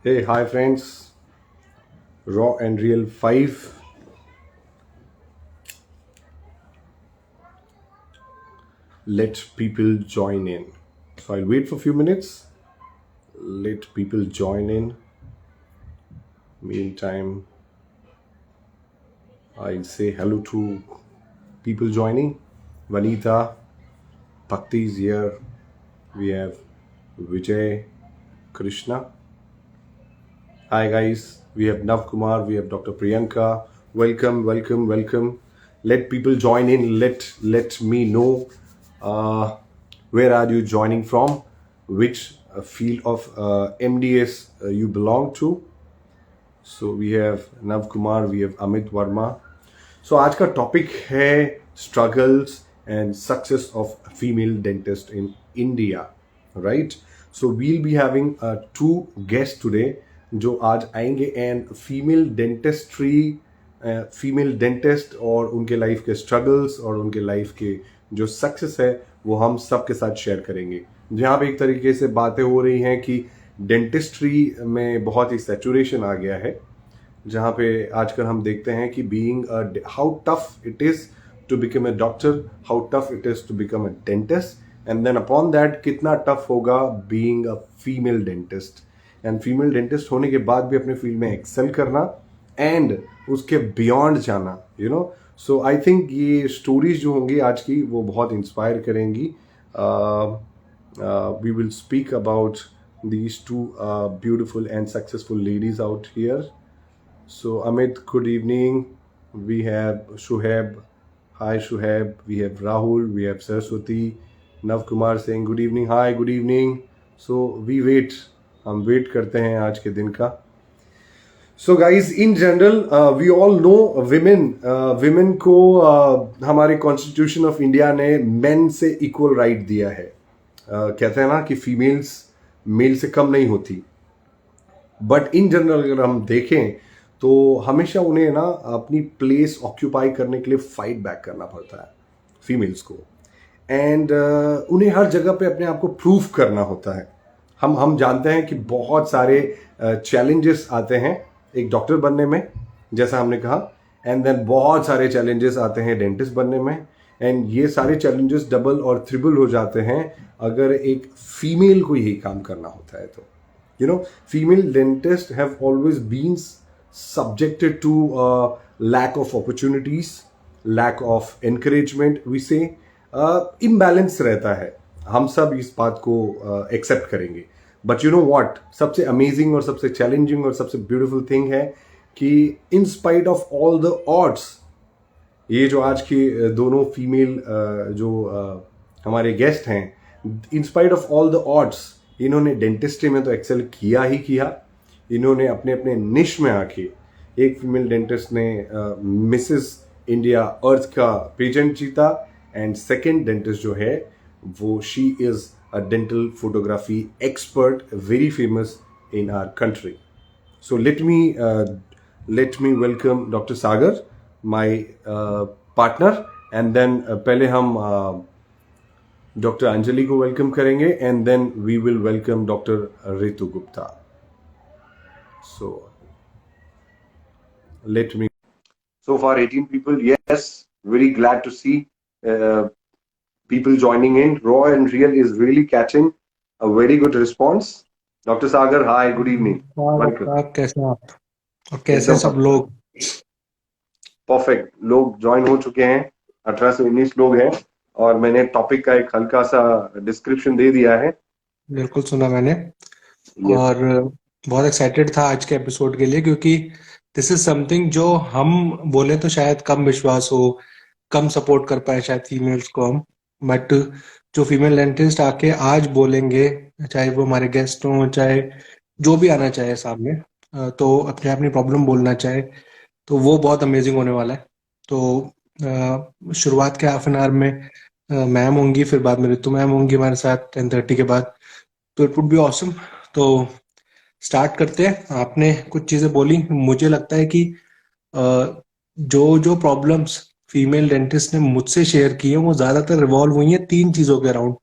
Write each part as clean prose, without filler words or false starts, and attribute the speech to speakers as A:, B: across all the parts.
A: Hey, hi friends. Raw and Real 5. Let people join in. So I'll wait for a few minutes. Let people join in. Meantime, I'll say hello to people joining. Vanita, Bhakti is here. We have Vijay, Krishna. Hi guys. We have Nav Kumar. We have Dr. Priyanka. Welcome, welcome, welcome. Let people join in. Let me know uh, where are you joining from, which field of MDS you belong to. So we have Nav Kumar, we have Amit Verma. So आज का topic है struggles and success of female dentist in India, right? So we'll be having two guests today जो आज आएंगे and female dentist और उनके life के struggles और उनके लाइफ के जो सक्सेस है वो हम सबके साथ शेयर करेंगे। जहाँ पे एक तरीके से बातें हो रही हैं कि डेंटिस्ट्री में बहुत ही सैचुरेशन आ गया है, जहाँ पे आजकल हम देखते हैं कि being how tough it is to become a doctor, how tough it is to become a dentist, and then upon that कितना टफ होगा being a female dentist, and female dentist होने के बाद भी अपने फील्ड में एक्सेल करना and उसके बियॉन्ड जाना, you know. So I think ये स्टोरीज जो होंगी आज की वो बहुत इंस्पायर करेंगी। We will speak about these two beautiful and successful ladies out here. So Amit, good evening. We have Shuhaib. Hi Shuhaib. We have Rahul. We have Saraswati. Nav Kumar saying good evening. Hi, good evening. So we wait. हम wait करते हैं आज के दिन का। So guys, in general, we all know women को हमारे constitution of India ने मेन से इक्वल राइट दिया है। कहते हैं ना कि फीमेल्स मेल से कम नहीं होती, बट इन जनरल अगर हम देखें तो हमेशा उन्हें ना अपनी प्लेस ऑक्यूपाई करने के लिए फाइट बैक करना पड़ता है फीमेल्स को, एंड उन्हें हर जगह पे अपने आप को प्रूव करना होता है। हम जानते हैं कि बहुत सारे चैलेंजेस आते हैं एक डॉक्टर बनने में, जैसा हमने कहा, एंड देन बहुत सारे चैलेंजेस आते हैं डेंटिस्ट बनने में, एंड ये सारे चैलेंजेस डबल और ट्रिपल हो जाते हैं अगर एक फीमेल को यही काम करना होता है। तो you know, female dentists have always been subjected to lack of opportunities, lack of encouragement, we say imbalance रहता है। हम सब इस बात को एक्सेप्ट करेंगे, बट यू नो व्हाट, सबसे अमेजिंग और सबसे चैलेंजिंग और सबसे ब्यूटीफुल थिंग है कि in spite of all the odds, ये जो आज की दोनों फीमेल जो हमारे गेस्ट हैं, in spite of all the odds इन्होंने डेंटिस्ट्री में तो एक्सेल किया ही किया। इन्होंने अपने अपने निश में आके, एक फीमेल डेंटिस्ट ने मिसेस इंडिया अर्थ का पेजेंट जीता, एंड सेकंड डेंटिस्ट जो है वो she is a dental photography expert, very famous in our country. So let me welcome doctor Sagar, my partner, and then पहले हम डॉक्टर अंजलि को वेलकम करेंगे, and then we will welcome doctor Ritu Gupta. So let me, so far 18 people, yes, very glad to see people joining in. Raw and Real is really catching a very good response. Dr. Sagar, hi, good evening, welcome.
B: आप कैसे हैं आप और कैसे हैं
A: एकदम
B: सब लोग?
A: परफेक्ट, लोग ज्वाइन हो चुके हैं, 18 से 19 लोग हैं, और मैंने टॉपिक का एक हल्का सा डिस्क्रिप्शन दे दिया है।
B: बिल्कुल सुना मैंने,
A: Yes.
B: और बहुत एक्साइटेड था आज के एपिसोड के लिए, क्योंकि दिस इज समथिंग जो हम बोले तो शायद कम विश्वास हो, कम सपोर्ट कर पाए शायद फीमेल्स को हम, बट जो फीमेल डेंटिस्ट आके आज बोलेंगे, चाहे वो हमारे गेस्ट हों, चाहे जो भी आना चाहे सामने, तो अपने अपनी प्रॉब्लम बोलना चाहे, तो वो बहुत अमेजिंग होने वाला है। तो शुरुआत के हाफ एन आवर में मैम होंगी, फिर बाद में ऋतु मैम होंगी हमारे साथ 10:30 के बाद, तो इट वुड बी ऑसम। तो स्टार्ट करते हैं। आपने कुछ चीज़ें बोली, मुझे लगता है कि जो जो प्रॉब्लम्स फीमेल डेंटिस्ट ने मुझसे शेयर की हैं वो ज़्यादातर रिवॉल्व हुई हैं 3 चीज़ों के अराउंड।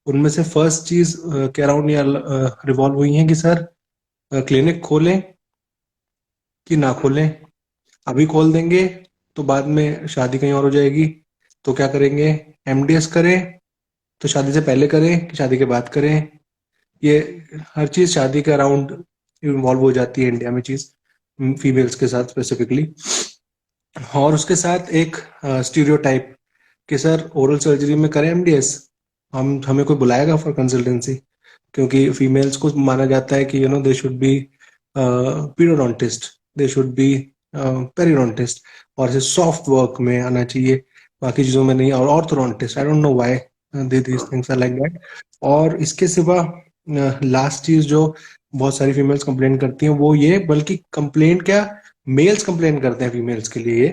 B: उनमें से फर्स्ट चीज़ के अराउंड ये रिवॉल्व हुई है कि सर क्लिनिक खोलें कि ना खोलें? अभी खोल देंगे तो बाद में शादी कहीं और हो जाएगी, तो क्या करेंगे? एमडीएस करें तो शादी से पहले करें कि शादी के बाद करें? ये हर चीज शादी के अराउंड इन्वॉल्व हो जाती है इंडिया में चीज, फीमेल्स के साथ स्पेसिफिकली। और उसके साथ एक स्टीरियोटाइप कि सर ओरल सर्जरी में करें एमडीएस, हम हमें कोई बुलाएगा फॉर कंसल्टेंसी? क्योंकि फीमेल्स को माना जाता है कि they should be periodontist, they should be periodontist, और इसे सॉफ्ट वर्क में आना चाहिए, बाकी चीज़ों में नहीं। और orthodontist, I don't know why they these things are like that. और इसके सिवा लास्ट चीज जो बहुत सारी फीमेल्स कंप्लेन करती हैं वो ये, बल्कि कंप्लेंट क्या, मेल्स कंप्लेन करते हैं फीमेल्स के लिए,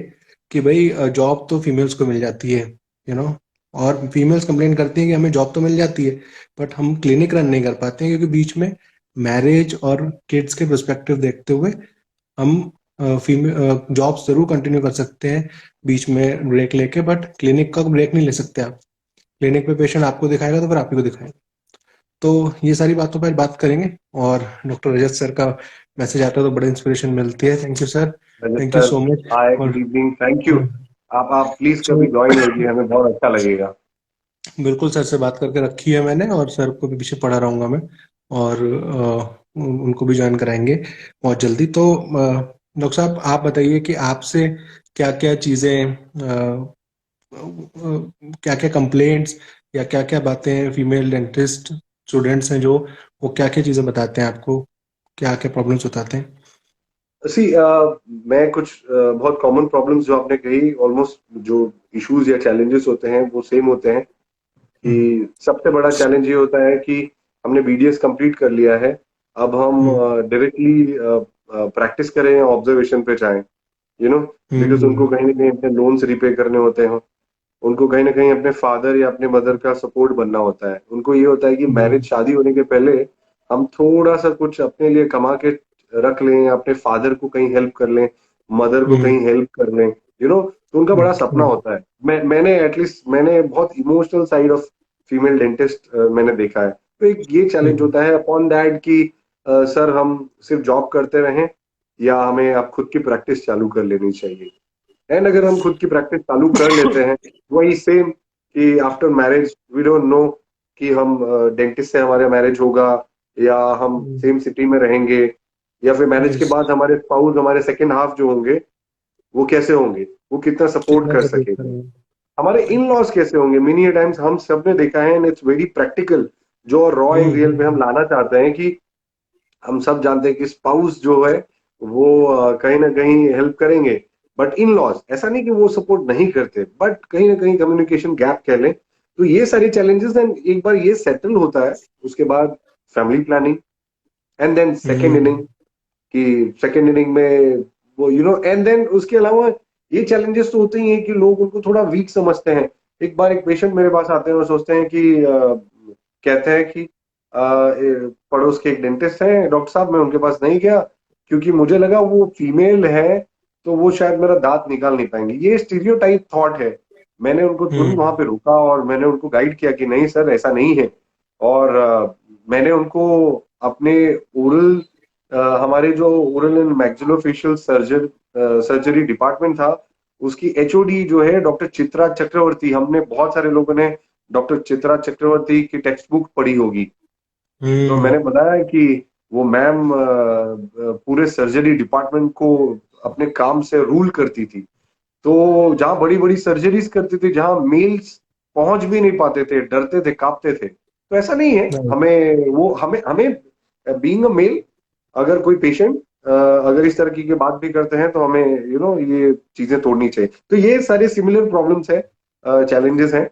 B: कि भाई जॉब तो फीमेल्स को मिल जाती है, यू नो। और फीमेल्स कंप्लेन करती हैं कि हमें जॉब तो मिल जाती है बट हम क्लिनिक रन नहीं कर पाते हैं, क्योंकि बीच में मैरिज और किड्स के पर्सपेक्टिव देखते हुए हम फीमेल जॉब जरूर कंटिन्यू कर सकते हैं बीच में ब्रेक लेके, बट क्लिनिक का ब्रेक नहीं ले सकते आप। क्लिनिक पे पेशेंट आपको दिखाएगा तो फिर आप ही को दिखाएगा। तो ये सारी बातों पर बात करेंगे। और डॉक्टर रजत सर का मैसेज आता है तो बड़ी इंस्पिरेशन मिलती है। Thank you sir,
A: Rajat
B: thank you
A: sir,
B: so much.
A: Hi,
B: और
A: गुड इवनिंग, थैंक यू। आप प्लीज
B: सो
A: कभी ज्वाइन होइए, हमें बहुत अच्छा लगेगा।
B: बिल्कुल सर से बात करके रखी है मैंने, और सर को भी पीछे पढ़ा रहूंगा मैं। और उनको भी ज्वाइन कराएंगे बहुत जल्दी। तो डॉक्टर साहब आप बताइए कि आपसे क्या क्या चीज़ें, क्या क्या कंप्लेंट्स या क्या क्या बातें फीमेल डेंटिस्ट स्टूडेंट्स हैं जो, वो क्या क्या चीज़ें बताते हैं आपको, क्या क्या प्रॉब्लम्स बताते हैं?
A: सी मैं कुछ बहुत कॉमन प्रॉब्लम्स जो आपने कही, ऑलमोस्ट जो इश्यूज या चैलेंजेस होते हैं वो सेम होते हैं।
B: हम्म,
A: कि सबसे बड़ा चैलेंज ये होता है कि हमने बीडीएस कंप्लीट कर लिया है, अब हम
B: हम्म,
A: डायरेक्टली प्रैक्टिस करें या ऑब्जर्वेशन पे जाएं, यू नो। बिकॉज उनको
B: हम्म,
A: कहीं ना कहीं अपने लोन्स रिपे करने होते हैं, उनको कहीं ना कहीं अपने फादर या अपने मदर का सपोर्ट बनना होता है। उनको ये होता है कि मैरिज,
B: हम्म,
A: शादी होने के पहले हम थोड़ा सा कुछ अपने लिए कमा के रख लें, या अपने फादर को कहीं हेल्प कर लें, मदर को
B: हम्म,
A: कहीं हेल्प कर लें, यू नो। तो उनका बड़ा सपना
B: हम्म,
A: होता है। मैंने एटलीस्ट मैंने बहुत emotional side of female dentist मैंने देखा है। तो एक ये चैलेंज
B: हम्म,
A: होता है अपॉन दैट कि सर हम सिर्फ जॉब करते रहें या हमें अब खुद की प्रैक्टिस चालू कर लेनी चाहिए। एंड अगर हम खुद की प्रैक्टिस चालू कर लेते हैं, वही सेम कि after marriage we don't know कि हम डेंटिस्ट से हमारा मैरिज होगा या हम सेम सिटी में रहेंगे, या फिर मैरिज के
B: यस,
A: बाद हमारे स्पाउस, हमारे सेकंड हाफ जो होंगे वो कैसे होंगे, वो कितना सपोर्ट
B: कितना
A: कर
B: सपोर्ट
A: सकेंगे,
B: करेंगे?
A: हमारे इन
B: राइट।
A: लॉज कैसे होंगे। मेनी टाइम्स हम सब ने देखा है, एंड इट्स वेरी प्रैक्टिकल, जो रॉ
B: हम्म,
A: एंड रियल पे हम लाना चाहते हैं कि हम सब जानते हैं कि स्पाउस जो है वो कहीं ना कहीं हेल्प करेंगे, बट इन लॉज ऐसा नहीं कि वो सपोर्ट नहीं करते, बट कहीं ना कहीं कम्युनिकेशन गैप कह लें। तो ये सारे चैलेंजेस, एंड एक बार ये सेटल होता है उसके बाद family planning, and then second inning,
B: hmm,
A: कि सेकेंड इनिंग में वो, यू नो, एंड देन उसके अलावा ये चैलेंजेस तो होते ही हैं कि लोग उनको थोड़ा वीक समझते हैं। एक बार एक पेशेंट मेरे पास आते हैं और सोचते हैं कि कहते हैं कि पड़ोस के एक डेंटिस्ट हैं डॉक्टर साहब, मैं उनके पास नहीं गया क्योंकि मुझे लगा वो फीमेल है तो वो शायद मेरा दांत निकाल नहीं पाएंगे। ये स्टीरियोटाइप थॉट है। मैंने उनको तुरंत वहां
B: हम्म,
A: पे रोका और मैंने उनको गाइड किया कि नहीं सर, ऐसा नहीं है। और मैंने उनको अपने ओरल, हमारे जो oral and maxillofacial surgery department था, उसकी एचओडी जो है डॉक्टर चित्रा चक्रवर्ती, हमने बहुत सारे लोगों ने डॉक्टर चित्रा चक्रवर्ती की टेक्स्ट बुक पढ़ी होगी। तो
B: हम्म,
A: मैंने बताया कि वो मैम पूरे सर्जरी डिपार्टमेंट को अपने काम से रूल करती थी। तो जहां बड़ी बड़ी सर्जरीज करती थी, जहां मेल्स पहुंच भी नहीं पाते थे, डरते थे, कांपते थे, तो ऐसा नहीं है।
B: राइट।
A: हमें वो हमें हमें बीइंग अ मेल, अगर कोई पेशेंट अगर इस तरह की बात भी करते हैं तो हमें ये चीजें तोड़नी चाहिए। तो ये सारे सिमिलर प्रॉब्लम्स है, चैलेंजेस हैं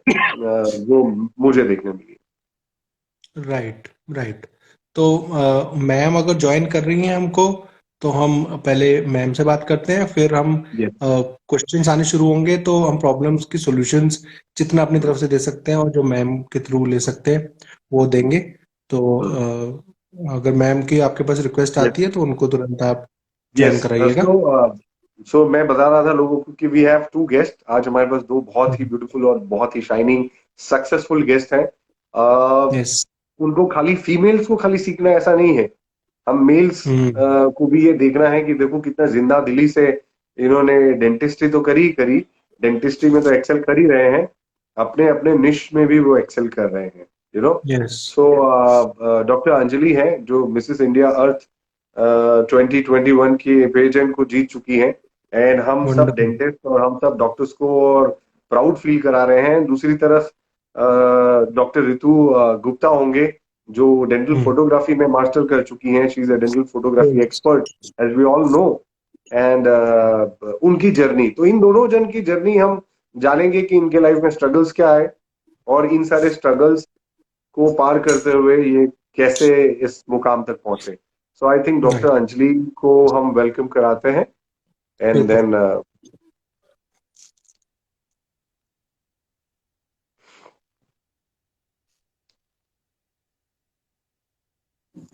A: जो मुझे देखने मिली।
B: Right, right. तो मैम अगर ज्वाइन कर रही हैं हमको, तो हम पहले मैम से बात करते हैं, फिर हम
A: यस,
B: क्वेश्चंस आने शुरू होंगे तो हम प्रॉब्लम्स की सॉल्यूशंस जितना अपनी तरफ से दे सकते हैं और जो मैम के थ्रू ले सकते हैं वो देंगे। तो अगर मैम की आपके पास रिक्वेस्ट
A: यस,
B: आती है तो उनको तुरंत आप ज्वाइन
A: यस।
B: कराइएगा।
A: सो मैं बता रहा था लोगों को कि वी हैव टू गेस्ट। आज हमारे पास दो बहुत ही ब्यूटीफुल और बहुत ही शाइनिंग सक्सेसफुल गेस्ट हैं।
B: यस।
A: उनको खाली फीमेल्स को खाली सीखना ऐसा नहीं है, हम मेल्स
B: हम्म
A: को भी ये देखना है कि देखो कितना जिंदा दिली से इन्होंने डेंटिस्ट्री तो करी, डेंटिस्ट्री में तो एक्सेल कर ही रहे हैं, अपने अपने निश में भी वो एक्सेल कर रहे हैं, you know.
B: Yes
A: so doctor Anjali है जो मिसेस इंडिया अर्थ 2021 की पेजेंट को जीत चुकी हैं, एंड हम सब
B: वंडरफुल
A: डेंटिस्ट और हम सब डॉक्टर्स को और प्राउड फील करा रहे हैं। दूसरी तरफ डॉक्टर रितु गुप्ता होंगे जो डेंटल
B: हम्म
A: फोटोग्राफी में मास्टर कर चुकी हैं, she is a dental photography
B: yes.
A: Expert as we all know. And उनकी जर्नी, तो इन दोनों जन की जर्नी हम जानेंगे कि इनके लाइफ में स्ट्रगल्स क्या है और इन सारे स्ट्रगल्स को पार करते हुए ये कैसे इस मुकाम तक पहुंचे। So I think doctor
B: right
A: Anjali को हम वेलकम कराते हैं, एंड
B: बिल्कुल
A: देन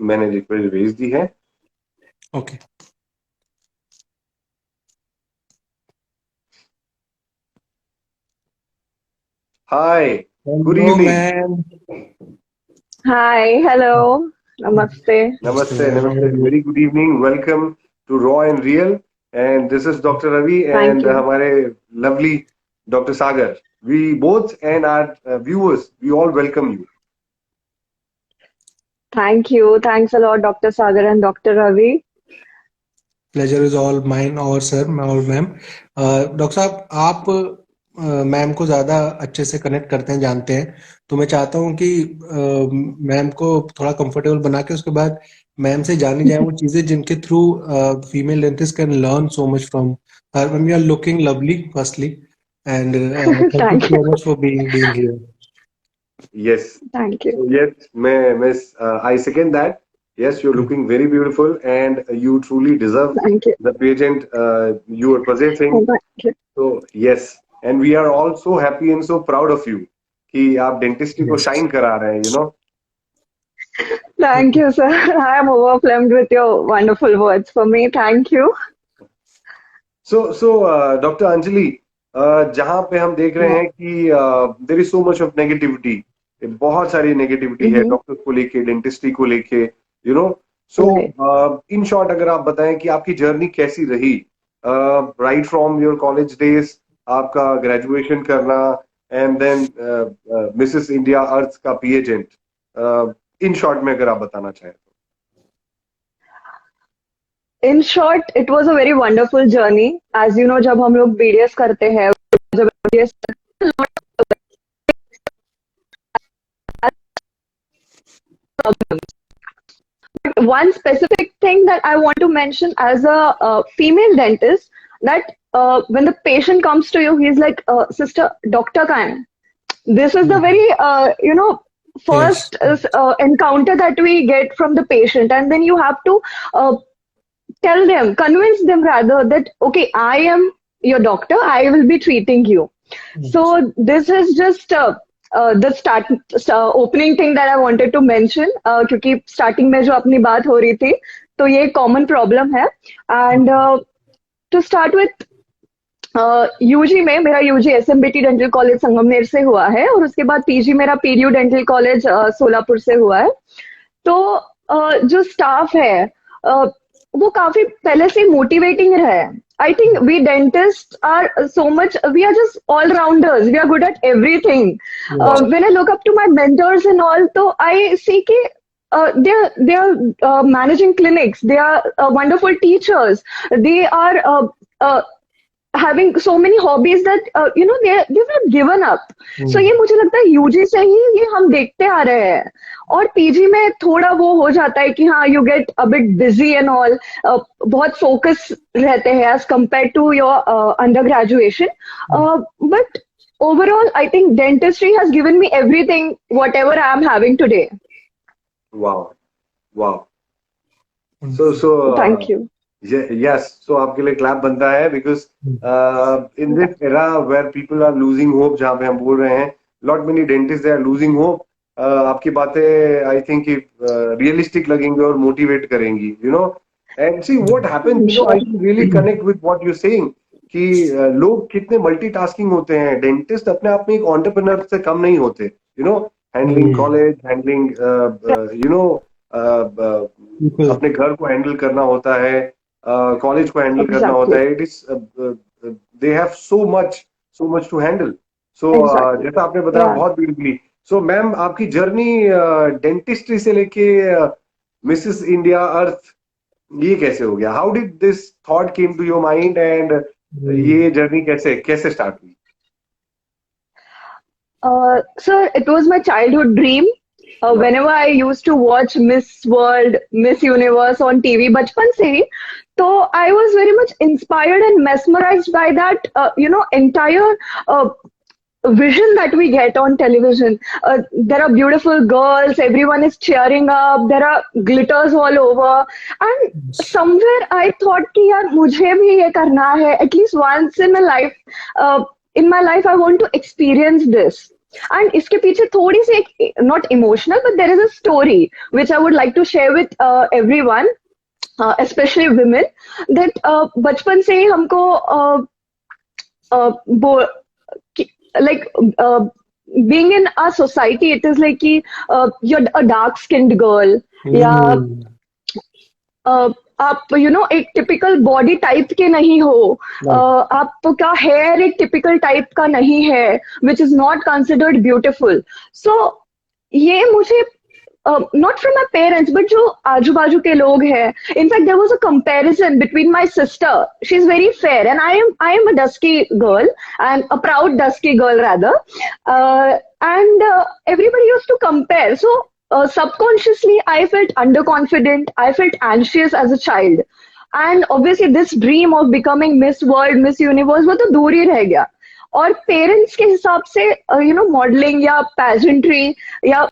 A: मैंने रिक्वेस्ट भेज दी है।
B: Okay
A: hi, good
B: hello
A: evening.
B: Ma'am
C: Hi, hello, namaste.
B: Namaste
A: Namaste,
B: ma'am how
A: namaste.
B: Are you
A: Very good evening. Welcome to Raw and Real. And this is Dr. Ravi and
C: Thank you.
A: हमारे lovely Dr. Sagar. We both and our viewers, we all welcome you.
C: Thank you. Thanks a lot, Dr. Sagar and Dr. Ravi.
B: Pleasure is all mine और sir और ma'am doctor साहब आप ma'am को ज़्यादा अच्छे से connect करते हैं जानते हैं तो मैं चाहता हूँ कि मैम को थोड़ा कंफर्टेबल बना के उसके बाद मैम से जानी जाए वो चीज़ें जिनके through female dentist can learn so much from her. Ma'am you are looking lovely firstly and thank you
C: Thank you.
B: So much for being here.
A: Yes.
C: Thank you.
A: So yes, miss, I second that. Yes, you're looking very beautiful and you truly deserve
C: Thank you.
A: the pageant you are possessing.
C: Oh, thank you.
A: So yes, and we are all so happy and so proud of you कि आप dentistry को
B: yes
A: shine करा रहे हैं, you know.
C: Thank you, sir. I am overwhelmed with your wonderful words for me. Thank you.
A: So doctor Anjali, जहां पे हम देख रहे
C: Yeah.
A: हैं कि there is so much of negativity, बहुत सारी नेगेटिविटी है
C: Mm-hmm.
A: डॉक्टर्स को लेके, डेंटिस्ट्री को लेके, you know. So
C: Right.
A: In short अगर आप बताएं कि आपकी जर्नी कैसी रही, right from your college days, आपका ग्रेजुएशन करना and then Mrs India Earth का पीएजेंट, इन शॉर्ट में अगर आप बताना चाहें तो।
C: In short, it was a very wonderful journey. As you know, जब हम लोग BDS करते हैं, जब BDS one specific thing that I want to mention as a female dentist, that when the patient comes to you, he's like, "Sister, doctor ka hai?" This is the very
B: yes
C: first encounter that we get from the patient, and then you have to uh, tell them, convince them rather, that okay, I am your doctor, I will be treating you. So this is just the opening thing that I wanted to mention, क्योंकि starting में जो अपनी बात हो रही थी, तो ये common problem है. And to start with, UG में मेरा UG SMBT dental college Sangamner से हुआ है, और उसके बाद पीजी मेरा पीडीयू डेंटल कॉलेज सोलापुर से हुआ है. तो जो स्टाफ है वो काफी पहले से मोटिवेटिंग रहा है. I think we dentist are so much, we are just all rounders, we are good at everything. When I look up to my mentors and all, तो आई सी कि they are managing clinics, they are wonderful teachers, they are having so many hobbies that they've not given up. So ये मुझे लगता है UG से ही ये हम देखते आ रहे हैं. और पीजी में थोड़ा वो हो जाता है कि हाँ, you get a bit busy and all, बहुत फोकस रहते हैं as compare to your under graduation. But overall, I think dentistry has given me everything, whatever I am having today.
A: Wow, wow. So
C: Thank you.
A: yes, so आपके लिए clap बनता है because in this era where people are losing hope, जहाँ पे हम बोल रहे हैं lot many dentists they are losing hope, आपकी बातें I think realistic लगेंगी और motivate करेंगी, you know. And see what happens, you know, I can really connect with what you're saying कि लोग कितने मल्टीटास्किंग होते हैं. डेंटिस्ट अपने आप में एक एंटरप्रेन्योर से कम नहीं होते, you know, handling college, handling you know
B: बिल्कुल।
A: अपने घर को हैंडल करना होता है, कॉलेज को हैंडल करना होता
C: Exactly.
A: है. It is they have so much to handle. So
C: Exactly.
A: जैसा आपने बताया
C: Yeah.
A: बहुत ब्यूटीफुली. सो मैम, आपकी जर्नी डेंटिस्ट्री से लेके मिसेस इंडिया अर्थ, ये कैसे हो गया? How did this thought came to your mind, and ये जर्नी कैसे कैसे स्टार्ट हुई?
C: Sir, it was my childhood dream. Whenever I used to watch Miss World, Miss Universe on TV, बचपन से ही, तो I was very much inspired and mesmerized by that, entire vision that we get on television. There are beautiful girls, everyone is cheering up, there are glitters all over, and somewhere I thought कि यार मुझे भी ये करना है. At least once in my life, I want to experience this. And इसके पीछे थोड़ी सी एक, not emotional, but there is a story which I would like to share with everyone, especially women, that बचपन से ही हमको like being in our society, it is like कि you're a dark skinned girl, या आप एक typical body type के नहीं हो, आपका हेयर एक टिपिकल टाइप का नहीं है, which is not considered beautiful. So ये मुझे not from my parents but जो आजू बाजू के लोग हैं. In fact there was a comparison between my sister. She is very fair and I am a dusky girl, and a proud dusky girl rather, and everybody used to compare. So subconsciously I felt underconfident, I felt anxious as a child, and obviously this dream of becoming Miss World, Miss Universe वो तो दूर ही रह गया. और parents के हिसाब से modelling या पेजेंट्री या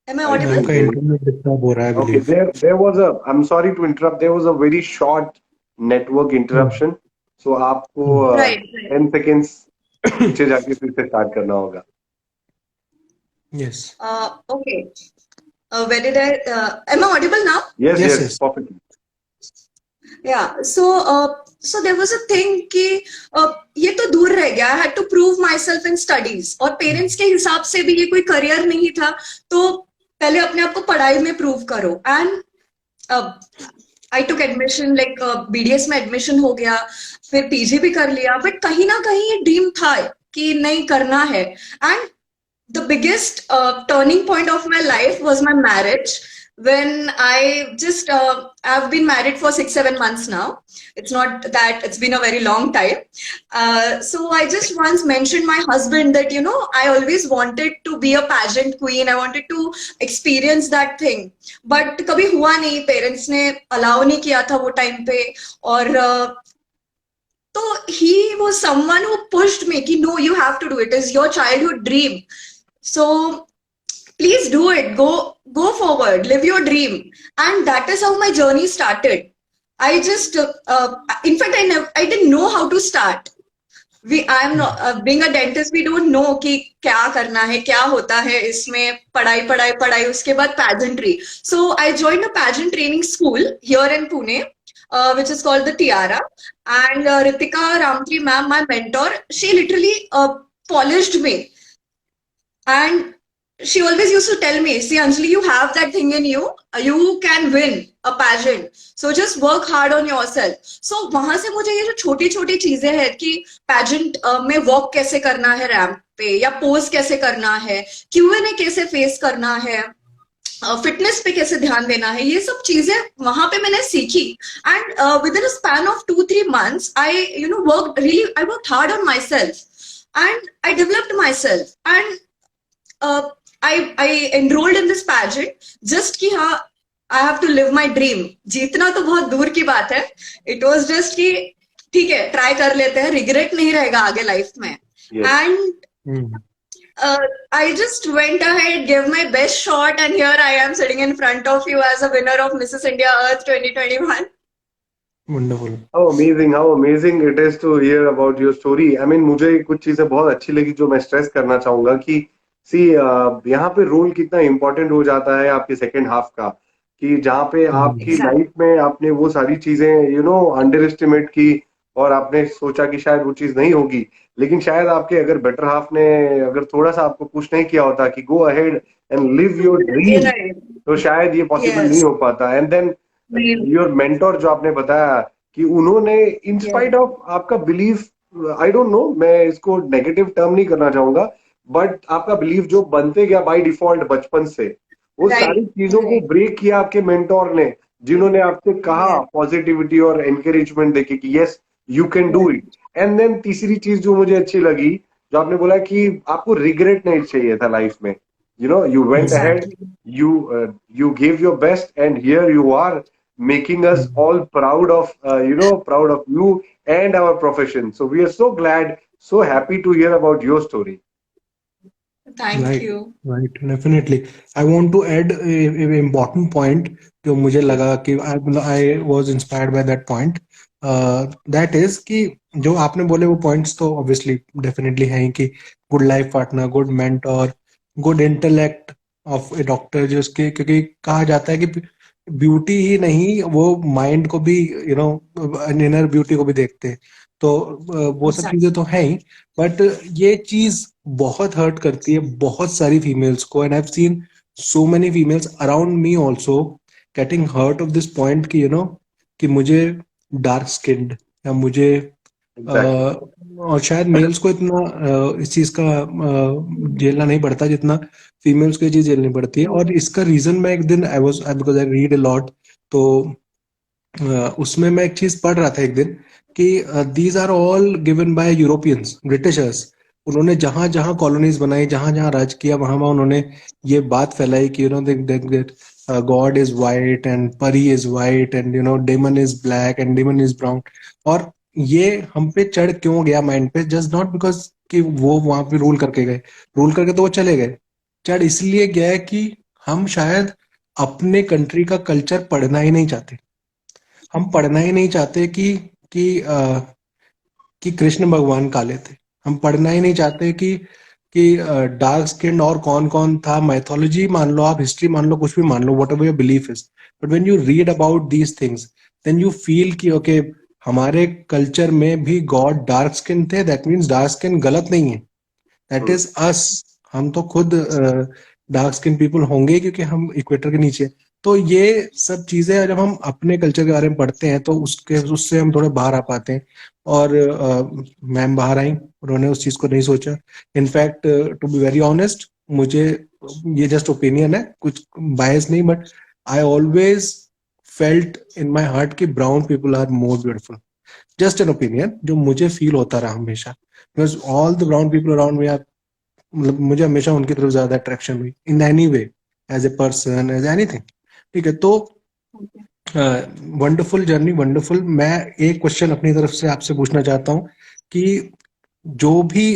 D: Am I
B: मैम
D: audible?
B: का इंटरनेट डिस्टर्ब हो रहा है,
A: Okay,
B: believe.
A: there was a, I'm sorry to interrupt, there was a very short network interruption. So आपको
D: Right, right.
A: 10 seconds पीछे जाके फिर से स्टार्ट करना होगा.
B: Yes.
D: Okay. Where did I? Am I audible now?
A: Yes,
B: Yes,
A: yes,
B: yes.
A: perfectly.
D: Yeah. So there was a thing कि ये तो दूर रह गया. I had to prove myself in studies. और पेरेंट्स के हिसाब से भी ये कोई करियर नहीं था. तो पहले अपने आप को पढ़ाई में प्रूव करो. And I took admission, like BDS में एडमिशन हो गया, फिर पीजी भी कर लिया. बट कहीं ना कहीं ये ड्रीम था कि नहीं करना है. And the biggest turning point of my life was my marriage, when I've been married for 6-7 months now. It's not that it's been a very long time. So I just once mentioned my husband that I always wanted to be a pageant queen. I wanted to experience that thing, but कभी हुआ नहीं. Parents ने allow नहीं किया था वो time पे. और तो he was someone who pushed me कि no, you have to do it. It's your childhood dream. So please do it. Go forward, live your dream. And that is how my journey started. I just in fact I didn't know how to start. I am not being a dentist, we don't know कि क्या करना है, क्या होता है इसमें. पढ़ाई उसके बाद pageantry. So I joined a pageant training school here in Pune, which is called the Tiara. And Ritika Ramtri ma'am, my mentor, she literally polished me. And she always used to tell me, see Anjali, you have that thing in you, you can win a pageant, so just work hard on yourself. So वहां से मुझे ये जो छोटी छोटी चीजें हैं कि pageant में walk कैसे करना है रैंप पे, या पोज कैसे करना है, Q&A कैसे फेस करना है, फिटनेस पे कैसे ध्यान देना है, ये सब चीजें वहां पे मैंने सीखी. And with in a span of 2-3 months I worked hard on myself, and I developed myself. And I enrolled in this pageant just कि हाँ, I have to live my dream. जीतना तो बहुत दूर की बात है. It was just कि ठीक है, ट्राई कर लेते हैं, रिग्रेट नहीं रहेगा आगे लाइफ में. And I just went ahead, gave my best shot, and here I am sitting in front of you as a winner of Mrs. India Earth 2021.
B: Wonderful.
A: How amazing it is to hear about your story. I mean, मुझे कुछ चीजें बहुत अच्छी लगी जो मैं stress करना चाहूंगा कि सी यहाँ पे रोल कितना इंपॉर्टेंट हो जाता है आपके सेकेंड हाफ का, कि जहाँ पे आपकी
D: एग्जैक्ट
A: लाइफ में आपने वो सारी चीजें अंडर एस्टिमेट की और आपने सोचा कि शायद वो चीज नहीं होगी, लेकिन शायद आपके अगर बेटर हाफ ने अगर थोड़ा सा आपको पुश नहीं किया होता कि go ahead and live your dream,
D: right
A: तो शायद ये पॉसिबल नहीं
D: यस
A: हो पाता। एंड देन योर मेंटोर जो आपने बताया कि उन्होंने इन स्पाइट ऑफ आपका बिलीफ, आई डोंट नो, मैं इसको नेगेटिव टर्म नहीं करना चाहूंगा, बट आपका बिलीफ जो बनते गया बाय डिफॉल्ट बचपन से, वो सारी
D: राइट
A: चीजों को
D: राइट
A: ब्रेक किया आपके मेंटोर ने, जिन्होंने आपसे कहा
D: यस
A: पॉजिटिविटी और एनकरेजमेंट देके कि yes you can do it. And then तीसरी चीज जो मुझे अच्छी लगी, जो आपने बोला कि आपको रिग्रेट नहीं चाहिए था लाइफ में, you went ahead,
D: exactly
A: you gave your best, and here you are making us all proud of proud of you and our profession. So we are so glad, so happy to hear about your story.
D: Thank
B: Right,
D: you
B: right, definitely. I want to add a important point जो मुझे लगा कि I was inspired by that point. That is कि जो आपने बोले वो points तो obviously definitely हैं कि good life partner, good mentor, good intellect of a doctor, जिसके क्योंकि कहा जाता है कि ब्यूटी ही नहीं, वो माइंड को भी इनर ब्यूटी को भी देखते हैं। तो वो सब चीजें तो हैं ही, बट ये चीज बहुत हर्ट करती है बहुत सारी फीमेल्स को, and I have seen so many females around me also getting hurt of this point कि कि मुझे डार्क स्किन्ड या मुझे
A: Exactly.
B: और शायद मेल्स को इतना इस चीज का झेलना नहीं पड़ता जितना फीमेल्स को ये चीज झेलनी पड़ती है। और इसका रीजन मैं एक दिन because I read a lot, तो उसमें मैं एक चीज पढ़ रहा था एक दिन कि these are all given by Europeans, Britishers. उन्होंने जहां जहां कॉलोनीज बनाई, जहां जहां राज किया, वहां वहां उन्होंने ये बात फैलाई कि God is white and pari is white and demon is black and demon is brown. और ये हम पे चढ़ क्यों गया माइंड पे? जस्ट नॉट बिकॉज कि वो वहां पे रूल करके तो वो चले गए। चढ़ इसलिए गया है कि हम शायद अपने कंट्री का कल्चर पढ़ना ही नहीं चाहते। हम पढ़ना ही नहीं चाहते कि कृष्ण भगवान काले थे। हम पढ़ना ही नहीं चाहते कि डार्क स्किन और कौन कौन था। मैथोलॉजी मान लो, आप हिस्ट्री मान लो, कुछ भी मान लो, whatever your belief is, but when you read about these things then you feel कि ओके, हमारे कल्चर में भी गॉड डार्क स्किन थे। दैट मीन्स डार्क स्किन गलत नहीं है, दैट इज अस। हम तो खुद डार्क स्किन पीपल होंगे क्योंकि हम इक्वेटर के नीचे। तो ये सब चीजें जब हम अपने कल्चर के बारे में पढ़ते हैं तो उससे हम थोड़े बाहर आ पाते हैं। और मैम बाहर आई, उन्होंने उस चीज को नहीं सोचा। In fact to be very honest, मुझे ये जस्ट ओपिनियन है, कुछ बायस नहीं, but I always felt in my heart कि brown people are more beautiful. Just an opinion जो मुझे फील होता रहा हमेशा, because all the brown people around me are, मतलब मुझे हमेशा उनकी तरफ ज्यादा अट्रैक्शन हुई in any way, as a person, as anything. ठीक है, तो वंडरफुल जर्नी, वंडरफुल। मैं एक क्वेश्चन अपनी तरफ से आपसे पूछना चाहता हूँ कि जो भी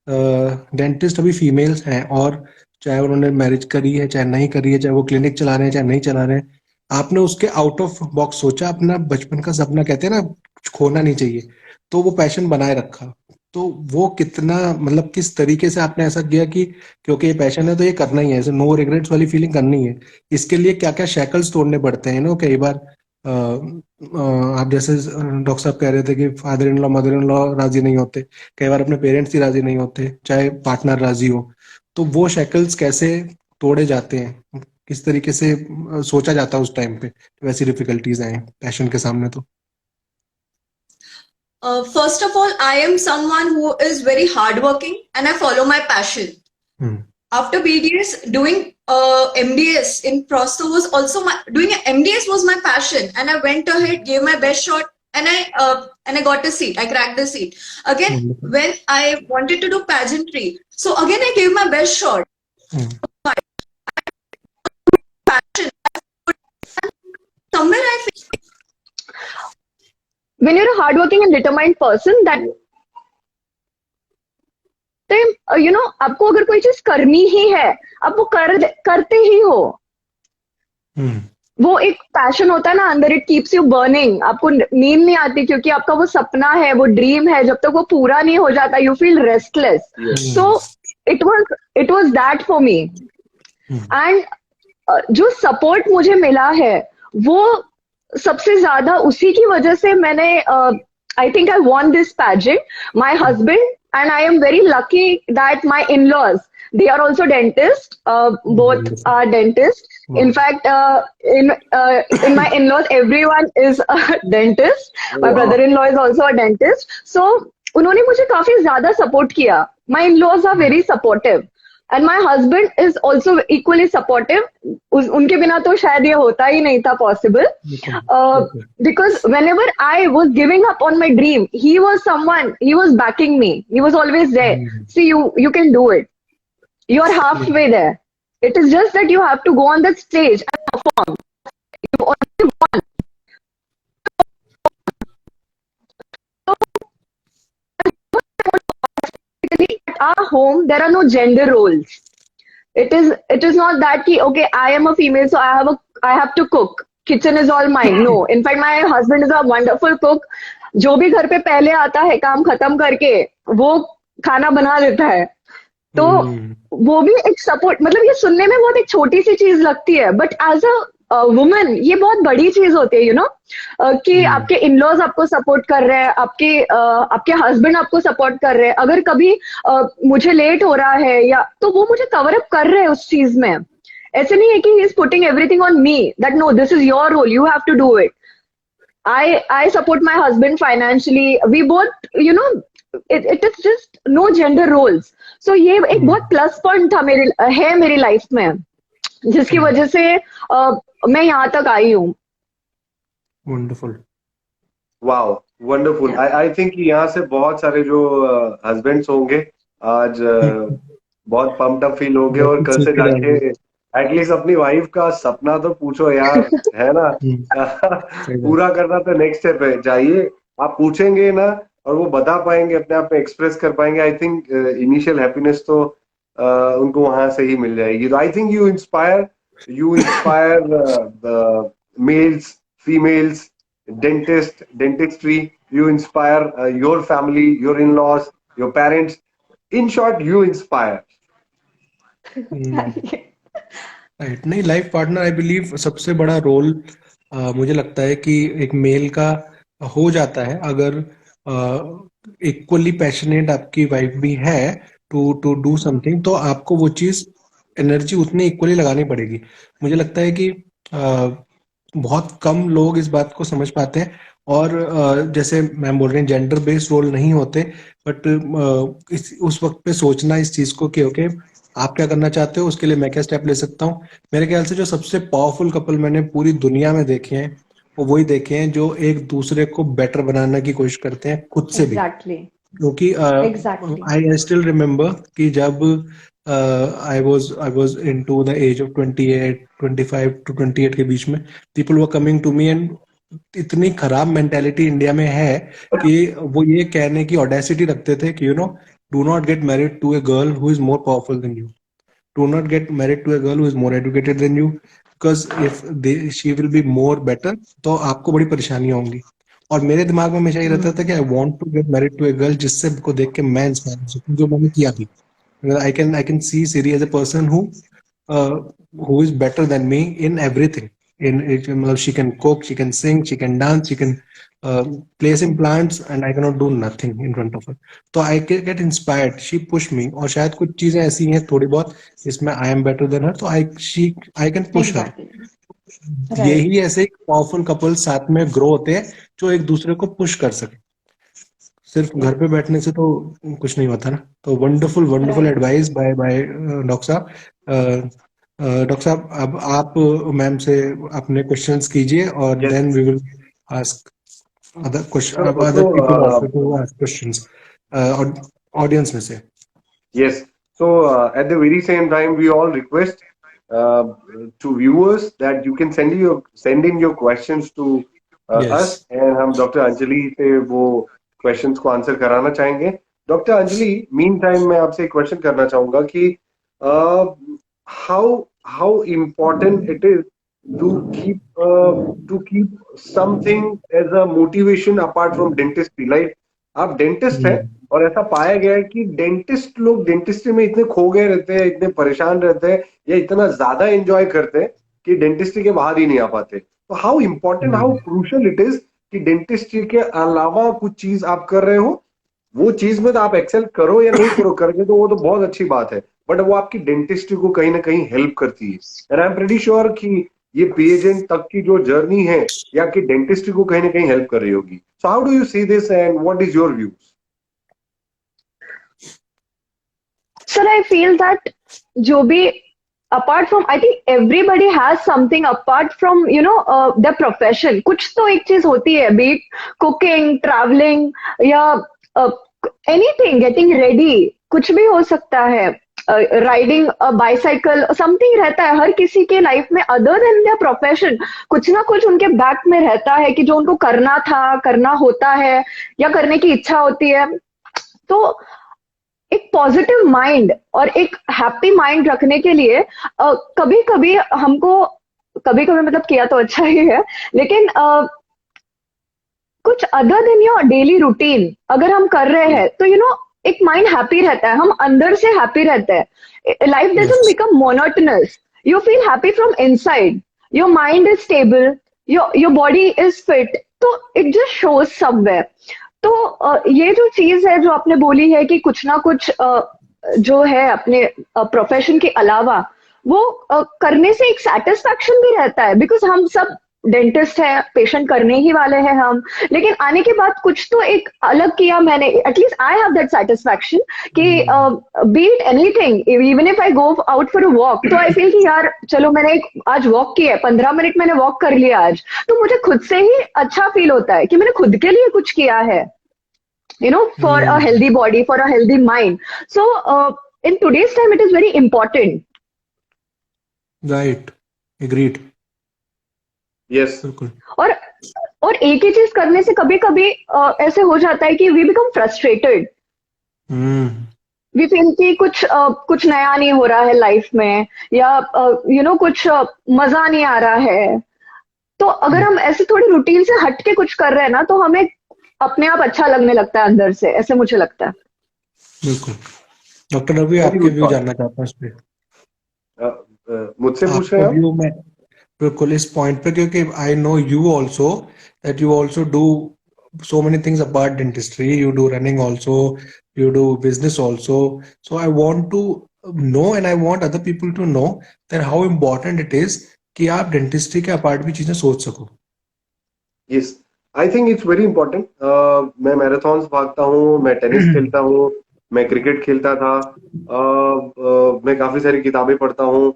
B: डेंटिस्ट अभी फीमेल्स हैं, और चाहे उन्होंने मैरिज करी है चाहे नहीं करी है, चाहे वो क्लिनिक चला रहे हैं चाहे नहीं चला रहे हैं, आपने उसके आउट ऑफ बॉक्स सोचा, अपना बचपन का सपना कहते हैं ना, कुछ खोना नहीं चाहिए, तो वो पैशन बनाए रखा, तो वो कितना, मतलब किस तरीके से आपने ऐसा किया कि क्योंकि ये पैशन है तो ये करना ही है, ऐसे नो रिग्रेट्स वाली फीलिंग करनी है? इसके लिए क्या क्या शैकल्स तोड़ने पड़ते हैं? कई बार आप जैसे डॉक्टर साहब कह रहे थे कि father in law mother in law राजी नहीं होते, कई बार अपने पेरेंट्स ही राजी नहीं होते, चाहे पार्टनर राजी हो। तो वो शैकल्स कैसे तोड़े जाते हैं, किस तरीके से सोचा जाता है उस टाइम पे वैसी डिफिकल्टीज आए पैशन के सामने? तो
D: first of all, I am someone who is very hardworking and I follow my passion. After BDS, doing MDS in Prosto was also doing MDS was my passion, and I went ahead, gave my best shot, and I got a seat. I cracked the seat. Again,
B: Wonderful.
D: when I wanted to do pageantry, so again I gave my best shot. Passion. Somewhere I feel
C: When you're a hardworking and determined person, that आपको अगर कोई चीज करनी ही है, आप वो करते ही हो। वो एक पैशन होता है ना अंदर, इट कीप्स यू बर्निंग। आपको नींद नहीं आती क्योंकि आपका वो सपना है, वो ड्रीम है, जब तक वो पूरा नहीं हो जाता you feel restless. So it was that for me. And जो सपोर्ट मुझे मिला है वो सबसे ज्यादा उसी की वजह से मैंने I think I won this pageant. My husband and I am very lucky that my in laws, they are also dentist, both are dentist. In fact, in my in-laws everyone is a dentist. My brother-in-law is also a dentist. So उन्होंने मुझे काफी ज्यादा support किया. My in-laws are very supportive and my husband is also equally supportive. उनके बिना तो शायद ये होता ही नहीं था possible. Because whenever I was giving up on my dream, he was someone, he was backing me. He was always there. See, you can do it. You are halfway there. It is just that you have to go on that stage and perform. You only won. At our home, there are no gender roles. It is not that ki, okay, I am a female, so I have to cook. Kitchen is all mine. No. In fact, my husband is a wonderful cook. जो भी घर पे पहले आता है काम खत्म करके वो खाना बना देता है. तो वो भी एक सपोर्ट, मतलब ये सुनने में बहुत एक छोटी सी चीज लगती है बट एज अ वुमन ये बहुत बड़ी चीज होती है, यू नो, कि आपके इन-लॉज आपको सपोर्ट कर रहे हैं, आपके हस्बैंड आपको सपोर्ट कर रहे हैं. अगर कभी मुझे लेट हो रहा है या तो वो मुझे कवर अप कर रहे हैं उस चीज में. ऐसे नहीं है कि he is putting everything on me that no this is your role, you have to do it. I support my husband financially. We both, you know, it is just no gender roles. So ये एक बहुत plus point था मेरी life में, जिसकी वजह से मैं यहाँ तक आई हूँ.
B: Wonderful.
A: Wow, wonderful. I think यहाँ से बहुत सारे जो हस्बैंड्स होंगे आज बहुत पम्प्ड अप फील होंगे और कल से जाके एटलीस्ट अपनी वाइफ का सपना तो पूछो यार, है ना. पूरा करना तो नेक्स्ट स्टेप है. जाइए, आप पूछेंगे ना और वो बता पाएंगे, अपने आप में एक्सप्रेस कर पाएंगे. आई थिंक इनिशियल हैप्पीनेस तो उनको वहां से ही मिल जाएगी. तो I think you inspire males, females, dentistry. You inspire your family, your in-laws, your parents. In short, you inspire.
B: Right. नहीं, लाइफ पार्टनर आई बिलीव सबसे बड़ा रोल मुझे लगता है कि एक मेल का हो जाता है अगर इक्वली पैशनेट आपकी वाइफ भी है टू डू समथिंग, तो आपको वो चीज एनर्जी उतनी इक्वली लगानी पड़ेगी. मुझे लगता है कि बहुत कम लोग इस बात को समझ पाते हैं और जैसे मैम बोल रहे हैं जेंडर बेस्ड रोल नहीं होते, बट उस वक्त पे सोचना इस चीज को कि ओके आप क्या करना चाहते हो, उसके लिए मैं क्या स्टेप ले सकता हूँ. मेरे ख्याल से जो सबसे पावरफुल कपल मैंने पूरी दुनिया में देखे हैं वो वही देखे हैं जो एक दूसरे को बेटर बनाने की कोशिश करते हैं खुद से भी. क्योंकि आई स्टिल रिमेम्बर कि जब I was into the age of 28, 25 to 28 के बीच में people were coming to me and इतनी खराब मेंटेलिटी इंडिया में है कि वो ये कहने की ऑडेसिटी रखते थे कि do not get married to a girl who is more powerful than you. Do not get married to a girl who is more educated than you because if she will be more better तो आपको बड़ी परेशानियां होंगी. और मेरे दिमाग में हमेशा ये रहता था कि I want to get married to a girl जिससे को देख के मैं इंस्पायर हो सकूं, जो मैंने किया भी. I can see Siri as a person who is better than me in everything. She can cook, she can sing, she can dance, she can place implants, and I cannot do nothing in front of her. So I get inspired. She pushed me. और शायद कुछ चीजें ऐसी हैं थोड़ी बहुत इसमें I am better than her, तो I can push her. यही ऐसे एक पावरफुल कपल साथ में ग्रो होते हैं जो एक दूसरे को पुश कर सके. सिर्फ घर पे बैठने से तो कुछ नहीं होता ना. तो वंडरफुल एडवाइस बाय डॉक्टर साहब. डॉक्टर साहब अब आप मैम से अपने क्वेश्चंस कीजिए और then we will ask other people to ask questions audience में से.
A: Yes. So at the very same time, we all request to viewers that you can send in your questions to us, and हम doctor Anjali से वो questions को answer कराना चाहेंगे. Doctor Anjali, mean time मैं आपसे एक क्वेश्चन करना चाहूंगा कि how important it is to keep something as a motivation apart from dentistry. Like आप डेंटिस्ट हैं और ऐसा पाया गया है कि डेंटिस्ट लोग डेंटिस्ट्री में इतने खो गए रहते हैं, इतने परेशान रहते हैं या इतना ज्यादा एंजॉय करते हैं कि डेंटिस्ट्री के बाहर ही नहीं आ पाते। तो how important, how crucial it is कि डेंटिस्ट्री के अलावा कुछ चीज आप कर रहे हो, वो चीज में तो आप एक्सेल करो या नहीं करो, करके तो वो तो बहुत अच्छी बात है, बट वो आपकी डेंटिस्ट्री को कहीं ना कहीं हेल्प करती है। And I am pretty sure कि ये पेशेंट तक की जो जर्नी है या आपकी डेंटिस्ट्री को कहीं ना कहीं हेल्प कर रही होगी। So how do you see this and what is your views?
C: Sir, I feel that जो भी apart from, I think everybody has something apart from their profession. कुछ तो एक चीज होती है, be it cooking, traveling या uh, anything, getting ready, कुछ भी हो सकता है, राइडिंग बाइसाइकिल, समथिंग रहता है हर किसी के लाइफ में अदर देन देयर प्रोफेशन। कुछ ना कुछ उनके बैक में रहता है कि जो उनको करना था, करना होता है या करने की इच्छा होती है। तो एक पॉजिटिव माइंड और एक हैप्पी माइंड रखने के लिए कभी कभी हमको, कभी कभी मतलब किया तो अच्छा ही है, लेकिन कुछ other than your daily routine अगर हम कर रहे हैं तो एक माइंड हैप्पी रहता है, हम अंदर से हैप्पी रहते हैं। Life doesn't become monotonous, you feel happy from inside, your mind is stable, your body is fit, तो इट जस्ट शोज समवेयर। तो ये जो चीज है जो आपने बोली है कि कुछ ना कुछ जो है अपने प्रोफेशन के अलावा वो करने से एक सेटिस्फैक्शन भी रहता है, बिकॉज हम सब डेंटिस्ट है, पेशेंट करने ही वाले हैं हम, लेकिन आने के बाद कुछ तो एक अलग किया मैंने, at least I have that satisfaction कि be it anything, even if I go out for a walk, तो आई फील कि यार चलो मैंने एक आज वॉक किया है, 15 मिनट मैंने वॉक कर लिया आज, तो मुझे खुद से ही अच्छा फील होता है कि मैंने खुद के लिए कुछ किया है, for a healthy body, for a healthy mind. So in today's time it is very important.
B: Right, agreed.
A: Yes,
B: बिल्कुल।
C: और एक ही चीज करने से कभी कभी ऐसे हो जाता है कि we become frustrated, we feel कि कुछ नया नहीं हो रहा है लाइफ में, या कुछ मजा नहीं आ रहा है। तो अगर हम ऐसे थोड़ी रूटीन से हट के कुछ कर रहे हैं ना, तो हमें अपने आप अच्छा लगने लगता है अंदर से, ऐसे मुझे लगता है।
B: बिल्कुल। डॉक्टर रवि,
A: वेरी
B: आपके
A: गुड
B: व्यू
A: थॉट।
B: जानना चाहता हूँ इस पे।
A: मुझसे पूछ रहे
B: आपका
A: हैं आप?
B: व्यू मैं बिल्कुल इस पॉइंट पे, क्योंकि I know you also that you also do so many things apart dentistry. You do running also, you do business also. So I want to know and I want other people to know that how important it is कि आप dentistry के apart भी चीजें सोच सको।
A: Yes, I think it's very important. मैं marathons भागता हूँ, मैं टेनिस खेलता हूँ, मैं क्रिकेट खेलता था, मैं काफी सारी किताबें पढ़ता हूँ,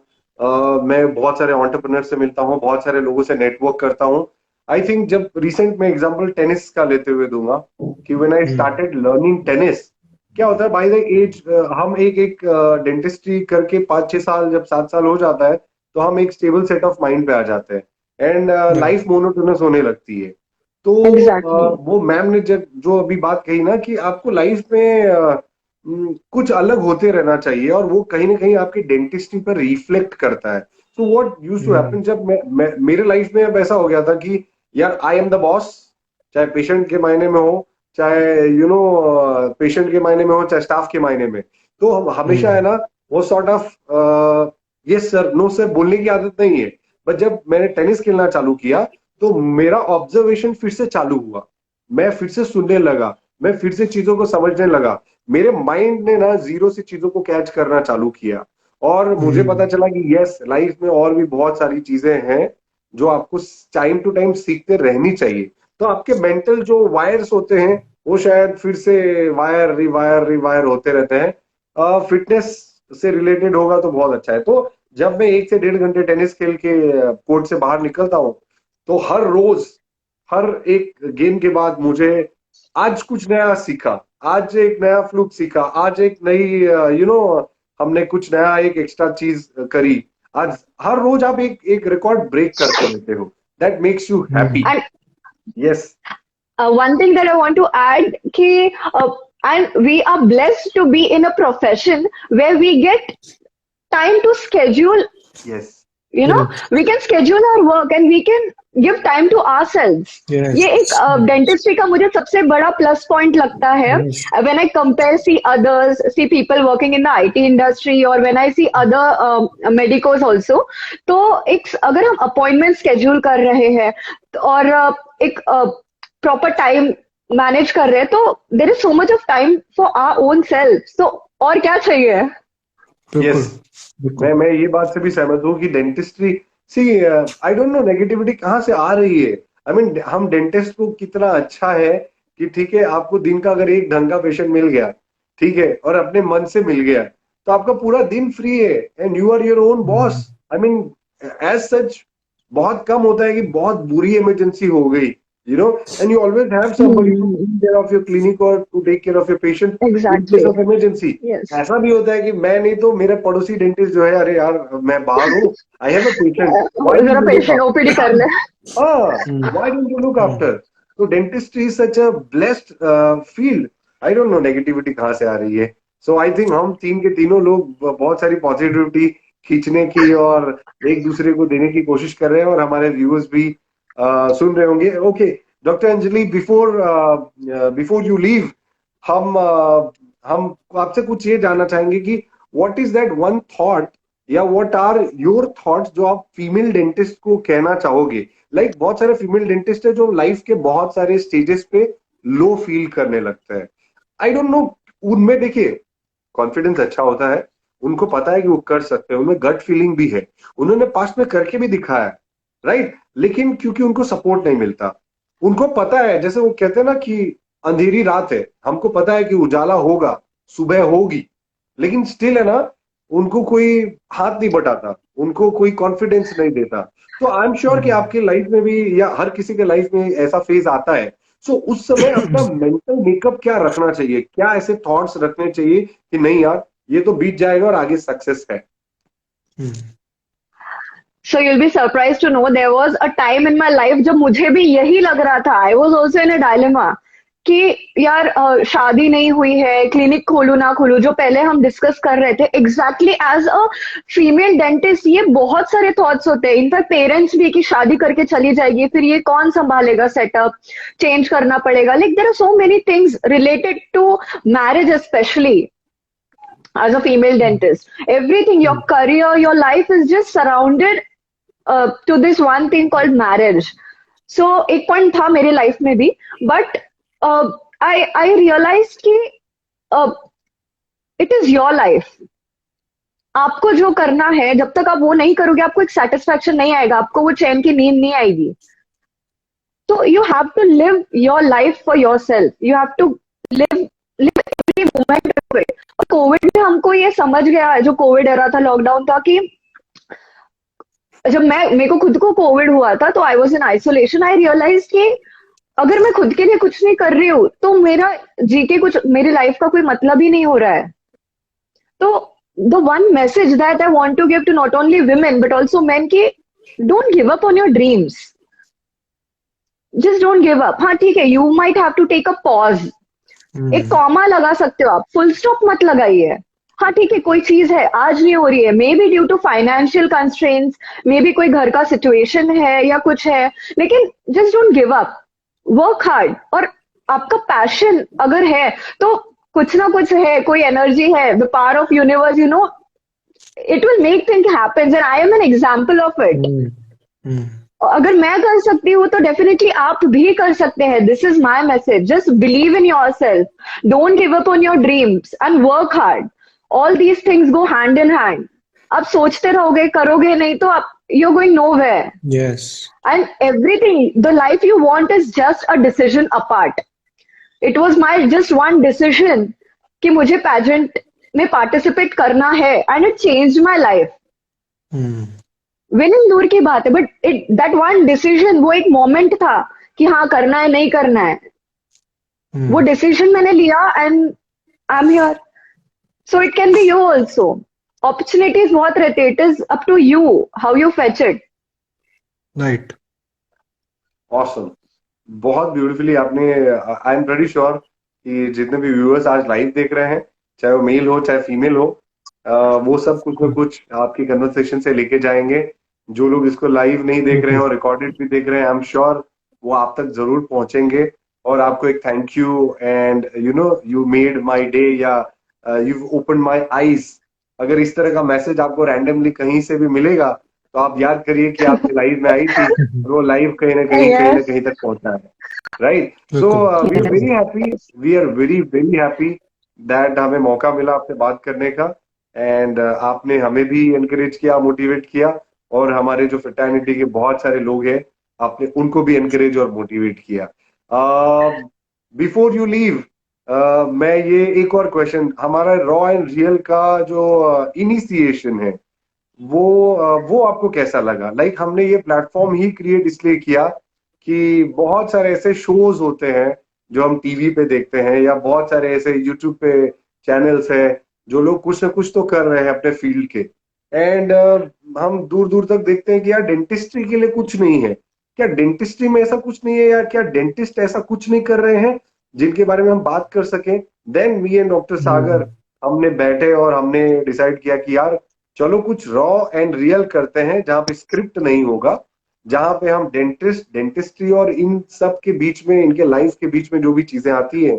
A: मैं बहुत सारे एंटरप्रेन्योर से मिलता हूँ, बहुत सारे लोगों से नेटवर्क करता हूँ। आई थिंक जब रिसेंट में एग्जांपल टेनिस का लेते हुए दूंगा कि when I started learning tennis, क्या होता है बाय द एज, हम एक डेंटिस्ट्री करके 5-6 साल, जब 7 साल हो जाता है तो हम एक स्टेबल सेट ऑफ माइंड पे आ जाते हैं एंड लाइफ मोनोटोनस होने लगती है। तो
C: एग्जैक्टली।
A: वो मैम ने जब जो अभी बात कही ना कि आपको लाइफ में कुछ अलग होते रहना चाहिए और वो कहीं ना कहीं आपकी डेंटिस्ट्री पर रिफ्लेक्ट करता है। So what used to happen, जब मेरे लाइफ में अब ऐसा हो गया था कि यार आई एम द बॉस, चाहे पेशेंट के मायने में हो, चाहे पेशेंट के मायने में हो, चाहे स्टाफ के मायने में, तो हम हमेशा है ना वो sort of yes sir no sir बोलने की आदत नहीं है। बट जब मैंने टेनिस खेलना चालू किया तो मेरा ऑब्जर्वेशन फिर से चालू हुआ, मैं फिर से सुनने लगा, मैं फिर से चीजों को समझने लगा, मेरे माइंड ने ना जीरो से चीजों को कैच करना चालू किया और मुझे पता चला कि यस लाइफ में और भी बहुत सारी चीजें हैं जो आपको टाइम टू टाइम सीखते रहनी चाहिए। तो आपके मेंटल जो वायर्स होते हैं वो शायद फिर से वायर रिवायर रिवायर होते रहते हैं। फिटनेस से रिलेटेड होगा तो बहुत अच्छा है। तो जब मैं 1 से 1.5 घंटे टेनिस खेल के कोर्ट से बाहर निकलता हूँ तो हर रोज हर एक गेम के बाद मुझे आज कुछ नया सीखा, आज एक नया फ्लूक सीखा, आज एक नई हमने कुछ नया एक एक्स्ट्रा चीज करी। आज हर रोज आप एक रिकॉर्ड ब्रेक करते रहते हो, that makes you happy.
C: And
A: yes,
C: one thing that I want to add कि and we are blessed to be in a profession where we get time to schedule
A: yes,
C: you know, we can schedule our work and we can give time to ourselves.
B: Yes.
C: ये एक dentistry का मुझे सबसे बड़ा plus point लगता है.
B: Yes.
C: When I compare, see others, see people working in the IT industry, or when I see other medicos also, तो एक अगर हम अपॉइंटमेंट स्केड्यूल कर रहे हैं और एक प्रॉपर टाइम मैनेज कर रहे हैं, तो there is so much of time for our own self. तो और क्या चाहिए?
B: बिल्कुल
A: यस, मैं ये बात से भी सहमत हूँ कि dentistry, see I don't know negativity कहाँ से आ रही है. आई मीन हम डेंटिस्ट को कितना अच्छा है कि ठीक है, आपको दिन का अगर एक ढंग का पेशेंट मिल गया, ठीक है, और अपने मन से मिल गया, तो आपका पूरा दिन फ्री है and you are your own boss. I mean as such बहुत कम होता है कि बहुत बुरी इमरजेंसी हो गई, you know, and you always have somebody to take care of your clinic or to take care of your patient in case of emergency.
C: Yes.
A: ऐसा भी होता है कि मैं नहीं तो मेरे पड़ोसी डेंटिस्ट जो है, अरे यार मैं बाहर हूँ, आई हैव अ पेशेंट,
C: जरा पेशेंट ओपीडी कर ले.
A: why don't you look after? So dentistry is such a blessed field. I don't know negativity कहाँ से आ रही है. So I think हम तीन के तीनों लोग बहुत सारी पॉजिटिविटी खींचने की और एक दूसरे को देने की कोशिश कर रहे हैं, और हमारे व्यूअर्स भी सुन रहे होंगे. Okay doctor Anjali, before you leave, हम आपसे कुछ ये जानना चाहेंगे कि what is that one thought या व्हाट आर योर थॉट्स जो आप फीमेल डेंटिस्ट को कहना चाहोगे. लाइक बहुत सारे फीमेल डेंटिस्ट है जो लाइफ के बहुत सारे स्टेजेस पे लो फील करने लगता है. आई डोंट नो, उनमें देखिए कॉन्फिडेंस अच्छा होता है, उनको पता है कि वो कर सकते हैं, उनमें गट फीलिंग भी है, उन्होंने पास्ट में करके भी दिखाया है, राइट. लेकिन क्योंकि उनको सपोर्ट नहीं मिलता, उनको पता है, जैसे वो कहते हैं ना कि अंधेरी रात है, हमको पता है कि उजाला होगा, सुबह होगी, लेकिन स्टिल है ना, उनको कोई हाथ नहीं बटाता, उनको कोई कॉन्फिडेंस नहीं देता. तो आई एम श्योर कि आपके लाइफ में भी या हर किसी के लाइफ में ऐसा फेज आता है. सो उस समय अपना मेंटल मेकअप क्या रखना चाहिए, क्या ऐसे थॉट्स रखने चाहिए कि नहीं यार ये तो बीत जाएगा और आगे सक्सेस है.
C: So you'll be surprised to know there was a time in my life जब मुझे भी यही लग रहा था. I was also in a dilemma कि यार शादी नहीं हुई है, क्लिनिक खोलूं ना खोलूं, जो पहले हम डिस्कस कर रहे थे. Exactly as a female dentist ये बहुत सारे थॉट्स होते हैं. इनफैक्ट पेरेंट्स भी कि शादी करके चली जाएगी, फिर ये कौन संभालेगा, सेटअप चेंज करना पड़ेगा. Like there are so many things related to marriage, specially as a female dentist. Everything, your career, your life is just surrounded to this one thing called marriage. So एक point था मेरे life में भी, but I realized कि it is your life. आपको जो करना है, जब तक आप वो नहीं करोगे, आपको एक सेटिस्फैक्शन नहीं आएगा, आपको वो चैन की नींद नहीं आएगी. तो you have to live your life for yourself. You have to live every moment of it. और कोविड में हमको ये समझ गया, जो कोविड एरा था, लॉकडाउन था, कि जब मेरे को खुद को कोविड हुआ था तो I was in isolation. I realize कि अगर मैं खुद के लिए कुछ नहीं कर रही हूँ तो मेरा जी के कुछ, मेरी लाइफ का कोई मतलब ही नहीं हो रहा है. तो the one message that I want to give to not only women but also men कि don't give up on your dreams. Just don't give up. हाँ ठीक है, you might have to take a pause, एक comma लगा सकते हो आप, full stop मत लगाइए. हाँ ठीक है, कोई चीज है आज नहीं हो रही है, maybe due to financial constraints, maybe कोई घर का सिचुएशन है या कुछ है, लेकिन just don't give up, work hard. और आपका पैशन अगर है तो कुछ ना कुछ है, कोई एनर्जी है, the power of universe, you know, it will make thing happen. And I M an example of it. अगर मैं कर सकती हूँ तो डेफिनेटली आप भी कर सकते हैं. This is my message. Just believe in your self, don't give up on your dreams and work hard. All these things go hand in hand. आप सोचते रहोगे, करोगे नहीं, तो आप you're going nowhere.
B: Yes.
C: And everything, the life you want is just a decision apart. It was my just one decision कि मुझे pageant में participate करना है, and it changed my life. Winning दूर की बात है, बट that one decision, वो एक moment था कि हाँ करना है, नहीं करना है. वो decision मैंने लिया and I'm here. So it can be you also. Opportunities बहुत रहते हैं. It is up to you how you fetch it.
B: Right.
A: Awesome. बहुत ब्यूटीफुली आपने, आई एम प्रेटी श्योर कि जितने भी व्यूअर्स आज लाइव देख रहे हैं, चाहे वो मेल हो चाहे फीमेल हो, वो सब कुछ ना कुछ आपकी कन्वर्सेशन से लेके जाएंगे जो लोग इसको लाइव नहीं देख रहे हैं और रिकॉर्डेड भी देख रहे हैं, आई एम श्योर वो आप तक जरूर पहुंचेंगे। और आपको एक thank you, and you made my day, या यू ओपन माय आईज। अगर इस तरह का मैसेज आपको रैंडमली कहीं से भी मिलेगा तो आप याद करिए कि आपकी लाइव में आई थी और वो लाइव कहीं ना
C: Yes.
A: कहीं तक पहुंचा है, right? So we are very happy, we are very very happy that हमें मौका मिला आपसे बात करने का, एंड आपने हमें भी एनकरेज किया, मोटिवेट किया, और हमारे जो फ्रेटर्निटी के बहुत सारे लोग हैं आपने उनको भी एनकरेज और मोटिवेट किया। बिफोर यू लीव, मैं ये एक और क्वेश्चन, हमारा रॉ एंड रियल का जो इनिशिएशन है वो आपको कैसा लगा? लाइक हमने ये प्लेटफॉर्म ही क्रिएट इसलिए किया कि बहुत सारे ऐसे शोज होते हैं जो हम टीवी पे देखते हैं, या बहुत सारे ऐसे यूट्यूब पे चैनल्स हैं जो लोग कुछ ना कुछ तो कर रहे हैं अपने फील्ड के, एंड हम दूर दूर तक देखते हैं कि यार डेंटिस्ट्री के लिए कुछ नहीं है। क्या डेंटिस्ट्री में ऐसा कुछ नहीं है, या क्या डेंटिस्ट ऐसा कुछ नहीं कर रहे हैं जिनके बारे में हम बात कर सकें? देन मी एंड डॉक्टर सागर हमने बैठे और हमने डिसाइड किया कि यार चलो कुछ रॉ एंड रियल करते हैं, जहां पे स्क्रिप्ट नहीं होगा, जहां पे हम डेंटिस्ट्री और इन सब के बीच में, इनके लाइफ के बीच में जो भी चीजें आती है,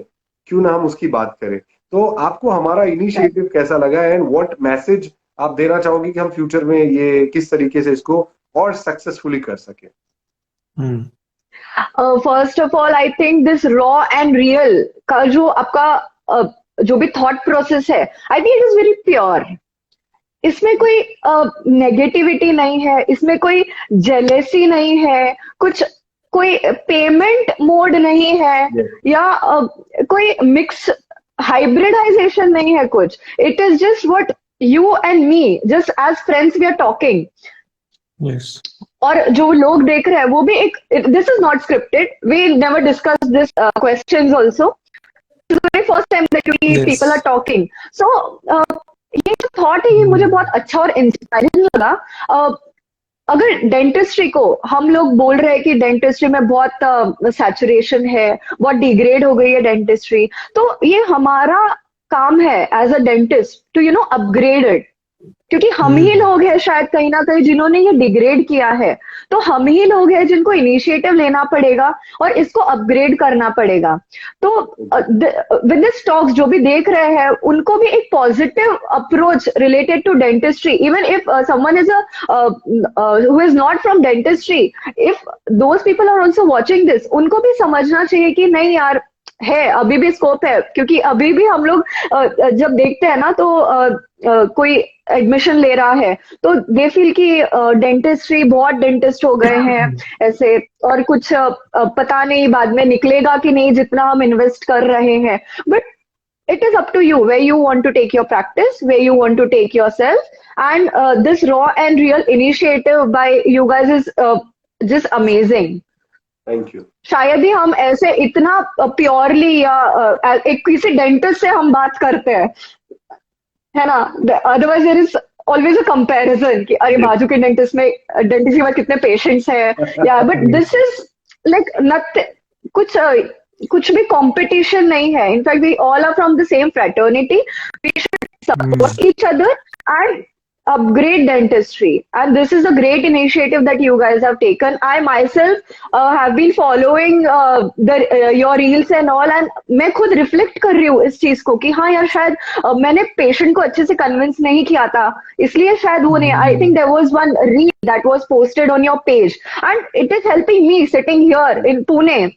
A: क्यों ना हम उसकी बात करें। तो आपको हमारा इनिशिएटिव कैसा लगा, एंड व्हाट मैसेज आप देना चाहोगे कि हम फ्यूचर में ये किस तरीके से इसको और सक्सेसफुली कर सके?
C: First of all I think this raw and real का जो आपका जो भी थॉट प्रोसेस है, I think it is very pure. इसमें कोई नेगेटिविटी नहीं है, इसमें कोई जेलेसी नहीं है, कुछ कोई पेमेंट मोड नहीं है, या कोई मिक्स हाइब्रिडाइजेशन नहीं है कुछ। It is just what you and me, just as friends we are talking.
B: Yes.
C: और जो लोग देख रहे हैं वो भी एक, this is not scripted, we never discuss this questions also, first time that people are talking. So ये जो थॉट है ये मुझे बहुत अच्छा और इंस्पायरिंग लगा। अगर डेंटिस्ट्री को हम लोग बोल रहे हैं कि डेंटिस्ट्री में बहुत सैचुरेशन है, बहुत डिग्रेड हो गई है डेंटिस्ट्री, तो ये हमारा काम है as a dentist to upgrade it, क्योंकि हम ही लोग हैं शायद कहीं ना कहीं जिन्होंने ये डिग्रेड किया है। तो हम ही लोग हैं जिनको इनिशिएटिव लेना पड़ेगा और इसको अपग्रेड करना पड़ेगा। तो विद दिस टॉक्स जो भी देख रहे हैं उनको भी एक positive approach related to dentistry, even if someone is who is not from dentistry, if those people are also watching this, उनको भी समझना चाहिए कि नहीं यार, है अभी भी स्कोप है। क्योंकि अभी भी हम लोग जब देखते हैं ना तो कोई एडमिशन ले रहा है तो दे फील कि डेंटिस्ट्री, बहुत डेंटिस्ट हो गए हैं ऐसे, और कुछ पता नहीं बाद में निकलेगा कि नहीं जितना हम इन्वेस्ट कर रहे हैं। But it is up to you where you want to take your practice, where you want to take yourself, and this raw and real initiative by you guys is just amazing.
A: Thank you.
C: शायद ही हम ऐसे इतना purely या एक किसी dentist से हम बात करते हैं, है ना, otherwise there is always a comparison कि अरे बाजू के डेंटिस्ट के पास कितने पेशेंट्स हैं, या but this is like nothing, कुछ भी कंपटीशन नहीं है। In fact we all are from the same fraternity, we should support each other and upgrade dentistry, and this is a great initiative that you guys have taken. I myself have been following your reels and all, and मैं खुद reflect कर रही हूँ इस चीज को कि हाँ यार शायद मैंने पेशेंट को अच्छे से कन्विंस नहीं किया था, इसलिए शायद वो नहीं। I think there was one reel that was posted on your page and it is helping me sitting here in Pune.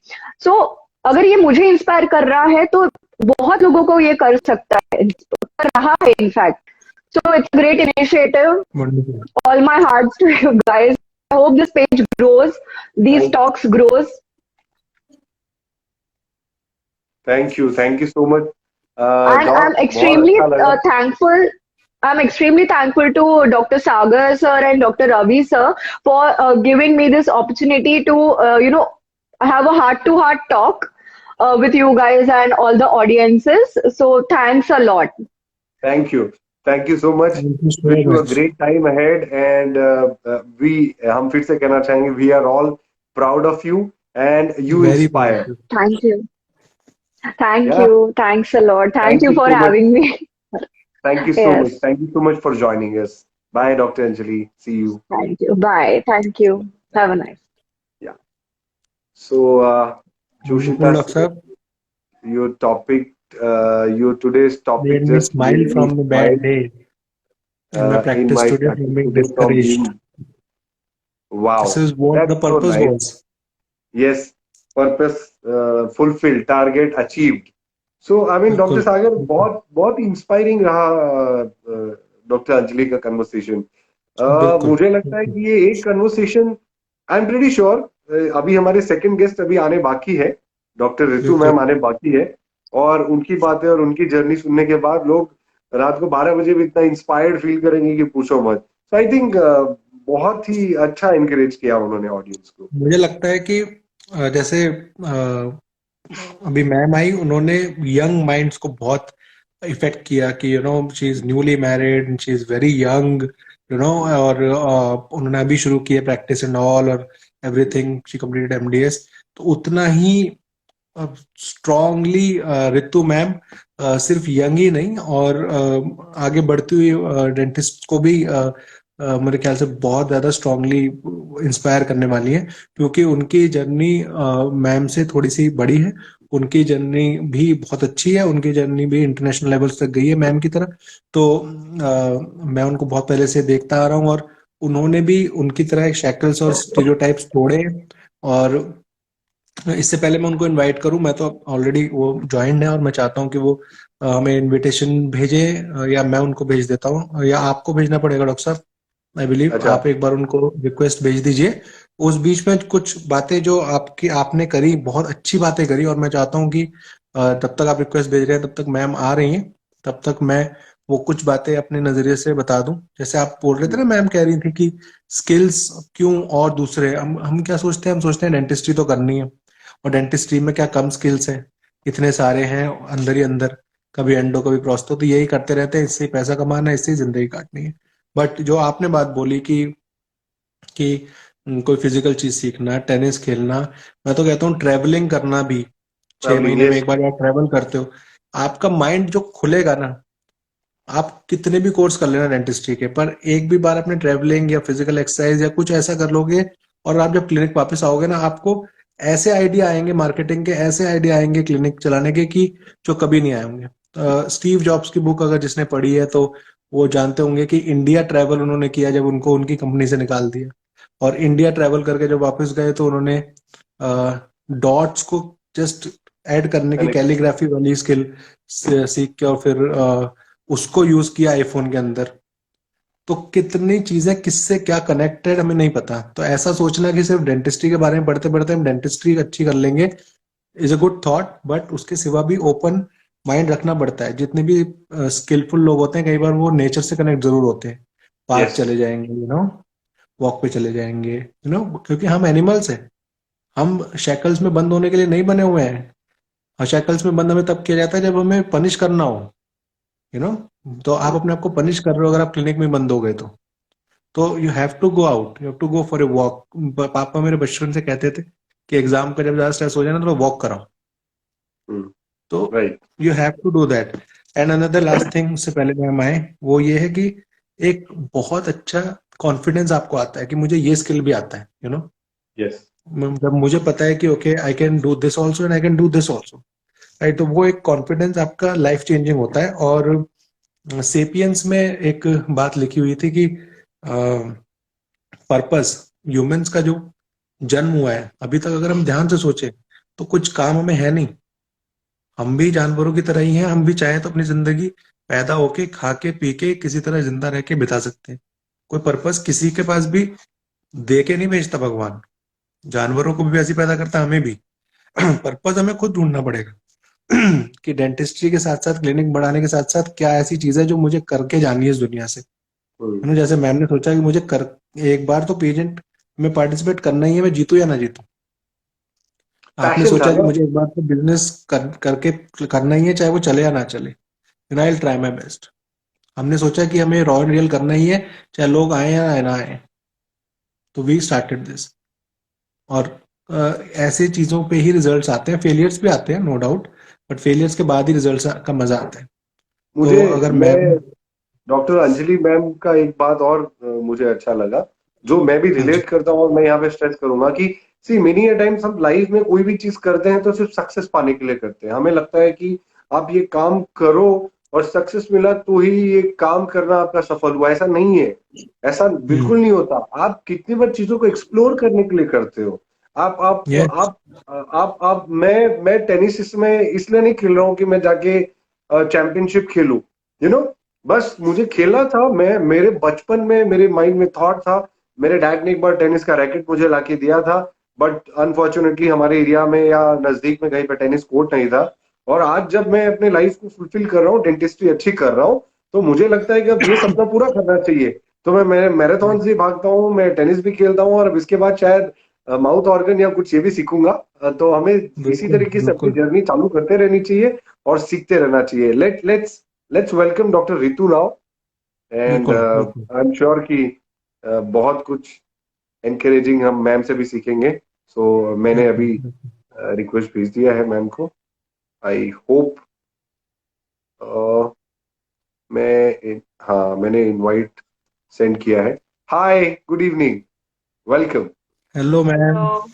C: So अगर ये मुझे इंस्पायर कर रहा है तो बहुत लोगों को ये कर सकता है, कर रहा है in fact. So it's a great initiative.
B: Wonderful.
C: All my hearts to you guys. I hope this page grows, these talks grows.
A: Thank you so much.
C: And I'm extremely thankful. I'm extremely thankful to Dr. Sagar sir and Dr. Ravi sir for giving me this opportunity to have a heart-to-heart talk with you guys and all the audiences. So thanks a lot.
A: Thank you so much. Wish you a great time ahead, and हम फिर से कहना चाहेंगे we are all proud of you and you inspire.
C: Thank you. Thanks a lot. Thank you for having me.
A: Thank you so much. Thank you so much for joining us. Bye, Dr. Anjali. See you.
C: Thank you. Bye. Thank you. Have a nice.
A: Yeah. So, Joshita,
B: बिल्कुल doctor साहब,
A: your topic, your today's topic
B: made me
A: just
B: smile
A: made me
B: from the
A: smile
B: bad day, and my
A: in
B: practice
A: my
B: today
A: practice
B: from being
A: today from
B: discouraged.
A: being.
B: This
A: Wow,
B: is what the
A: that's so
B: purpose
A: nice.
B: was.
A: Yes, purpose fulfilled, target achieved. So, I mean, doctor
B: बिल्कुल
A: सागर बहुत बहुत inspiring रहा doctor Anjali का conversation.
B: बिल्कुल
A: मुझे लगता है
B: बिल्कुल.
A: कि ये एक conversation, I am pretty sure, अभी हमारे सेकंड गेस्ट अभी आने बाकी है, डॉक्टर ऋतु मैम
B: बिल्कुल
A: आने बाकी है, और उनकी बातें और उनकी जर्नी सुनने के बाद लोग रात को 12 बजे भी इतना इंस्पायर्ड फील करेंगे कि पूछो मत. सो आई थिंक बहुत ही अच्छा इनकरेज किया उन्होंने ऑडियंस को.
B: मुझे लगता है कि जैसे अभी मैम आई, उन्होंने यंग माइंड्स को बहुत इफेक्ट किया कि she is newly married, she is very young, और उन्होंने अभी शुरू किया प्रैक्टिस एंड ऑल और एवरीथिंग, शी कंप्लीटेड एमडीएस. तो उतना ही स्ट्रांगली ऋतु मैम सिर्फ यंग ही नहीं और आगे बढ़ती हुई डेंटिस्ट को भी मेरे ख्याल से बहुत ज्यादा स्ट्रांगली इंस्पायर करने वाली है, क्योंकि उनकी जर्नी मैम से थोड़ी सी बड़ी है. उनकी जर्नी भी बहुत अच्छी है, उनकी जर्नी भी इंटरनेशनल लेवल्स तक गई है मैम की तरह. तो मैं उनको बहुत पहले से देखता आ रहा हूँ, और उन्होंने भी उनकी तरह शैकल्स और स्टीरियोटाइप्स तोड़े. और इससे पहले मैं उनको इनवाइट करूं, मैं तो ऑलरेडी वो ज्वाइंड है और मैं चाहता हूं कि वो हमें इनविटेशन भेजे, या मैं उनको भेज देता हूं, या आपको भेजना पड़ेगा डॉक्टर साहब. आई बिलीव
A: अच्छा.
B: आप एक बार उनको रिक्वेस्ट भेज दीजिए. उस बीच में कुछ बातें जो आपने करी, बहुत अच्छी बातें करी, और मैं चाहता हूं कि तब तक आप रिक्वेस्ट भेज रहे हैं, तब तक मैम आ रही हैं, तब तक मैं वो कुछ बातें अपने नजरिए से बता दूं. जैसे आप बोल रहे थे ना, मैम कह रही थी कि स्किल्स क्यों, और दूसरे हम क्या सोचते हैं, हम सोचते हैं डेंटिस्ट्री तो करनी है, और डेंटिस्ट्री में क्या कम स्किल्स हैं, इतने सारे हैं अंदर ही अंदर, कभी एंडो कभी प्रोस्तो, तो यही करते रहते हैं, इससे ही पैसा कमाना है, इससे ही जिंदगी काटनी है. बट जो आपने बात बोली कि कोई फिजिकल चीज सीखना, टेनिस खेलना, मैं तो कहता हूँ ट्रेवलिंग करना भी, 6 महीने में
A: Yes.
B: एक बार आप ट्रेवल करते हो, आपका माइंड जो खुलेगा ना, आप कितने भी कोर्स कर लेना डेंटिस्ट्री के, पर एक भी बार अपने ट्रेवलिंग या फिजिकल एक्सरसाइज या कुछ ऐसा कर लोगे, और आप जब क्लिनिक वापस आओगे ना, आपको ऐसे आइडिया आएंगे मार्केटिंग के, ऐसे आइडिया आएंगे क्लिनिक चलाने के कि जो कभी नहीं आए होंगे. स्टीव जॉब्स की बुक अगर जिसने पढ़ी है तो वो जानते होंगे कि इंडिया ट्रैवल उन्होंने किया जब उनको उनकी कंपनी से निकाल दिया, और इंडिया ट्रैवल करके जब वापस गए तो उन्होंने डॉट्स को जस्ट ऐड करने की कैलीग्राफी वाली स्किल सीख के, और फिर उसको यूज किया आईफोन के अंदर. तो कितनी चीजें किससे क्या कनेक्टेड हमें नहीं पता. तो ऐसा सोचना कि सिर्फ डेंटिस्ट्री के बारे में पढ़ते पढ़ते हम डेंटिस्ट्री अच्छी कर लेंगे is a good thought, but उसके सिवा भी ओपन माइंड रखना पड़ता है. जितने भी स्किलफुल लोग होते हैं, कई बार वो नेचर से कनेक्ट जरूर होते हैं, पार्क
A: Yes.
B: चले जाएंगे, वॉक पे चले जाएंगे, क्योंकि हम एनिमल्स हैं. हम शैकल्स में बंद होने के लिए नहीं बने हुए हैं. शैकल्स में बंद हमें तब किया जाता है जब हमें पनिश करना हो, यू नो तो आप अपने आप को पनिश कर रहे हो अगर आप क्लिनिक में बंद हो गए तो you have to go out, you have to go for a walk. पापा मेरे बचपन से कहते थे कि एग्जाम का जब ज्यादा स्ट्रेस हो जाए ना, तो वॉक कराओ. तो
A: Right.
B: You have to do that. And another last thing, उससे पहले हम आए, वो ये है कि एक बहुत अच्छा कॉन्फिडेंस आपको आता है कि मुझे ये स्किल भी आता है,
A: Yes.
B: जब मुझे पता है कि okay I can do this also and I can do this also, right. तो वो एक कॉन्फिडेंस आपका लाइफ चेंजिंग होता है. और सेपियंस में एक बात लिखी हुई थी कि पर्पस, ह्यूमंस का जो जन्म हुआ है अभी तक, अगर हम ध्यान से सोचे तो कुछ काम हमें है नहीं. हम भी जानवरों की तरह ही हैं, हम भी चाहे तो अपनी जिंदगी पैदा होके खा के पी के किसी तरह जिंदा रह के बिता सकते हैं. कोई पर्पस किसी के पास भी दे के नहीं भेजता भगवान. जानवरों को भी ऐसे पैदा करता, हमें भी. पर्पस हमें खुद ढूंढना पड़ेगा कि डेंटिस्ट्री के साथ साथ, क्लिनिक बढ़ाने के साथ साथ क्या ऐसी चीज है जो मुझे करके जानी है इस दुनिया से. जैसे मैम ने सोचा कि मुझे एक बार तो पेजेंट में पार्टिसिपेट करना ही है, मैं जीतू या ना जीतू. आपने
A: Passion था
B: सोचा कि
A: ना.
B: मुझे एक बार तो बिजनेस करके करना ही है, चाहे वो चले या ना चले. I will try my best. हमने सोचा कि हमें रॉयल रियल करना ही है, चाहे लोग आए या ना आए. तो वी स्टार्टेड दिस. और ऐसे चीजों पे ही रिजल्ट्स आते हैं. फेलियर्स भी आते हैं, नो डाउट, बट फेलियर्स के बाद ही रिजल्ट्स का मजा आता है.
A: मुझे
B: तो अगर
A: मैं
B: मैं
A: डॉक्टर अंजलि मैम का एक बात और मुझे अच्छा लगा, जो मैं भी
B: हाँ जी।
A: रिलेट करता हूँ और मैं यहाँ पे स्ट्रेस करूंगा कि सी मेनी अ टाइम्स हम लाइफ में कोई भी चीज करते हैं तो सिर्फ सक्सेस पाने के लिए करते हैं। हमें लगता है कि आप ये काम करो और सक्सेस मिला तो ही ये काम करना आपका सफल हुआ। ऐसा नहीं है, ऐसा बिल्कुल नहीं होता। आप कितनी बार चीजों को एक्सप्लोर करने के लिए करते हो। आप आप
B: यस।
A: आप आप मैं टेनिस इसमें इसलिए नहीं खेल रहा हूँ कि मैं जाके चैंपियनशिप खेलूं, यू नो। बस मुझे खेलना था। मैं मेरे बचपन में मेरे माइंड में थॉट था। मेरे डैड ने एक बार टेनिस का रैकेट मुझे लाके दिया था, बट अनफॉर्चुनेटली हमारे एरिया में या नजदीक में कहीं पे टेनिस कोर्ट नहीं था। और आज जब मैं अपने लाइफ को फुलफिल कर रहा हूँ, डेंटिस्ट्री अच्छी कर रहा हूँ, तो मुझे लगता है कि अब ये सपना पूरा करना चाहिए। तो मैं मैराथन से भागता हूँ, मैं टेनिस भी खेलता हूँ, और अब इसके बाद शायद माउथ ऑर्गन या कुछ ये भी सीखूंगा। तो हमें इसी
B: बिल्कुल
A: तरीके से अपनी
B: बिल्कुल
A: जर्नी चालू करते रहनी चाहिए और सीखते रहना चाहिए। Let's welcome doctor Ritu now. And
B: बिल्कुल बिल्कुल।
A: आई एम श्योर कि बहुत कुछ एनकरेजिंग हम मैम से भी सीखेंगे। सो मैंने
B: बिल्कुल
A: अभी
B: बिल्कुल।
A: रिक्वेस्ट भेज दिया है मैम को। आई होप हाँ, मैंने इनवाइट सेंड किया है। Hi, good evening, welcome.
B: Hello ma'am.
E: Hello,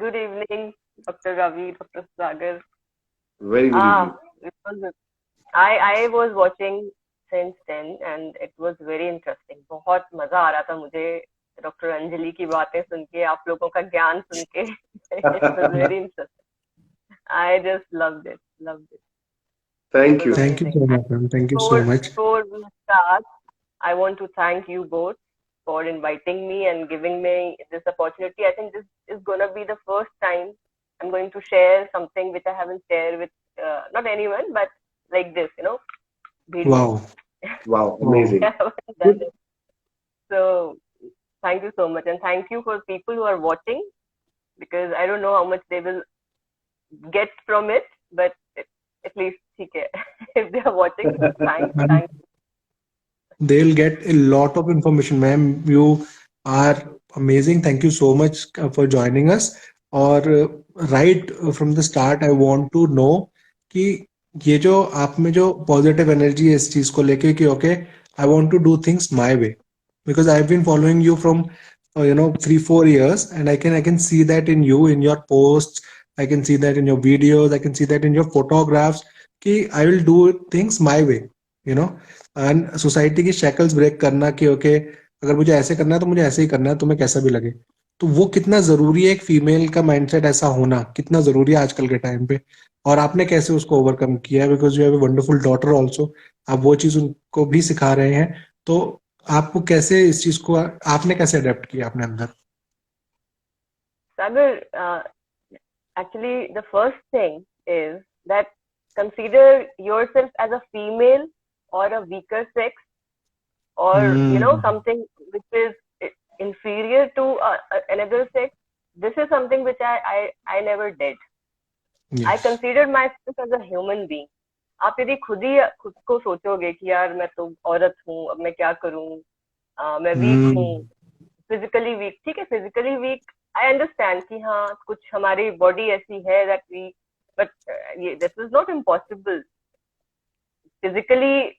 E: good evening, Dr. Ravi, Dr. Sagar.
A: Very good evening.
E: It was I was watching since then and it was very interesting. बहुत मजा आ रहा था मुझे doctor Anjali की बातें सुन के, आप लोगों का ज्ञान सुन के. It was very interesting. I just loved it. It
A: thank
E: was
A: you.
B: Thank you
E: amazing.
B: So
E: And
B: much ma'am, thank you so
E: before
B: much.
E: before we start, I want to thank you both for inviting me and giving me this opportunity. I think this is going to be the first time I'm going to share something which I haven't shared with not anyone, but like this, video.
B: Wow
A: wow,
B: wow.
A: Amazing.
E: I haven't done it. So thank you so much. And thank you for people who are watching because I don't know how much they will get from it, but at least okay, if they are watching, so thanks.
B: They'll get a lot of information, ma'am. You are amazing. Thank you so much for joining us. और right from the start, I want to know कि ये जो आप में जो positive energy है इस चीज को लेके कि okay I want to do things my way because I've been following you from 3-4 years and I can see that in you, in your posts. I can see that in your videos. I can see that in your photographs कि I will do things my way, you know. And society की shackles break करना कि okay अगर मुझे ऐसे करना है तो मुझे ऐसे ही करना है, तुम्हें कैसा भी लगे। तो वो कितना जरूरी है, एक फीमेल का माइंडसेट ऐसा होना कितना जरूरी है आजकल के टाइम पे, और आपने कैसे उसको ओवरकम किया है? Because you have a wonderful daughter also, आप वो चीज उनको भी सिखा रहे हैं। तो आपको कैसे इस चीज को आपने कैसे अडेप्ट किया अपने अंदर?
E: Sagar, actually, the first thing is that consider yourself as a female or a weaker sex or, something which is inferior to another sex. This is something which I never did. I
B: yes.
E: considered myself as a human being. आप यदि खुद को सोचोगे कि यार मैं तो औरत हूँ, अब मैं क्या करूँ, मैं वीक हूँ, फिजिकली वीक, ठीक है, फिजिकली वीक आई अंडरस्टैंड कि हाँ कुछ हमारी बॉडी ऐसी है that we, but this is not impossible physically,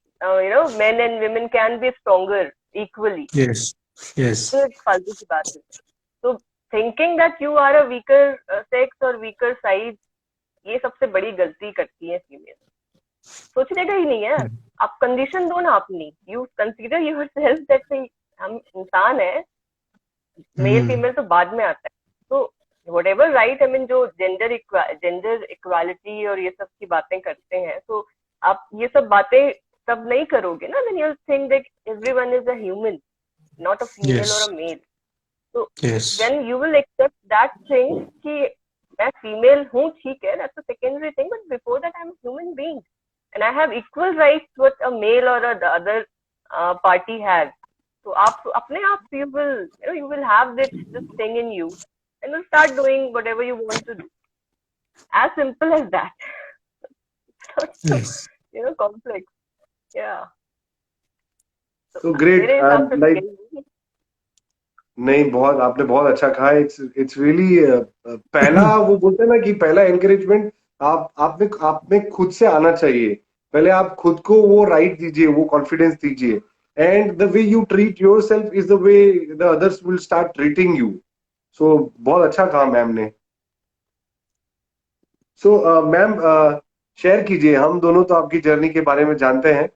E: men and women can be stronger equally.
B: Yes yes.
E: तो एक फालतू की बात है. तो thinking that you are a weaker sex और वीकर साइड, ये सबसे बड़ी गलती करती है फीमेल. सोचने का ही नहीं है, आप कंडीशन दो ना अपनी. You consider your self that हम इंसान है, मेल फीमेल तो बाद में आता है. तो what ever right, I mean जो जेंडर इक्वालिटी और ये सब की बातें करते हैं, तो आप ये सब बातें तब नहीं करोगे ना when you think that everyone is a human, not a female और अ मेल. तो when you will accept that thing कि मैं फीमेल हूँ, ठीक है, that's a secondary thing, but before that I am a human being and I have equal rights what a male or the other party has. So आप अपने आप you will have this thing in you and you'll start doing whatever you want to do. As simple as that.
B: Yes.
E: Complex. Yeah.
A: So great.
E: मेरे हिसाब से तो
A: Like,
E: यही है.
A: नहीं, बहुत आपने बहुत अच्छा कहा। इट्स रियली पहला वो बोलते हैं ना कि पहला एनकरेजमेंट आप में खुद से आना चाहिए पहले आप खुद को वो राइट दीजिए, वो कॉन्फिडेंस दीजिए, and the way you treat yourself is the way the others will start treating you. So बहुत अच्छा कहा मैम ने. सो मैम शेयर कीजिए, हम दोनों तो आपकी जर्नी के बारे में जानते हैं,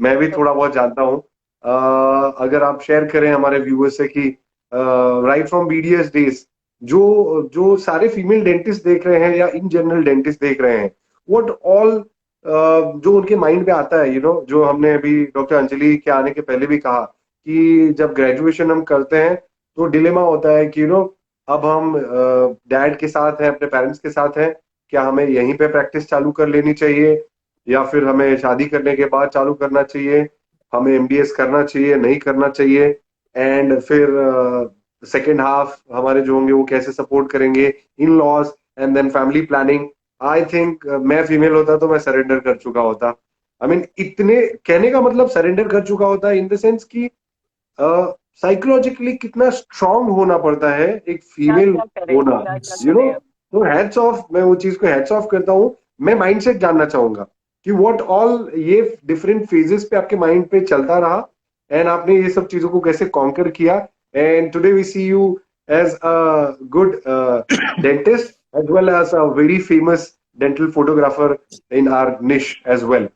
A: मैं भी थोड़ा बहुत जानता हूँ. अगर आप शेयर करें हमारे व्यूअर्स से कि राइट फ्रॉम बीडीएस डेज, जो जो सारे फीमेल डेंटिस्ट देख रहे हैं या इन जनरल डेंटिस्ट देख रहे हैं, व्हाट ऑल जो उनके माइंड पे आता है, जो हमने अभी डॉक्टर अंजलि के आने के पहले भी कहा कि जब ग्रेजुएशन हम करते हैं तो डिलेमा होता है कि अब हम डैड के साथ हैं, अपने पेरेंट्स के साथ हैं, क्या हमें यहीं पे प्रैक्टिस चालू कर लेनी चाहिए या फिर हमें शादी करने के बाद चालू करना चाहिए, हमें एमबीएस करना चाहिए, नहीं करना चाहिए, एंड फिर सेकेंड हाफ हमारे जो होंगे वो कैसे सपोर्ट करेंगे, in laws and then family planning. I think मैं फीमेल होता तो मैं सरेंडर कर चुका होता. आई मीन इतने कहने का मतलब सरेंडर कर चुका होता इन द सेंस कि साइकोलॉजिकली कितना स्ट्रांग होना पड़ता है एक फीमेल होना, तो हैट्स ऑफ, मैं वो चीज को हैट्स ऑफ करता हूँ. मैं माइंडसेट जानना चाहूंगा कि व्हाट ऑल ये डिफरेंट फेजेस पे आपके माइंड पे चलता रहा एंड आपने ये सब चीजों को कैसे कॉन्कर किया. And today we see you as a good dentist as well as a very famous dental photographer in our niche as well.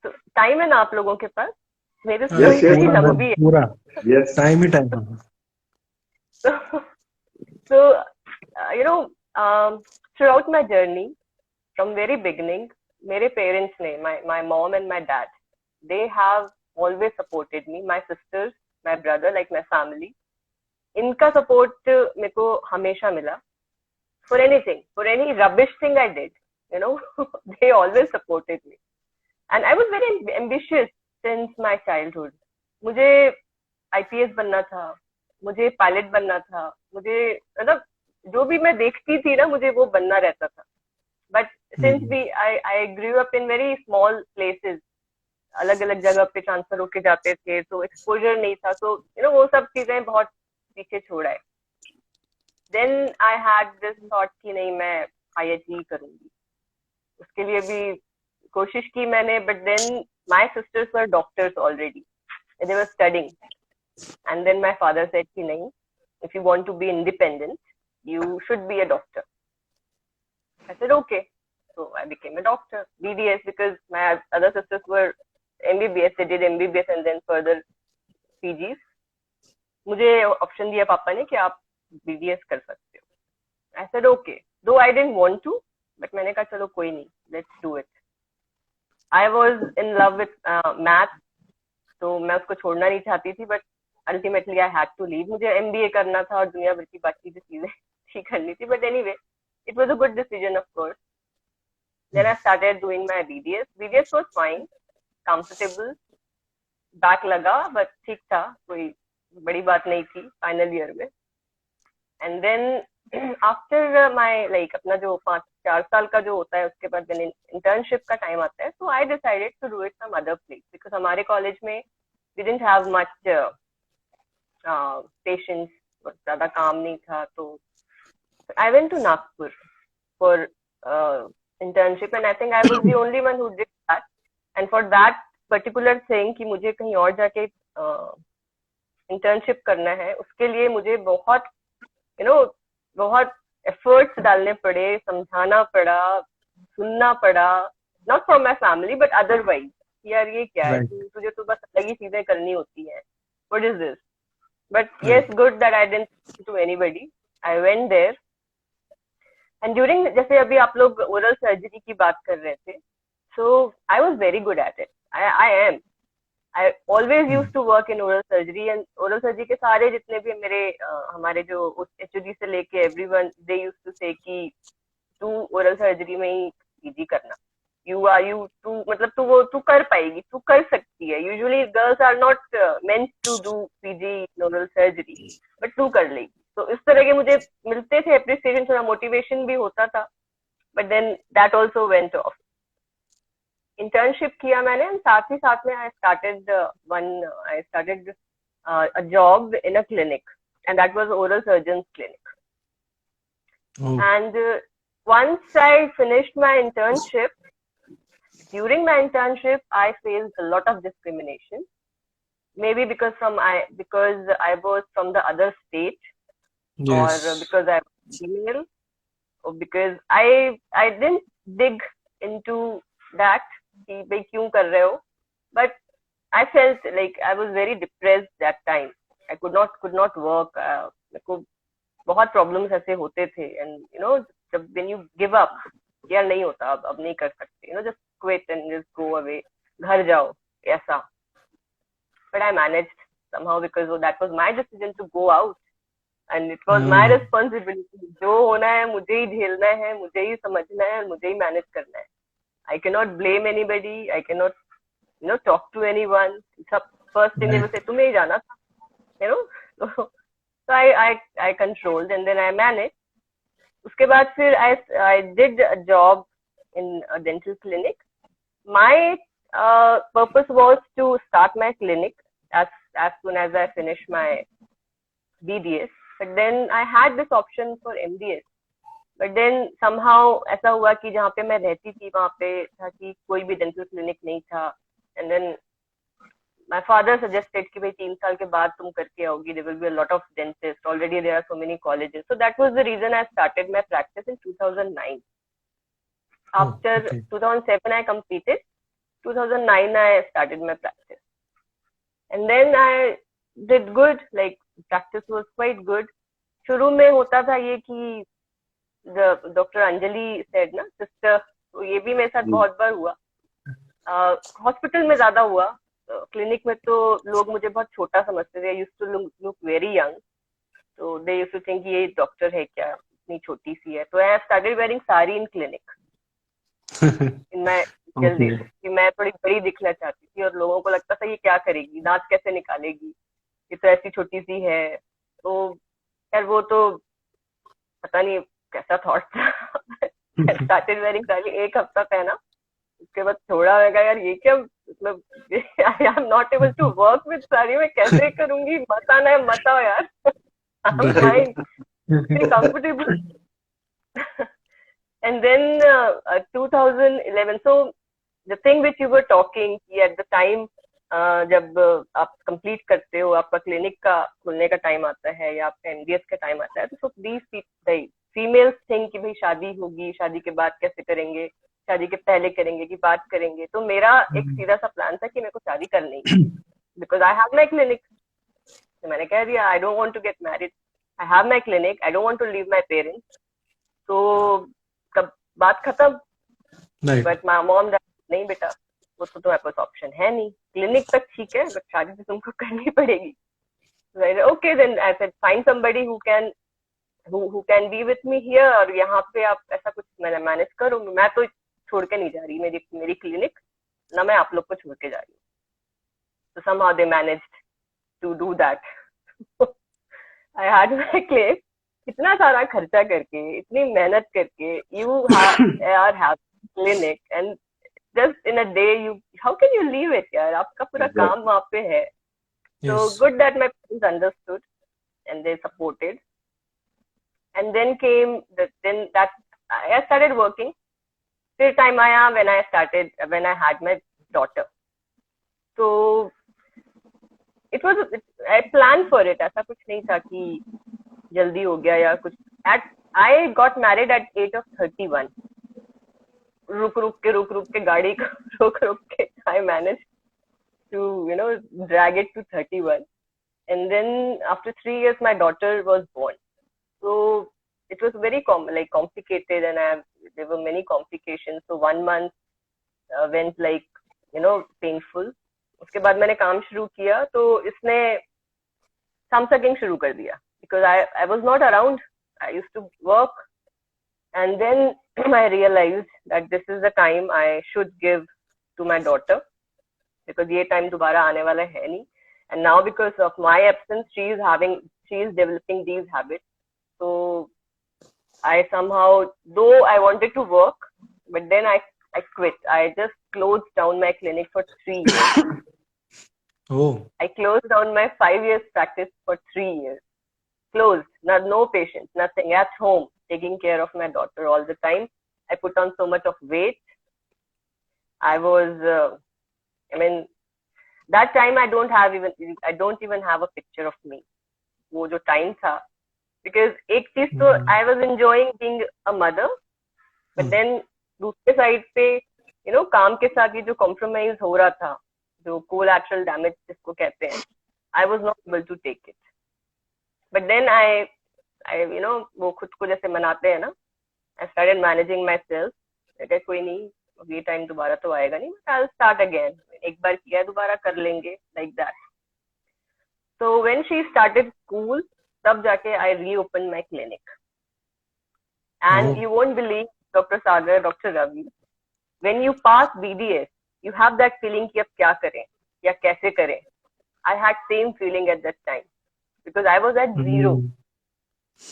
E: तो टाइम है ना आप लोगों के पास? मेरे
A: Yes, yes,
E: स्टोरी
B: पूरा
E: लंबी है.
B: पूरा
A: yes.
B: टाइम ही टाइम है.
E: So, throughout my journey, from very beginning, मेरे parents ने, my mom and my dad, they have always supported me, my sisters, my brother, like my family. इनका support मेरे को हमेशा मिला. For anything, for any rubbish thing I did, they always supported me. And I was very ambitious since my childhood. मुझे IPS बनना था, मुझे pilot बनना था, मुझे मतलब जो भी मैं देखती थी ना मुझे वो बनना रहता था. बट सिंस भी I grew up in very small places, अलग अलग जगह पे ट्रांसफर होके जाते थे, तो एक्सपोजर नहीं था, तो वो सब चीजें बहुत पीछे छोड़ा है. Then I had this thought कि नहीं मैं IIT करूंगी. उसके लिए भी कोशिश की मैंने, but then my sisters were doctors already, they were studying. And then my father said कि नहीं, if you want to be independent, you should be a doctor. I said okay. So I became a doctor, BDS, because my other sisters were MBBS. They did MBBS and then further PGs. मुझे option दिया पापा ने कि आप BDS कर सकते हो. I said okay. Though I didn't want to, but मैंने कहा चलो कोई नहीं, let's do it. I was in love with math, तो मैं उसको छोड़ना नहीं चाहती थी, but ultimately I had to leave. मुझे MBA करना था और दुनिया भर की बाकी चीजें ठीक करनी थी, but anyway it was a good decision of course. Then I started doing my BDS. BDS was fine, comfortable, back लगा बट ठीक था, कोई बड़ी बात नहीं थी फाइनल ईयर में. And then after my like अपना जो 5-4 साल का जो होता है उसके बाद देन इंटर्नशिप का टाइम आता है. So I decided to do it some other place, because हमारे कॉलेज में we didn't have much patience, ज्यादा काम नहीं था. तो I went to Nagpur for internship, and I think I was the only one who did that. And for that particular thing कि मुझे कहीं और जाके internship करना है, उसके लिए मुझे बहुत बहुत एफर्ट्स डालने पड़े, समझाना पड़ा, सुनना पड़ा, not for my family but otherwise, यार ये क्या है, तुझे तो बस अलग ही चीजें करनी होती है, what is this. But yes, good that I didn't to anybody. I went there and during, जैसे अभी आप लोग ओरल सर्जरी की बात कर रहे थे, so I was very good at it. I always used to work in oral surgery, and oral surgery के सारे जितने भी मेरे हमारे जो HOD से लेके everyone, they used to say कि तू oral surgery में ही PG करना, तू मतलब तू कर पाएगी, तू कर सकती है. Usually girls are not meant to do PG in oral surgery, but तू कर लेगी. तो इस तरह के मुझे मिलते थे appreciation, थोड़ा motivation भी होता था, but then that also went off. Internship किया मैंने, साथ ही साथ में I started a job in a clinic, and that was oral surgeon clinic. And once I finished my internship, during my internship, I faced a lot of discrimination. Maybe because I was from the other state, or
B: Yes.
E: because I was female, or because I didn't dig into that कि भाई क्यों कर रहे हो, but I felt like I was very depressed that time. I could not work. मेरे को बहुत problems ऐसे होते थे, एंड जब when you give up, यार नहीं होता, अब नहीं कर सकते, just quit and just go away, घर जाओ, ऐसा. But I managed somehow because that was my decision to go out, and it was my responsibility. जो होना है मुझे ही झेलना है, मुझे ही समझना है और मुझे ही मैनेज करना है. I cannot blame anybody. I cannot talk to anyone. सब first thing they will say, तुम्हें ही जाना था, so I controlled and then I managed. उसके बाद फिर I did a job in a dental clinic. My purpose was to start my clinic as soon as I finished my BDS. But then I had this option for MDS. But then somehow ऐसा हुआ कि जहाँ पे मैं रहती थी वहाँ पे था कि कोई भी dental clinic नहीं था. And then my father suggested कि भाई 3 साल के बाद तुम करके आओगी, there will be a lot of dentists, already there are so many colleges. So that was the reason I started my practice in 2009. After 2007 I completed, 2009 I started my practice, and then I did good, like practice was quite good. शुरू में होता था ये कि Dr. Anjali said ना sister, तो ये भी मेरे साथ बहुत बार हुआ. हॉस्पिटल में ज्यादा हुआ, क्लिनिक में तो लोग मुझे बहुत छोटा समझते थे. I used to look very young, so they used to think ये डॉक्टर है क्या, इतनी छोटी सी है. तो I started wearing sari in clinic in my days, कि मैं थोड़ी बड़ी दिखना चाहती थी और लोगों को लगता था ये क्या करेगी, दांत कैसे निकालेगी, ये तो ऐसी छोटी सी है. तो यार वो तो पता नहीं कैसा थॉट था. I started wearing sari, एक हफ्ता पहना, उसके बाद छोड़ा. मैं कहा यार ये क्या, मतलब I am not able to work with sari, मैं कैसे करूंगी, मत आना है मत आओ यार. I'm fine, very comfortable. And then 2011, so the thing which you were talking at the time, जब आप कंप्लीट करते हो, आपका क्लिनिक का खुलने का टाइम आता है या आपका एमडीएस का टाइम आता है, तो दीज फीमेल्स थिंक कि भाई शादी होगी, शादी के बाद कैसे करेंगे, शादी के पहले करेंगे कि बाद करेंगे. तो मेरा एक सीधा सा प्लान था कि मेरे को शादी करनी है, because I have my clinic. मैंने कह दिया I don't want to get married, I have my clinic, I don't want to leave my parents. तो कब बात खत्म. बट माई मॉम नहीं बेटा, वो तो तुम्हारे पास ऑप्शन है नहीं, क्लिनिक तक ठीक है बट शादी तो तुमको करनी पड़ेगी. Okay then I said find somebody who can be with me here, और यहाँ पे आप ऐसा कुछ मैनेज करो. मैं तो छोड़ के नहीं जा रही मेरी क्लिनिक, ना मैं आप लोग को छोड़ के जा रही हूँ. तो somehow they managed to do that. I had my claim. इतना सारा खर्चा करके, इतनी मेहनत करके, you are having clinic and just in a day how can you leave it यार, आपका पूरा काम वहाँ पे है. So good that my parents understood and they supported. And then I started working. फिर time आया when I had my daughter. So I planned for it. ऐसा कुछ नहीं था कि जल्दी हो गया या कुछ. I got married at age of 31. रुक के गाड़ी को रुक के I managed to drag it to 31. And then after 3 years my daughter was born. So it was very complicated, and there were many complications. So 1 month went painful. उसके बाद मैंने काम शुरू किया तो इसने thumb sucking शुरू कर दिया, because I was not around. I used to work, and then I realized that this is the time I should give to my daughter, because ये time दोबारा आने वाला है नहीं. And now because of my absence, she is developing these habits. So I somehow, though I wanted to work, but then I quit. I just closed down my clinic for 3 years.
B: Oh.
E: I closed down my 5 years practice for 3 years. Closed. No patients, nothing, at home. taking care of my daughter all the time. I put on so much of weight. I was, I mean, that time I don't even have a picture of me. वो जो time था, because एक चीज तो I was enjoying being a mother, but then दूसरे side पे काम के साथ ये जो कॉम्प्रोमाइज हो रहा था, जो कोलैटरल डैमेज जिसको कहते हैं, I was not able to take it. But then I वो खुद को जैसे मनाते हैं ना, I started managing myself. कोई नहीं, ये टाइम दोबारा तो आएगा नहीं, but I'll start again. एक बार किया दोबारा कर लेंगे, like that. So when she started school, तब जाके I reopened my clinic. And you won't believe, Dr. Sagar, Dr. Ravi, when you pass BDS, you have that feeling कि अब क्या करें या कैसे करें. I had same feeling at that time because I was at zero.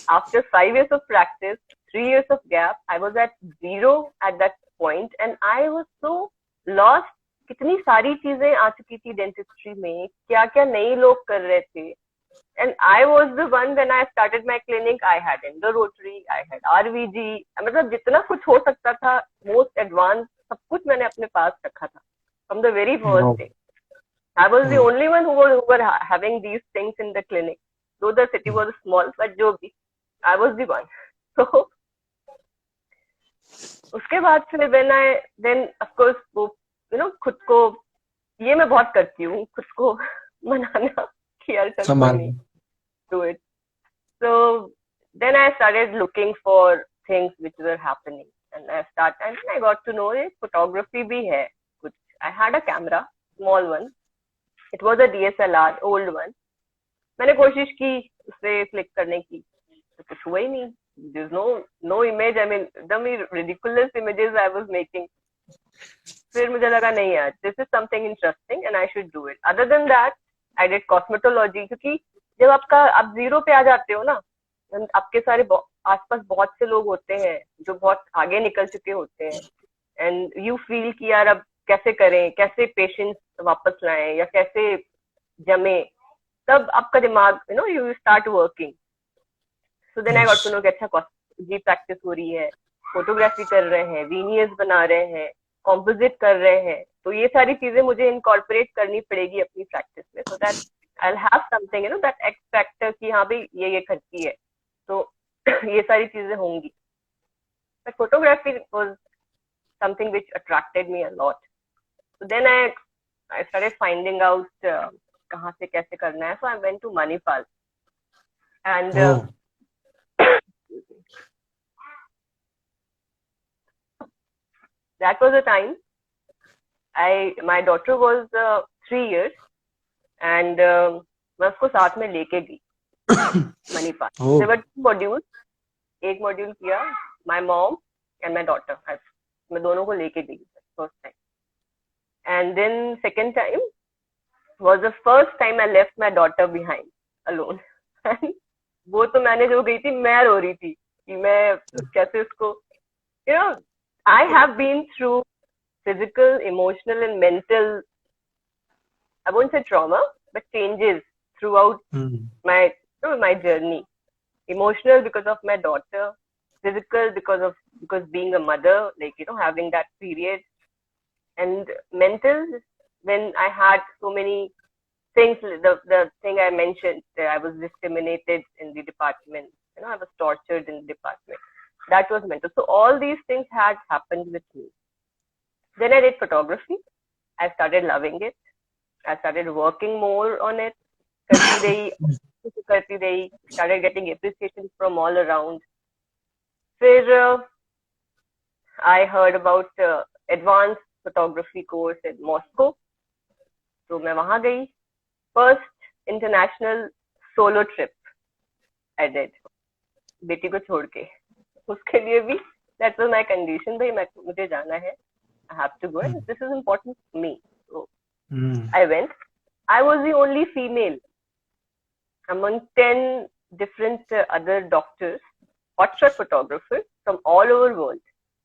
E: After 5 years of practice, 3 years of gap, I was at zero at that point, and I was so lost. कितनी सारी चीजें आ चुकी थी dentistry में, क्या क्या नए लोग कर रहे थे. And I was the one, when I started my clinic, I had Endo-Rotary, I had RVG, मतलब जितना कुछ हो सकता था, most advanced, सब कुछ मैंने अपने पास रखा था from the very first day. I was the only one who were having these things in the clinic. Though the city was small, but जो भी, I was the one. So उसके बाद फिर then of course वो खुद को, ये मैं बहुत करती हूँ, खुद को मनाना कि यार चल do it. So then I started looking for things which were happening, and I got to know it. Photography भी है कुछ. I had a camera, small one. It was a DSLR, old one. मैंने कोशिश की उससे click करने की, तो कुछ हुआ ही नहीं. There's no image. I mean, the ridiculous images I was making. फिर मुझे लगा नहीं यार, this is something interesting and I should do it. Other than that, I did cosmetology, क्योंकि जब आप जीरो पे आ जाते हो ना, आपके सारे आसपास बहुत से लोग होते हैं जो बहुत आगे निकल चुके होते हैं, एंड यू फील कि यार अब कैसे करें, कैसे पेशेंट्स वापस लाएं या कैसे जमे, तब आपका दिमाग you start working. So then I got to know कि अच्छा कॉस्मेटोलॉजी प्रैक्टिस हो रही है, फोटोग्राफी कर रहे हैं, वीनियर्स बना रहे हैं, कॉम्पोजिट कर रहे हैं, तो ये सारी चीजें मुझे इनकॉर्पोरेट करनी पड़ेगी अपनी प्रैक्टिस में, so that I'll have something, that X factor कि हाँ भाई ये करती है, तो ये सारी चीजें होंगी. But photography was something which attracted me a lot. So then I started finding out कहाँ से कैसे करना है. So I went to Manipal, and that was the time my daughter was 3 years. And मैं उसको साथ में लेके गई मणिपाल. There were 2 modules. एक मॉड्यूल किया my mom and my daughter. मैं दोनों को लेके गई first time. And then second time was the first time I left my daughter behind alone. वो तो मैनेज हो गई थी, मैं रो रही थी कि मैं कैसे उसको, I have been through physical, emotional and mental, I won't say trauma, but changes throughout my journey. Emotional because of my daughter, physical because being a mother, like having that period, and mental when I had so many things. The thing I mentioned, that I was discriminated in the department, I was tortured in the department. That was mental. So all these things had happened with me. Then I did photography. I started loving it. I started working more on it. Started getting appreciation from all around. Then I heard about advanced photography course in Moscow. So मैं वहाँ गई. First international solo trip I did. बेटी को छोड़ के. उसके लिए भी that was my condition. भाई मुझे जाना है. I have to go, and this is important to me. So I went. I was the only female among 10 different other doctors, hotshot photographers from all over the world.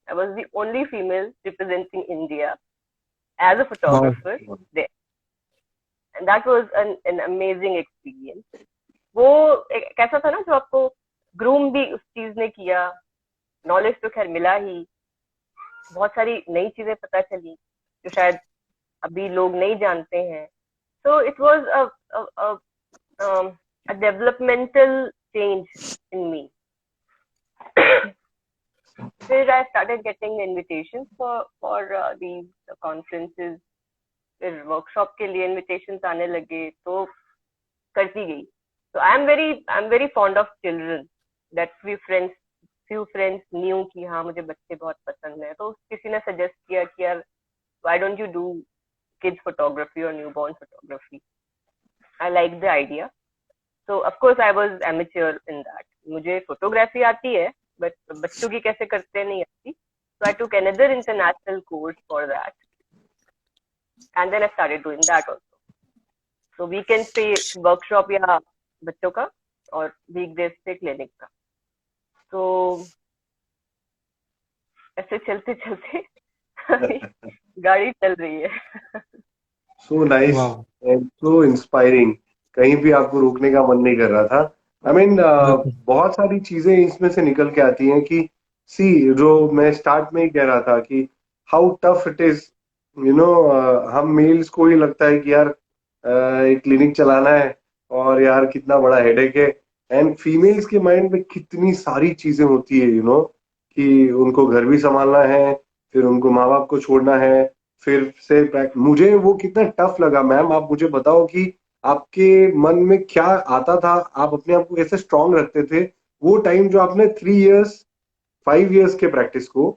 E: I was the only female representing India as a photographer there. And that was an amazing experience. वो कैसा था ना, जो आपको groom भी उस चीज ने किया, नॉलेज तो खैर मिला ही, बहुत सारी नई चीजें पता चली जो शायद अभी लोग नहीं जानते हैं. So it was a developmental change in me. फिर I started getting invitations for these conferences. फिर workshop के लिए invitations आने लगे, तो करती गई. So I'm very fond of children. That few friends knew कि हाँ मुझे बच्चे बहुत पसंद है, तो किसी ने suggest किया कि यार why don't you do kids photography or newborn photography. I liked the idea. So of course I was amateur in that. मुझे photography आती है, but बच्चों की कैसे करते नहीं आती. So I took another international course for that. And then I started doing that also. So weekends पे workshop या बच्चों का, और weekdays पे clinic का. तो ऐसे चलते चलते गाड़ी चल रही है.
A: सो नाइस
B: वाह.
A: And so inspiring. कहीं भी आपको रोकने का मन नहीं कर रहा था. आई मीन बहुत सारी चीजें इसमें से निकल के आती हैं कि सी, जो मैं स्टार्ट में ही कह रहा था कि how tough it is, you know. हम मेल्स को ही लगता है कि यार एक क्लिनिक चलाना है और यार कितना बड़ा हेडेक है. एंड फीमेल्स के माइंड में कितनी सारी चीजें होती है, यू नो, कि उनको घर भी संभालना है, फिर उनको माँ बाप को छोड़ना है, फिर से मुझे वो कितना टफ लगा. मैम आप मुझे बताओ कि आपके मन में क्या आता था, आप अपने आप को कैसे स्ट्रांग रखते थे वो टाइम जो आपने 5 इयर्स के प्रैक्टिस को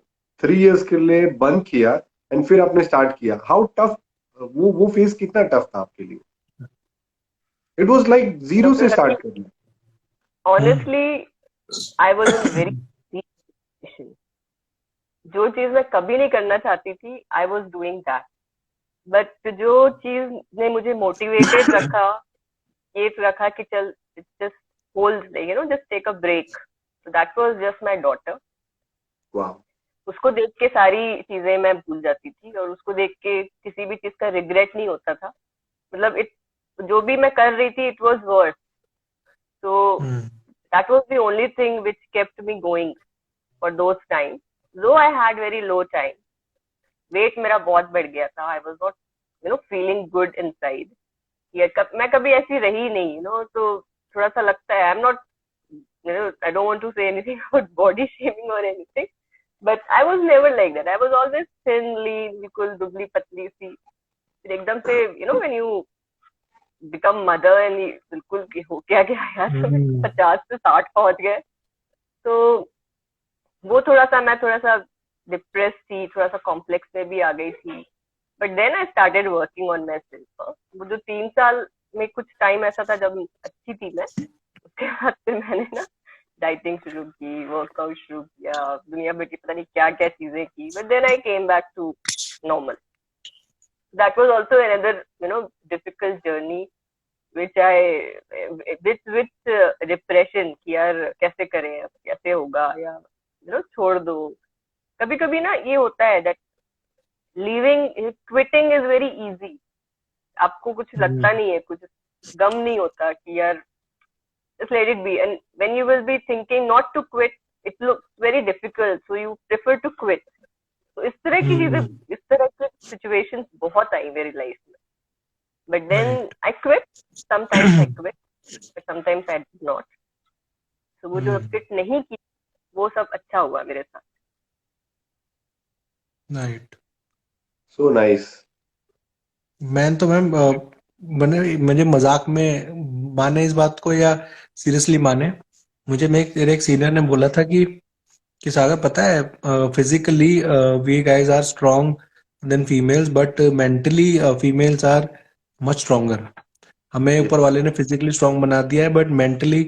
A: 3 इयर्स के लिए बंद किया एंड फिर आपने स्टार्ट किया. हाउ टफ वो फेज कितना टफ था आपके लिए? इट वाज लाइक जीरो से स्टार्ट करना.
E: Honestly, I was in very deep depression. जो चीज मैं कभी नहीं करना चाहती थी, I was doing that. But जो चीज ने मुझे motivated रखा, ये रखा कि चल just hold, you know, just take a break. So that was just my daughter.
A: वाह.
E: उसको देख के सारी चीजें मैं भूल जाती थी, और उसको देख के किसी भी चीज का रिग्रेट नहीं होता था. मतलब जो भी मैं कर रही थी, it was worse. So that was the only thing which kept me going for those times. Though I had very low time, weight मेरा बहुत बढ़ गया था. I was not, you know, feeling good inside. मैं कभी ऐसी रही नहीं, you know, तो थोड़ा सा लगता है. I'm not, you know, I don't want to say anything about body shaming or anything, but I was never like that. I was always thin, lean, बिल्कुल दुबली पतली सी. फिर एकदम से, you know, when you become mother and बिल्कुल हो क्या गया यार, 50 से 60 पहुंच गए. तो वो मैं थोड़ा सा डिप्रेस थी, थोड़ा सा कॉम्प्लेक्स में भी आ गई थी. But then I started working on myself. वो जो 3 साल में कुछ टाइम ऐसा था जब अच्छी थी मैं, उसके बाद फिर मैंने ना डाइटिंग शुरू की, वर्कआउट शुरू किया, दुनिया भर की पता नहीं क्या क्या चीजें की. But then I came back to normal. That was also another, you know, difficult journey which with depression कि यार कैसे करें, कैसे होगा, या you know, छोड़ दो. कभी कभी ना ये होता है that quitting is very easy. आपको कुछ लगता नहीं है, कुछ गम नहीं होता कि यार just let it be. And when you will be thinking not to quit, it looks very difficult, so you prefer to quit. तो इस तरह की चीजें, इस तरह की सिचुएशंस बहुत आई मेरी लाइफ में. But then I quit. Sometimes I quit, but sometimes I did not. तो वो जो क्विट नहीं की, वो सब अच्छा हुआ मेरे साथ.
B: राइट.
A: So nice.
B: मैं तो मैम मुझे मजाक में माने इस बात को या सीरियसली माने, मुझे मेरे एक सीनियर ने बोला था कि सागर पता है, physically we guys are strong then females, but mentally females are much stronger. हमें ऊपर वाले ने फिजिकली स्ट्रॉन्ग बना दिया है, बट मेंटली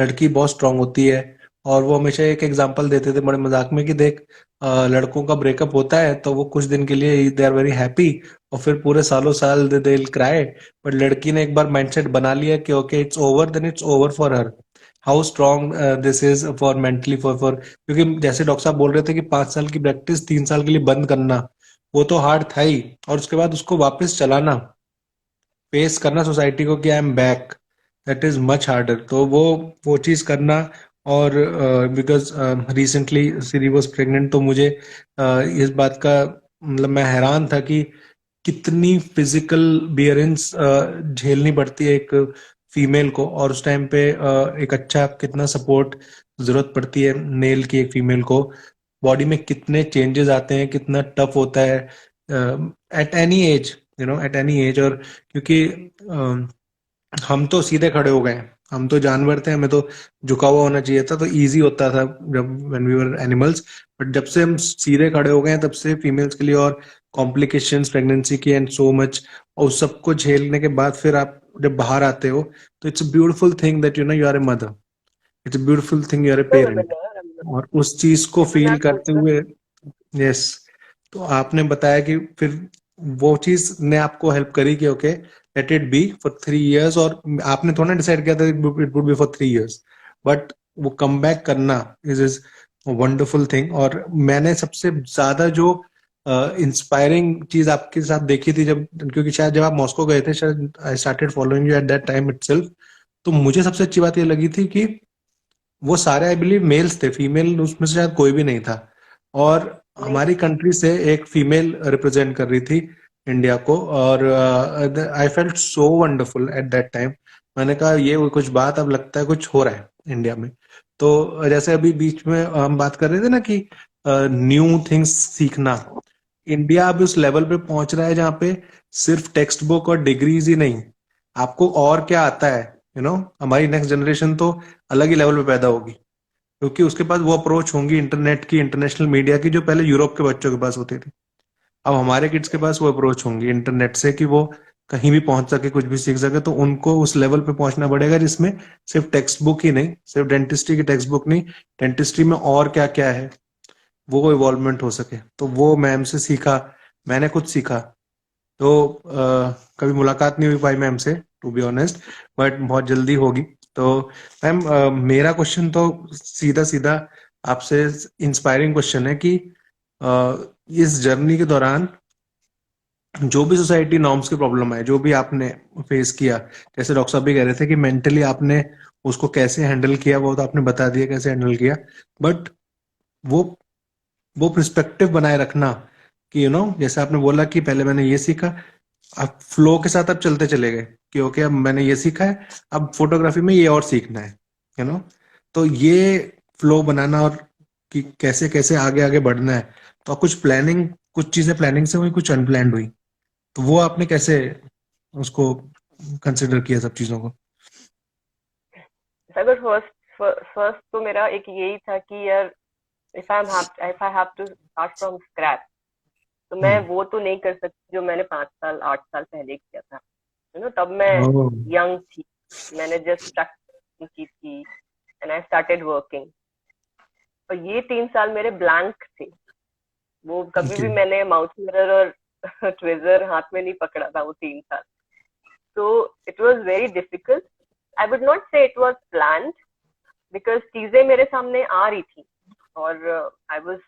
B: लड़की बहुत स्ट्रॉन्ग होती है. और वो हमेशा एक एग्जांपल देते थे बड़े मजाक में कि देख, लड़कों का ब्रेकअप होता है तो वो कुछ दिन के लिए दे आर वेरी हैप्पी, और फिर पूरे सालों साल दे विल क्राई. बट लड़की ने एक बार माइंडसेट बना लिया कि okay it's over, then it's over for her. How strong this is for mentally for क्योंकि जैसे डॉक्टर साहब बोल रहे थे कि 5 साल की प्रैक्टिस 3 साल के लिए बंद करना, वो तो हार्ड था ही, और उसके बाद उसको वापस चलाना, फेस करना सोसाइटी को कि I am back, that is much harder. तो वो चीज करना, और because recently Siri was pregnant, तो मुझे इस बात का मतलब मैं हैरान था कि कितनी फिजिकल बियरेंस झेलनी पड़ती है एक फीमेल को, और उस टाइम पे एक अच्छा कितना सपोर्ट जरूरत पड़ती है मेल की एक फीमेल को। बॉडी में कितने चेंजेस आते हैं, कितना टफ होता है at any as, at any as. और क्योंकि हम तो सीधे खड़े हो गए हैं, हम तो जानवर थे, हमें तो झुका हुआ होना चाहिए था, तो इजी होता था जब when we were animals. But जब से हम सीधे खड़े हो गए हैं, तब से फीमेल्स के लिए और कॉम्प्लिकेशंस प्रेगनेंसी की एंड सो मच, और उस सबको झेलने के बाद फिर आप जब बाहर आते हो, तो it's a beautiful thing that you are a mother, it's a beautiful thing you are a parent. और उस चीज को फील करते हुए, यस, तो आपने बताया कि फिर वो चीज ने आपको हेल्प करी कि okay let it be for 3 years, और आपने थोड़ा डिसाइड किया था it would be for 3 years, but वो कम बैक करना इज वंडरफुल थिंग। और मैंने सबसे ज्यादा जो इंस्पायरिंग चीज आपके साथ देखी थी, जब, क्योंकि शायद जब आप मॉस्को गए थे, शायद I started following you at that time itself, तो मुझे सबसे अच्छी बात ये लगी थी कि वो सारे आई बिलीव मेल्स थे, फीमेल उसमें से शायद कोई भी नहीं था। और
E: नहीं।
B: हमारी कंट्री से एक फीमेल रिप्रेजेंट कर रही थी इंडिया को, और I felt so wonderful at that time. मैंने कहा ये वो कुछ बात, अब लगता है कुछ हो रहा है इंडिया में। तो जैसे अभी बीच में हम बात कर रहे थे ना कि न्यू थिंग्स सीखना, इंडिया अभी उस लेवल पे पहुंच रहा है जहाँ पे सिर्फ टेक्स्ट बुक और डिग्रीज ही नहीं, आपको और क्या आता है, हमारी नेक्स्ट जनरेशन तो अलग ही लेवल पे पैदा होगी, क्योंकि उसके पास वो अप्रोच होंगी इंटरनेट की, इंटरनेशनल मीडिया की, जो पहले यूरोप के बच्चों के पास होती थी। अब हमारे किड्स के पास वो अप्रोच होंगी इंटरनेट से कि वो कहीं भी पहुंच सके, कुछ भी सीख सके। तो उनको उस लेवल पे पहुंचना पड़ेगा जिसमें सिर्फ टेक्स्ट बुक ही नहीं, सिर्फ डेंटिस्ट्री की टेक्स्ट बुक नहीं, डेंटिस्ट्री में और क्या क्या है, वो इवॉल्वमेंट हो सके। तो वो मैम से सीखा, मैंने खुद सीखा। तो कभी मुलाकात नहीं हुई पाई मैम से, टू बी ऑनेस्ट, बट बहुत जल्दी होगी। तो मैम, मेरा क्वेश्चन तो सीधा सीधा आपसे इंस्पायरिंग क्वेश्चन है कि इस जर्नी के दौरान जो भी सोसाइटी नॉर्म्स की प्रॉब्लम है, जो भी आपने फेस किया, जैसे डॉक्टर साहब भी कह रहे थे कि मेंटली आपने उसको कैसे हैंडल किया, वो तो आपने बता दिया कैसे हैंडल किया, बट वो वो पर्सपेक्टिव बनाए रखना कि जैसे आपने बोला कि पहले मैंने ये सीखा, आप फ्लो के साथ अब चलते चले गए कि ओके अब मैंने ये सीखा है, अब फोटोग्राफी में ये और सीखना है, यू नो तो ये फ्लो बनाना, और कि कैसे कैसे आगे आगे बढ़ना है। तो कुछ प्लानिंग, कुछ चीजें प्लानिंग से हुई, कुछ अनप्लान्ड हुई, तो वो आपने कैसे उसको कंसिडर किया सब चीजों को?
E: अगर फर्स्ट फर्स्ट तो मेरा एक यही था कि यार if I have to start from scratch, तो मैं वो तो नहीं कर सकती जो मैंने 5 साल 8 साल पहले किया था। तब मैं
B: ओह,
E: यंग थी, मैंने जस्ट प्रैक्टिस की थी एंड आई स्टार्टेड वर्किंग। और ये 3 साल मेरे ब्लैंक थे, वो कभी
B: ओके,
E: भी मैंने माउथ मिरर और ट्विजर हाथ में नहीं पकड़ा था वो 3 साल। तो it was very difficult. I would not से इट वॉज प्लान्ड, बिकॉज चीजें मेरे सामने आ रही थी और आई वॉज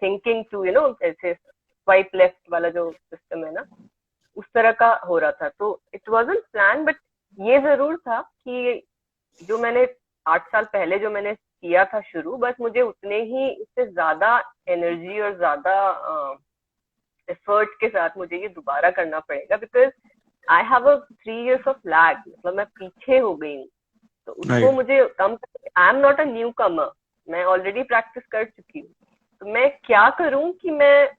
E: थिंकिंग टू ऐसे स्वाइप लेफ्ट वाला जो सिस्टम है ना, उस तरह का हो रहा था। तो इट वॉजंट प्लान, बट ये जरूर था कि जो मैंने 8 साल पहले जो मैंने किया था शुरू, बस मुझे उतने ही इससे ज्यादा एनर्जी और ज्यादा एफर्ट के साथ मुझे ये दोबारा करना पड़ेगा, because I have a 3 years of lag, मतलब मैं पीछे हो गई हूँ। तो उसको
B: राइट,
E: मुझे come, I am not a newcomer, मैं ऑलरेडी प्रैक्टिस कर चुकी हूँ। तो मैं क्या करूं कि मैं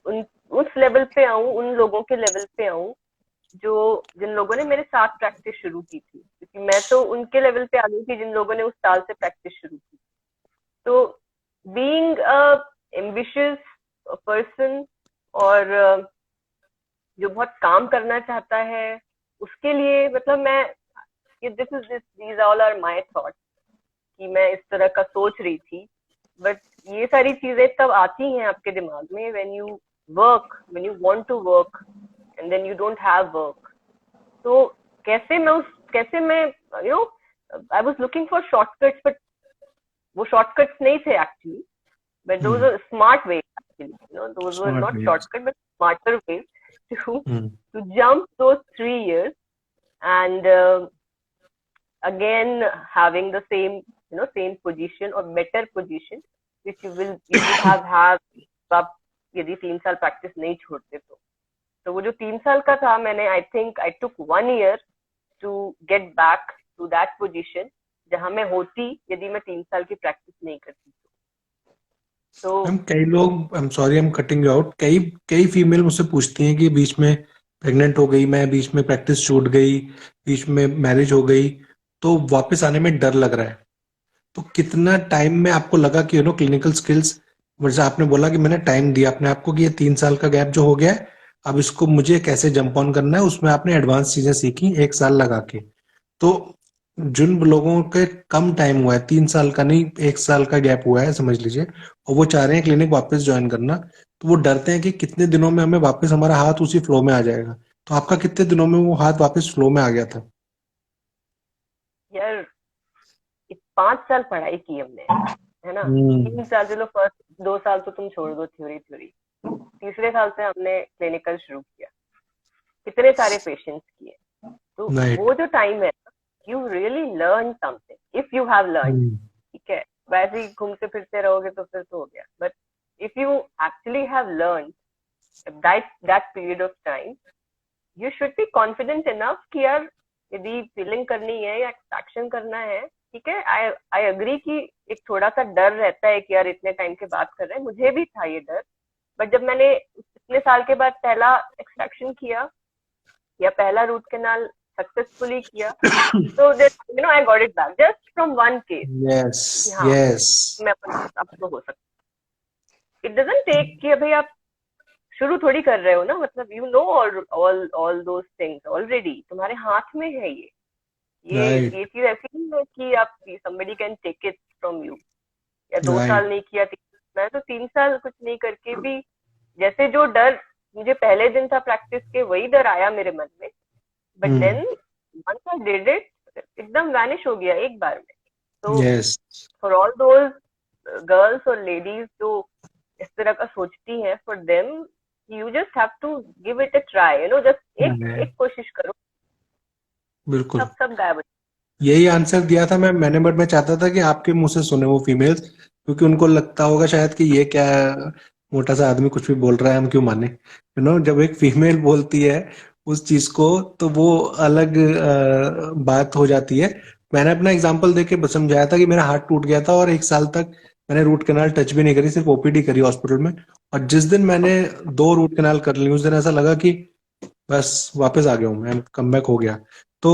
E: उस लेवल पे आऊं, उन लोगों के लेवल पे आऊं जो जिन लोगों ने मेरे साथ प्रैक्टिस शुरू की थी, क्योंकि मैं तो उनके लेवल पे आ गई थी जिन लोगों ने उस साल से प्रैक्टिस शुरू की। तो बीइंग अ एम्बिशियस पर्सन, और जो बहुत काम करना चाहता है, उसके लिए मतलब मैं, these all are my thought कि मैं इस तरह का सोच रही थी। बट ये सारी चीजें तब आती हैं आपके दिमाग में when you work, when you want to work and then you don't have work. तो कैसे मैं I was looking for shortcuts, but वो शॉर्टकट्स नहीं थे actually, but those are smart ways actually, those were
B: smart
E: not
B: ways,
E: shortcut but smarter ways to to jump those 3 years and again having the same position or better position which you would have आप यदि 3 साल practice नहीं छोड़ते तो वो जो 3 साल का था, मैंने I think I took 1 year to get back to that position जहां मैं होती यदि मैं 3 साल की प्रैक्टिस नहीं करती तो
B: मैम कई लोग, I am sorry I am cutting you out, कई कई फीमेल मुझसे पूछती हैं कि बीच में प्रेग्नेंट हो गई मैं, बीच में प्रैक्टिस छूट गई, बीच में मैरिज हो गई, तो वापस आने में डर लग रहा है। तो कितना टाइम में आपको लगा कि क्लिनिकल स्किल्स, जैसे आपने बोला कि मैंने टाइम दिया अपने आप को कि ये 3 साल का गैप जो हो गया है, अब इसको मुझे कैसे जंप ऑन करना है, उसमें आपने एडवांस चीजें सीखी 1 साल लगा के। तो जिन लोगों के कम टाइम हुआ है, 3 साल का नहीं 1 साल का गैप हुआ है समझ लीजिए, और वो चाह रहे हैं क्लिनिक वापस ज्वाइन करना, तो वो डरते हैं कि कितने दिनों में हमें वापस हमारा हाथ उसी फ्लो में आ जाएगा। तो आपका कितने दिनों में वो हाथ वापस फ्लो में आ गया था?
E: यार 5 साल पढ़ाई की हमने, है ना। 3 साल, चलो फर्स्ट 2 साल तो तुम छोड़ दो थ्योरी, तीसरे साल से हमने क्लिनिकल शुरू किया, कितने सारे पेशेंट्स किए, तो वो जो टाइम है you really learn something if you have learn, ठीक है। वैसे ही घूमते फिरते रहोगे तो फिर तो हो गया, but if you actually have learn that period of time, you should be confident enough कि यार यदि फीलिंग करनी है या एक्सट्रैक्शन करना है, ठीक है। आई अग्री कि एक थोड़ा सा डर रहता है कि यार इतने टाइम के बाद कर रहे हैं, मुझे भी था ये डर, बट जब मैंने इतने साल के बाद पहला एक्सट्रैक्शन किया या पहला रूट कैनाल सक्सेसफुली किया, तो I got it back just from one case.
B: Yes
E: मैं अब तो हो सकता, इट डजंट टेक कि अभी आप शुरू थोड़ी कर रहे हो ना, मतलब you know all those things already, तुम्हारे हाथ में है ये चीज ऐसी नहीं है कि आप somebody can take it from you, या 2 साल नहीं किया, 3 मैं तो 3 साल कुछ नहीं करके भी, जैसे जो डर मुझे पहले दिन था प्रैक्टिस के, वही डर आया मेरे मन में, but then once I did it, एकदम वैनिश हो गया एक बार में। तो फॉर ऑल दोज गर्ल्स और लेडीज जो इस तरह का सोचती हैं, for them you just have to give it a try, just एक कोशिश करो,
B: बिल्कुल
E: सब गायब।
B: यही आंसर दिया था मैंने, बट मैं चाहता था कि आपके मुंह से सुने वो फीमेल्स, क्योंकि उनको लगता होगा शायद कि ये क्या मोटा सा आदमी कुछ भी बोल रहा है, हम क्यों माने। जब एक फीमेल बोलती है उस चीज को तो वो अलग बात हो जाती है। मैंने अपना एग्जांपल देके समझाया था कि मेरा हाथ टूट गया था और 1 साल तक मैंने रूट कैनाल टच भी नहीं करी, सिर्फ ओपीडी करी हॉस्पिटल में, और जिस दिन मैंने 2 रूट कैनाल कर ली उस दिन ऐसा लगा कि बस वापस आ गया हूँ मैं, कम बैक हो गया। तो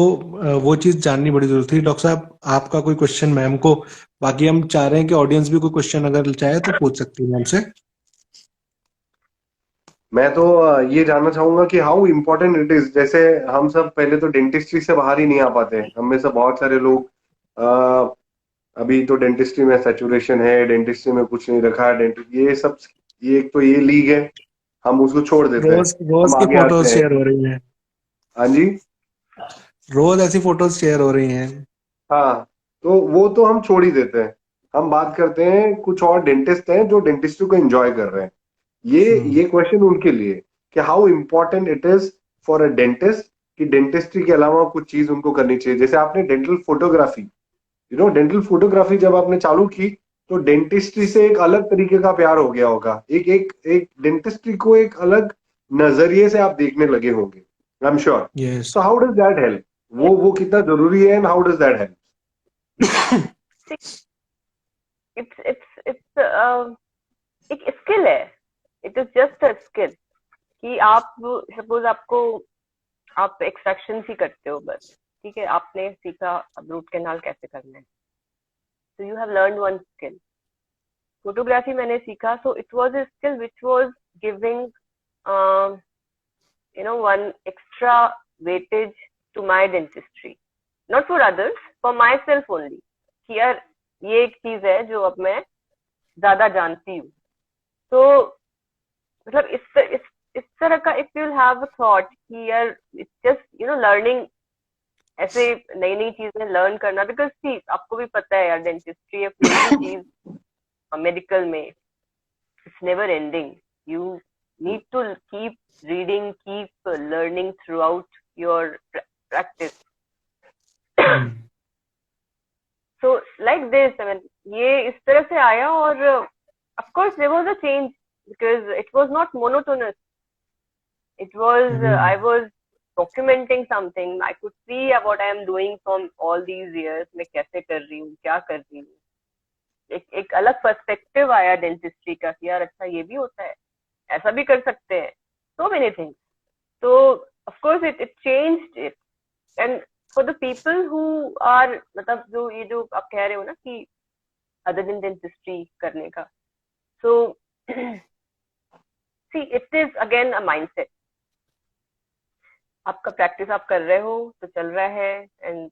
B: वो चीज जाननी बड़ी जरूरी थी। डॉक्टर साहब आपका कोई क्वेश्चन मैम को, बाकी हम चाह रहे हैं कि ऑडियंस भी कोई क्वेश्चन अगर चाहे तो पूछ सकती है मैम से।
A: मैं तो ये जानना चाहूंगा कि हाउ इम्पोर्टेंट इट इज, जैसे हम सब पहले तो डेंटिस्ट्री से बाहर ही नहीं आ पाते, हम में से बहुत सारे लोग अभी तो डेंटिस्ट्री में सैचुरेशन है, डेंटिस्ट्री में कुछ नहीं रखा है, ये सब, ये एक तो ये लीग है, हम उसको छोड़ देते हैं,
B: रोज
A: हम
B: की
A: आगे
B: फोटोज
A: आते हैं।
B: शेयर हो रही हैं।
A: हाँ जी,
B: रोज ऐसी फोटोज शेयर हो रही हैं।
A: हाँ, तो वो तो हम छोड़ ही देते हैं, हम बात करते हैं कुछ और डेंटिस्ट हैं जो डेंटिस्ट्री को एंजॉय कर रहे हैं। ये क्वेश्चन उनके लिए कि how important it is for a dentist कि डेंटिस्ट्री के अलावा कुछ चीज उनको करनी चाहिए। जैसे आपने डेंटल फोटोग्राफी, डेंटल फोटोग्राफी जब आपने चालू की तो डेंटिस्ट्री से एक अलग तरीके का प्यार हो गया होगा, एक एक एक डेंटिस्ट्री को एक अलग नजरिए से आप देखने लगे होंगे, I am sure. So how does that help, वो कितना जरूरी है and how does that help?
E: it's एक स्किल है, it is just a skill कि आप सपोज आप एक्सट्रैक्शन ही करते हो बस, ठीक है, आपने सीखा अब रूट कैनाल कैसे करना है, so you have learned one skill. Photography मैंने सीखा, so it was a skill which was giving one extra weightage to my dentistry, not for others, for myself only, कि यार ये एक चीज है जो अब मैं ज्यादा जानती हूँ। तो मतलब इस तरह का if you have a thought कि यार इट्स जस्ट लर्निंग, ऐसे नई नई चीजें लर्न करना, बिकॉज सी आपको भी पता है यार डेंटिस्ट्री या कोई भी चीज मेडिकल में it's never ending, you need to keep reading, keep learning throughout your practice. Like this, I mean ये इस तरह से आया, और of course there was a change because it was not monotonous. It was, I was documenting something. I could see what I am doing from all these years. मैं कैसे कर रही हूँ, क्या कर रही हूँ. एक अलग पर्सपेक्टिव आया डेंटिस्ट्री का कि यार अच्छा ये भी होता है, ऐसा भी कर सकते हैं. So many things. So of course it changed it. And for the people who are, मतलब जो आप कह रहे हो ना कि other than dentistry करने का. So see, it is again a mindset. आपका प्रैक्टिस आप कर रहे हो तो चल रहा है, and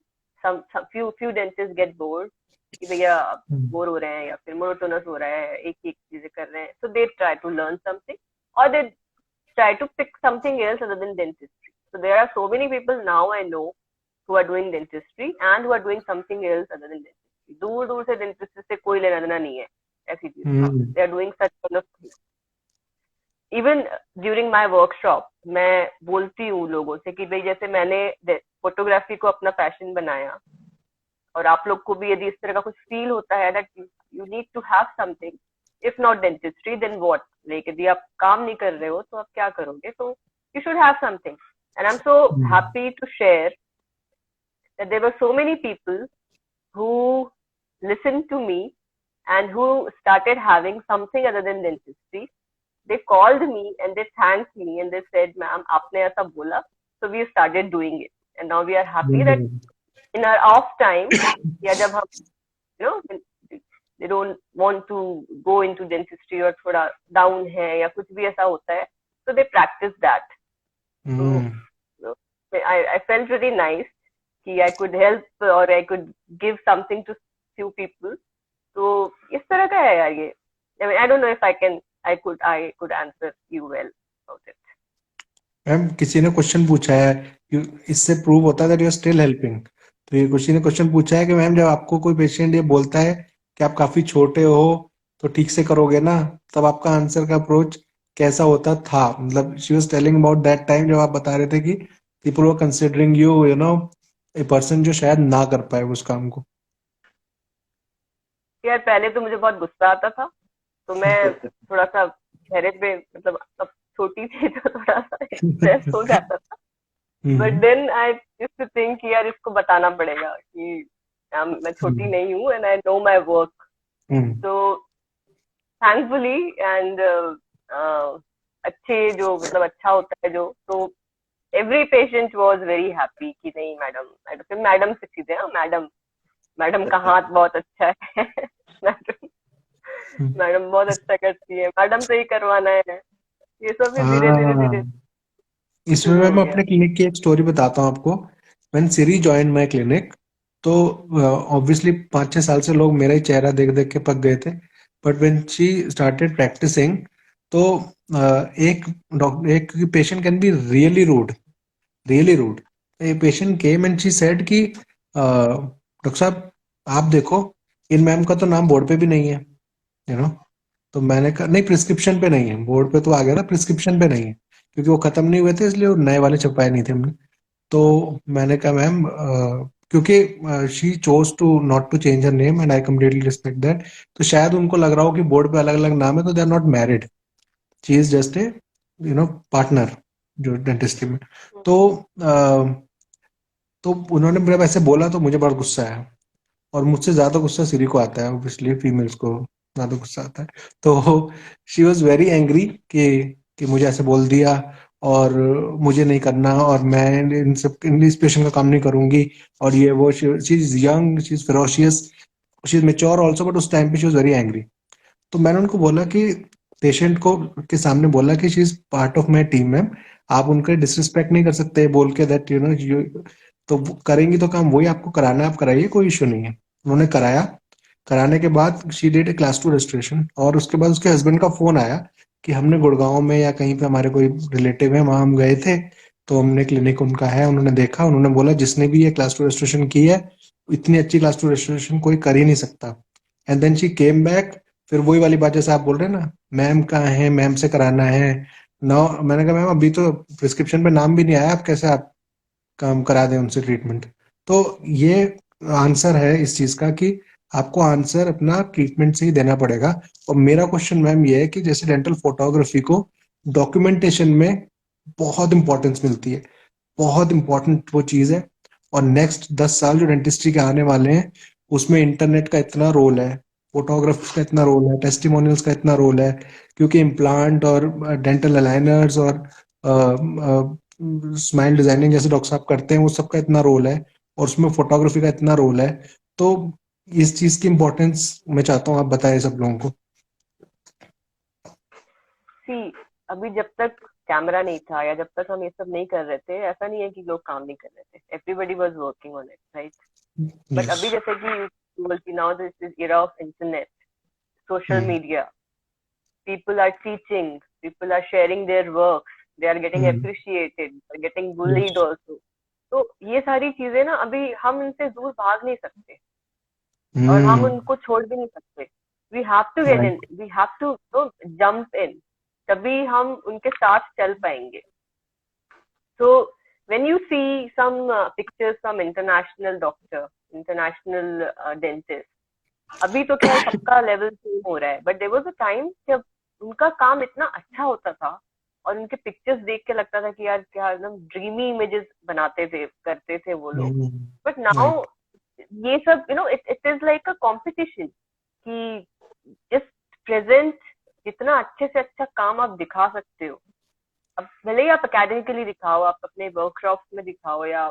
E: few dentists get bored कि भैया बोर हो रहे हैं या फिर मोनोटोनस हो रहा है, एक ही चीजें कर रहे हैं. So they try to learn something, or they try to pick something else other than dentistry. So there are so many people now I know who are doing dentistry and who are doing something else other than dentistry. दूर दूर से dentistry से कोई लेना देना नहीं है ऐसी चीज. They are doing such kind of things. Even during my workshop मैं बोलती हूँ लोगों से कि भाई जैसे मैंने फोटोग्राफी को अपना पैशन बनाया, और आप लोग को भी यदि इस तरह का कुछ फील होता है that you need to have something, if not dentistry then what, like यदि आप काम नहीं कर रहे हो तो आप क्या करोगे, तो you should have something. And I am so happy to share that there were so many people who listened to me and who started having something other than dentistry. They called me and they thanked me and they said, "Ma'am, आपने ऐसा बोला, so we started doing it, and now we are happy that in our off time, या जब हम, you know, they don't want to go into dentistry or थोड़ा down है या कुछ भी ऐसा होता है, so they practice that." So I felt really nice कि I could help or I could give something to few people. तो इस तरह का है यार ये. I mean, I don't know if I could answer you well about it.
B: Ma'am किसी ने क्वेश्चन पूछा है, इससे प्रूव होता है that you are still helping. तो ये किसी ने क्वेश्चन पूछा है कि मैम जब आपको कोई पेशेंट ये बोलता है कि आप काफी छोटे हो तो ठीक से करोगे ना, तब आपका आंसर का अप्रोच कैसा होता था. मतलब she was telling about that time जब आप बता रहे थे कि people were considering you, you know, a person जो शायद ना कर पाए उस काम को.
E: यार पहले तो मुझे बहुत गुस्सा आता था, तो मैं थोड़ा सा चेहरे पे, मतलब अब छोटी थी तो थोड़ा सा स्ट्रेस हो जाता था. But then I used to think यार इसको बताना पड़ेगा कि मैं छोटी नहीं हूँ and I know my work. तो थैंकफुली एंड अच्छे जो, मतलब अच्छा होता है जो, तो every patient was very happy कि नहीं मैडम, फिर मैडम से सीधे, मैडम का हाथ बहुत अच्छा है, मैडम बहुत अच्छा करती है, मैडम से ही करवाना है, ये सब धीरे धीरे
B: इसमें मैं अपने क्लिनिक की एक स्टोरी बताता हूँ आपको. When Siri join my clinic, तो ऑब्वियसली 5-6 साल से लोग मेरा ही चेहरा देख देख के पक गए थे. But when she started practicing, तो एक patient can be really rude. A patient came and she said कि डॉक्टर साहब आप देखो, इन मैम का तो नाम बोर्ड पे भी नहीं है, यू नो. तो मैंने कहा नहीं, प्रिस्क्रिप्शन पे नहीं है, बोर्ड पे तो आ गया था, प्रिस्क्रिप्शन पे नहीं है, क्योंकि वो खत्म नहीं हुए थे इसलिए वो नए वाले छपवाए नहीं थे हमने. तो मैंने कहा मैम, क्योंकि she chose to not to change her name and I completely respect that. तो शायद उनको लग रहा हो कि बोर्ड पे अलग अलग नाम है, तो they are not married, she is just a, you know, partner जो डेंटिस्ट्री में. तो उन्होंने मेरा वैसे बोला तो मुझे बड़ा गुस्सा आया, और मुझसे ज्यादा गुस्सा सिरी को आता है, ऑब्वियसली फीमेल्स को ज्यादा गुस्सा आता है. तो शी वॉज वेरी एंग्री कि मुझे ऐसे बोल दिया और मुझे नहीं करना, और मैं इस पेशेंट का काम नहीं करूंगी, और ये वो. She is young, she is ferocious, she is mature also, but उस टाइम पे शी वॉज वेरी एंग्री. तो मैंने उनको बोला कि पेशेंट को के सामने बोला कि she is part of my team ma'am, आप उनका डिसरिस्पेक्ट नहीं कर सकते बोल के दैट, यू नो, यू तो करेंगी तो काम वही आपको कराना है, आप कराइए, कोई इशू नहीं है. उन्होंने कराया. कराने के बाद she did a class 2 registration, और उसके बाद उसके हस्बैंड का फोन आया कि हमने गुड़गांव में या कहीं पे हमारे कोई रिलेटिव है, वहां हम गए थे, तो हमने क्लिनिक उनका है, उन्होंने देखा, उन्होंने बोला जिसने भी ये क्लास 2 रजिस्ट्रेशन की है, इतनी अच्छी क्लास 2 रजिस्ट्रेशन कोई कर ही नहीं सकता. And then she came back. फिर वही वाली बात जैसे आप बोल रहे हैं ना, मैम कहाँ है, मैम से कराना है ना. मैंने कहा मैम अभी तो प्रिस्क्रिप्शन पे नाम भी नहीं आया, आप कैसे आप काम करा दें उनसे ट्रीटमेंट. तो ये आंसर है इस चीज का कि आपको आंसर अपना ट्रीटमेंट से ही देना पड़ेगा। और मेरा क्वेश्चन मैम ये है कि जैसे डेंटल फोटोग्राफी को डॉक्यूमेंटेशन में बहुत इंपॉर्टेंस मिलती है, बहुत इंपॉर्टेंट वो चीज है। और नेक्स्ट 10 साल जो डेंटिस्ट्री के आने वाले हैं उसमें इंटरनेट का इतना रोल है, फोटोग्राफ्स का इतना रोल है, टेस्टिमोनियल्स का इतना रोल है, क्योंकि इम्प्लांट और डेंटल अलाइनर्स और स्माइल डिजाइनिंग जैसे डॉक्टर साहब करते हैं वो सबका इतना रोल है, और उसमें फोटोग्राफी का इतना रोल है। तो इस चीज की इम्पोर्टेंस मैं चाहता हूँ आप बताएं सब लोगों को।
E: सी, अभी जब तक कैमरा नहीं था या जब तक हम ये सब नहीं कर रहे थे, ऐसा नहीं है कि लोग काम नहीं कर रहे थे, everybody was working on it, right? But
B: yes.
E: अभी जैसे कि now this is era of internet, social media, people are teaching, people are sharing their works, they are getting appreciated, they are getting bullied
B: yes.
E: also. तो ये सारी चीजें ना, अभी हम इनसे दूर भाग नहीं सकते और हम उनको छोड़ भी नहीं सकते. We have to get in,
B: right.
E: We have to jump in, तभी हम उनके साथ चल पाएंगे. So when you see some pictures from international doctor, international dentist, अभी तो खैर सबका लेवल सेम हो रहा है, but there was a time जब उनका काम इतना अच्छा होता था और उनके पिक्चर्स देख के लगता था कि यार क्या एकदम ड्रीमी इमेजेस बनाते थे, करते थे वो लोग. But now
B: right.
E: ये सब it it is like a competition कि जस्ट प्रेजेंट, जितना अच्छे से अच्छा काम आप दिखा सकते हो, अब भले ही आप अकेडमिकली दिखाओ, आप अपने वर्कशॉप्स में दिखाओ या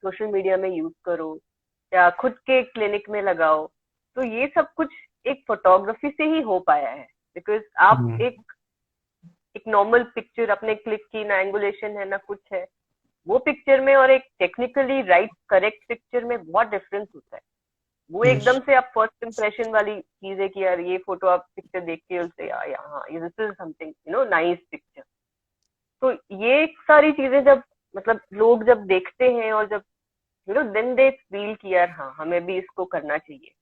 E: सोशल मीडिया में यूज करो या खुद के क्लिनिक में लगाओ, तो ये सब कुछ एक फोटोग्राफी से ही हो पाया है. बिकॉज आप एक एक नॉर्मल पिक्चर अपने क्लिक की, ना एंगुलेशन है ना कुछ है, वो पिक्चर में और एक टेक्निकली राइट करेक्ट पिक्चर में बहुत डिफरेंस होता है. वो एकदम से आप फर्स्ट इंप्रेशन वाली चीज है कि यार ये फोटो आप पिक्चर देख के उससे यार हाँ ये this is something nice picture. तो ये सारी चीजें जब मतलब लोग जब देखते हैं और जब देन दे फील कि यार हाँ हमें भी इसको करना चाहिए.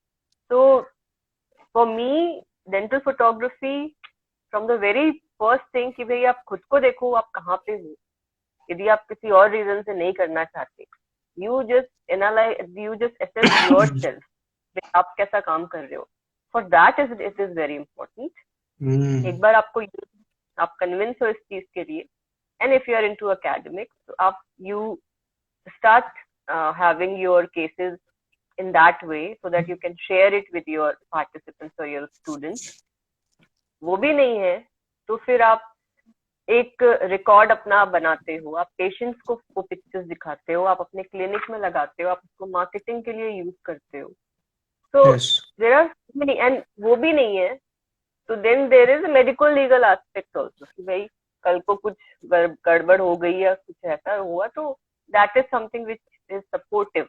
E: तो for me dental photography from the very first thing कि भाई आप खुद को देखो आप कहाँ पे हो. यदि आप किसी और रीजन से नहीं करना चाहते, you just analyse, you just assess your self, आप कैसा काम कर रहे हो. For that it is very important. एक बार आपको आप कन्विंस हो इस चीज के लिए, and if you are into academics, so you start having your cases in that way so that you can share it with your participants or your students. वो भी नहीं है तो फिर आप एक रिकॉर्ड अपना बनाते हो, आप पेशेंट्स को वो पिक्चर्स दिखाते हो, आप अपने क्लिनिक में लगाते हो, आप उसको मार्केटिंग के लिए यूज करते हो. तो देयर आर मेनी, एंड वो भी नहीं है तो then there is medical legal aspect also कि भाई कल को कुछ गड़बड़ हो गई या कुछ ऐसा हुआ तो that is something which is supportive,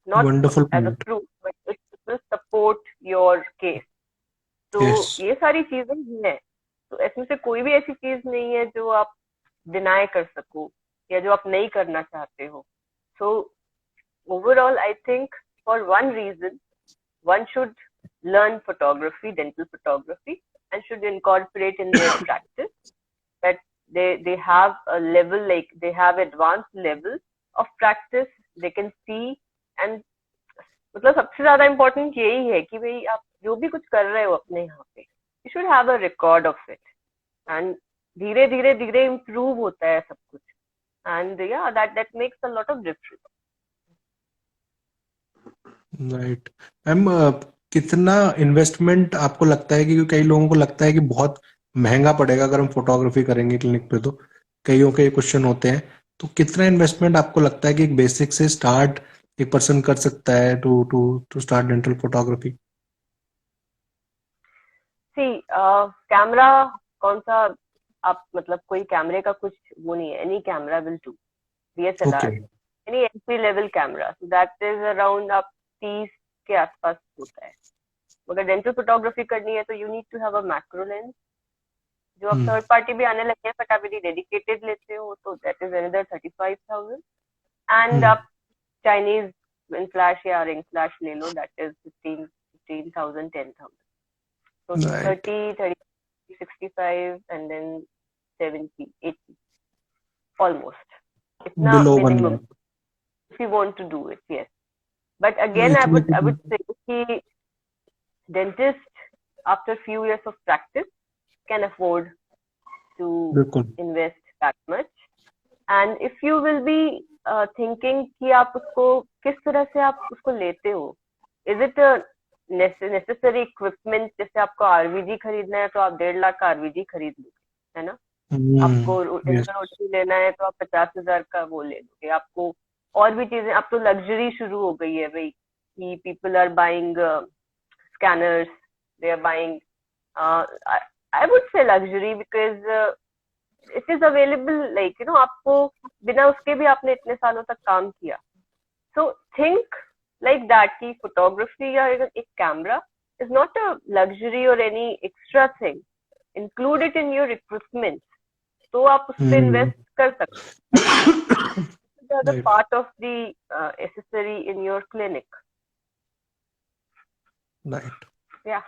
E: not
B: wonderful
E: as a
B: point.
E: Proof but it will support your case. तो
B: यस।
E: ये सारी चीजें हैं. तो इसमें से कोई भी ऐसी चीज नहीं है जो आप डिनाई कर सको या जो आप नहीं करना चाहते हो. So overall I think for one reason one should learn photography, dental photography, and should incorporate in their practice that they have a level, like they have advanced level of practice, they can see. And मतलब सबसे ज्यादा important यही है कि भाई आप जो भी कुछ कर रहे हो अपने यहाँ पे, you should have a record of it, and धीरे धीरे धीरे इम्प्रूव होता है सब कुछ. एंड या that makes a lot of difference.
B: Right ma'am. कितना इन्वेस्टमेंट आपको लगता है कि कई लोगों को लगता है कि बहुत महंगा पड़ेगा अगर हम फोटोग्राफी करेंगे क्लिनिक पे, तो कईयों के क्वेश्चन होते हैं, तो कितना इन्वेस्टमेंट आपको लगता है कि एक बेसिक से स्टार्ट एक पर्सन कर सकता है to to to start dental photography?
E: See, camera कौन सा, आप मतलब कोई कैमरे का कुछ वो नहीं है, any camera will do,
B: okay.
E: DSLR, any entry level camera, so that is around आप 30 के आसपास होता है. मगर डेंटल फोटोग्राफी करनी है तो you need to have a macro lens, जो आप थर्ड पार्टी भी आने लगे हैं, बट आप यदि डेडिकेटेड लेते हो तो दैट इज अनदर 35,000. एंड आप चाइनीज फ्लैश या रिंग फ्लैश ले लो, that is 15,000 10,000. So
B: right.
E: 30, 30, 65, and then 70, 80, almost. It's not
B: below 1
E: minimum
B: lakh.
E: if you want to do it, yes. But again, I
B: इतने
E: would say कि dentist after few years of practice can afford to
B: बिल्कुल
E: invest that much. And if you will be thinking कि आप उसको किस तरह से आप उसको लेते हो, is it a necessary equipment? जैसे आपको आरवीजी खरीदना है तो आप 1.5 लाख का आरवीजी खरीद लोगे, है ना? आपको
B: यस
E: इंट्रोटी लेना है तो आप 50,000 का वो ले लोगे। आपको और भी चीजें, अब तो लग्जरी शुरू हो गई है भाई कि people are buying scanners, they are buying I would say luxury because it is available, like आपको बिना उसके भी आपने इतने सालों तक काम किया। So think like that कि photography या एक camera is not a luxury or any extra thing, include it in your equipment, तो आप उस पे इन्वेस्ट कर सकते हो, right? The
B: right
E: part of the accessory in your clinic.
B: Right
E: Yeah.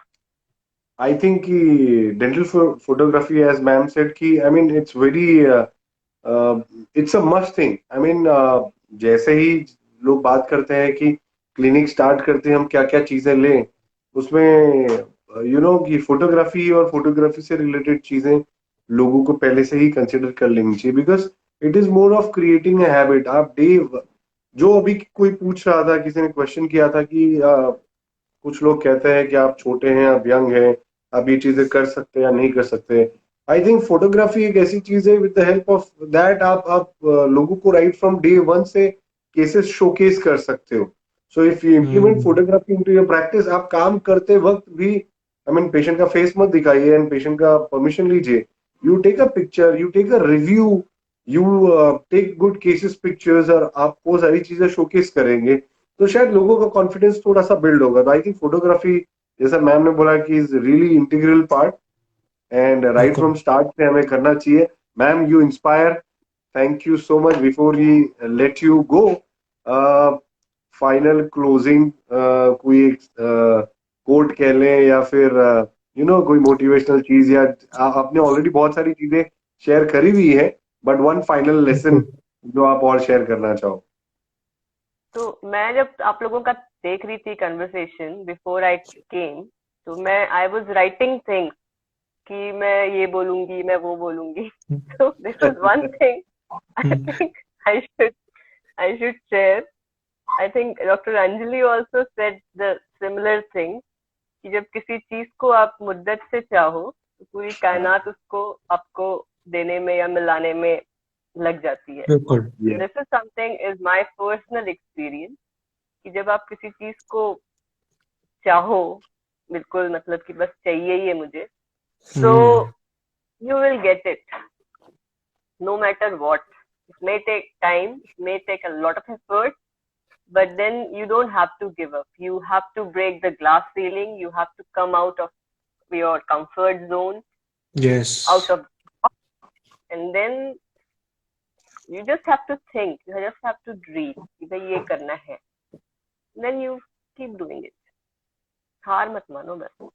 A: I think कि dental photography, as ma'am said, कि I mean it's very it's a must thing. I mean जैसे ही लोग बात करते हैं कि क्लिनिक स्टार्ट करते हैं हम क्या क्या चीजें लें, उसमें कि फोटोग्राफी और फोटोग्राफी से रिलेटेड चीजें लोगों को पहले से ही कंसिडर कर लेनी चाहिए, because it is more of creating a habit. आप डे जो अभी कोई पूछ रहा था, किसी ने क्वेश्चन किया था कि कुछ लोग कहते हैं कि आप छोटे हैं, आप यंग हैं, आप ये चीजें कर सकते हैं या नहीं कर सकते। आई थिंक फोटोग्राफी एक ऐसी चीज है, with the help of that आप लोगों को राइट फ्रॉम डे वन से केसेस शोकेस कर सकते हो। So if you implement photography into your practice, आप काम करते वक्त भी आई मीन पेशेंट का फेस मत दिखाइए एंड पेशेंट का परमिशन लीजिए, you take a picture, you take a review, you take good cases pictures, और आप वो सारी चीजें शोकेस करेंगे तो शायद लोगों का कॉन्फिडेंस थोड़ा सा बिल्ड होगा। तो आई थिंक फोटोग्राफी, जैसा मैम ने बोला कि is really integral part, and right
B: बिल्कुल
A: फ्रॉम स्टार्ट से हमें करना चाहिए। Ma'am you inspire, thank you so much. Before we let you go, final closing कोई एक कोट कह लें या फिर कोई मोटिवेशनल चीज, या आपने ऑलरेडी बहुत सारी चीजें शेयर करी हुई है, बट वन फाइनल लेसन
B: बिल्कुल
A: जो आप और शेयर करना चाहो।
E: तो मैं जब आप लोगों का देख रही थी कन्वर्सेशन बिफोर आई केम, तो मैं आई वाज राइटिंग थिंग्स कि मैं ये बोलूंगी, मैं वो बोलूंगी। so this is one thing I think I should share. I think Dr. Anjali also said the similar thing कि जब किसी चीज को आप मुद्दत से चाहो तो पूरी कायनात उसको आपको देने में या मिलाने में लग जाती है।
B: बिल्कुल
E: This is something is my personal experience कि जब आप किसी चीज को चाहो, बिल्कुल मतलब कि बस चाहिए ही है मुझे, so you will get it no matter what. It may take time, it may take a lot of effort, but then you don't have to give up. You have to break the glass ceiling. You have to come out of your comfort zone,
B: yes
E: out of, and then you just have to think. You just have to dream कि भाई ये करना है. Then you keep doing it. हार मत मानो बस.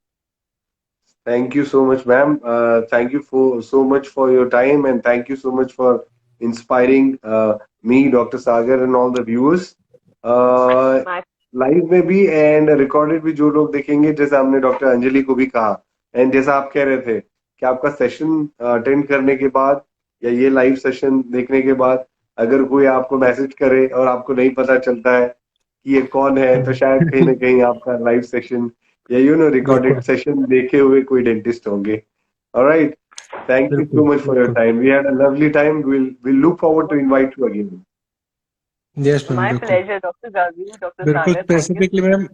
A: Thank you so much, ma'am. Thank you for so much for your time, and thank you so much for inspiring me, Dr. Sagar, and all the viewers.
E: My
A: live में भी and recorded भी जो लोग देखेंगे, जैसे हमने doctor Anjali को भी कहा, एंड जैसा आप कह रहे थे कि आपका सेशन अटेंड करने के बाद या ये लाइव सेशन देखने के बाद अगर कोई आपको मैसेज करे और आपको नहीं पता चलता है कि ये कौन है, तो शायद कहीं ना कहीं आपका लाइव सेशन या रिकॉर्डेड
B: बिल्कुल
A: सेशन देखे हुए कोई डेंटिस्ट होंगे। ऑलराइट, थैंक यू
B: बिल्कुल
A: सो मच फॉर योर
B: बिल्कुल
A: time, we had a lovely time, we'll look forward to invite you again.
B: Yes ma'am
E: my
B: बिल्कुल
E: pleasure, Dr. Gavi, Dr.
B: बिल्कुल
E: Sagar. Thank you.
B: Specifically ma'am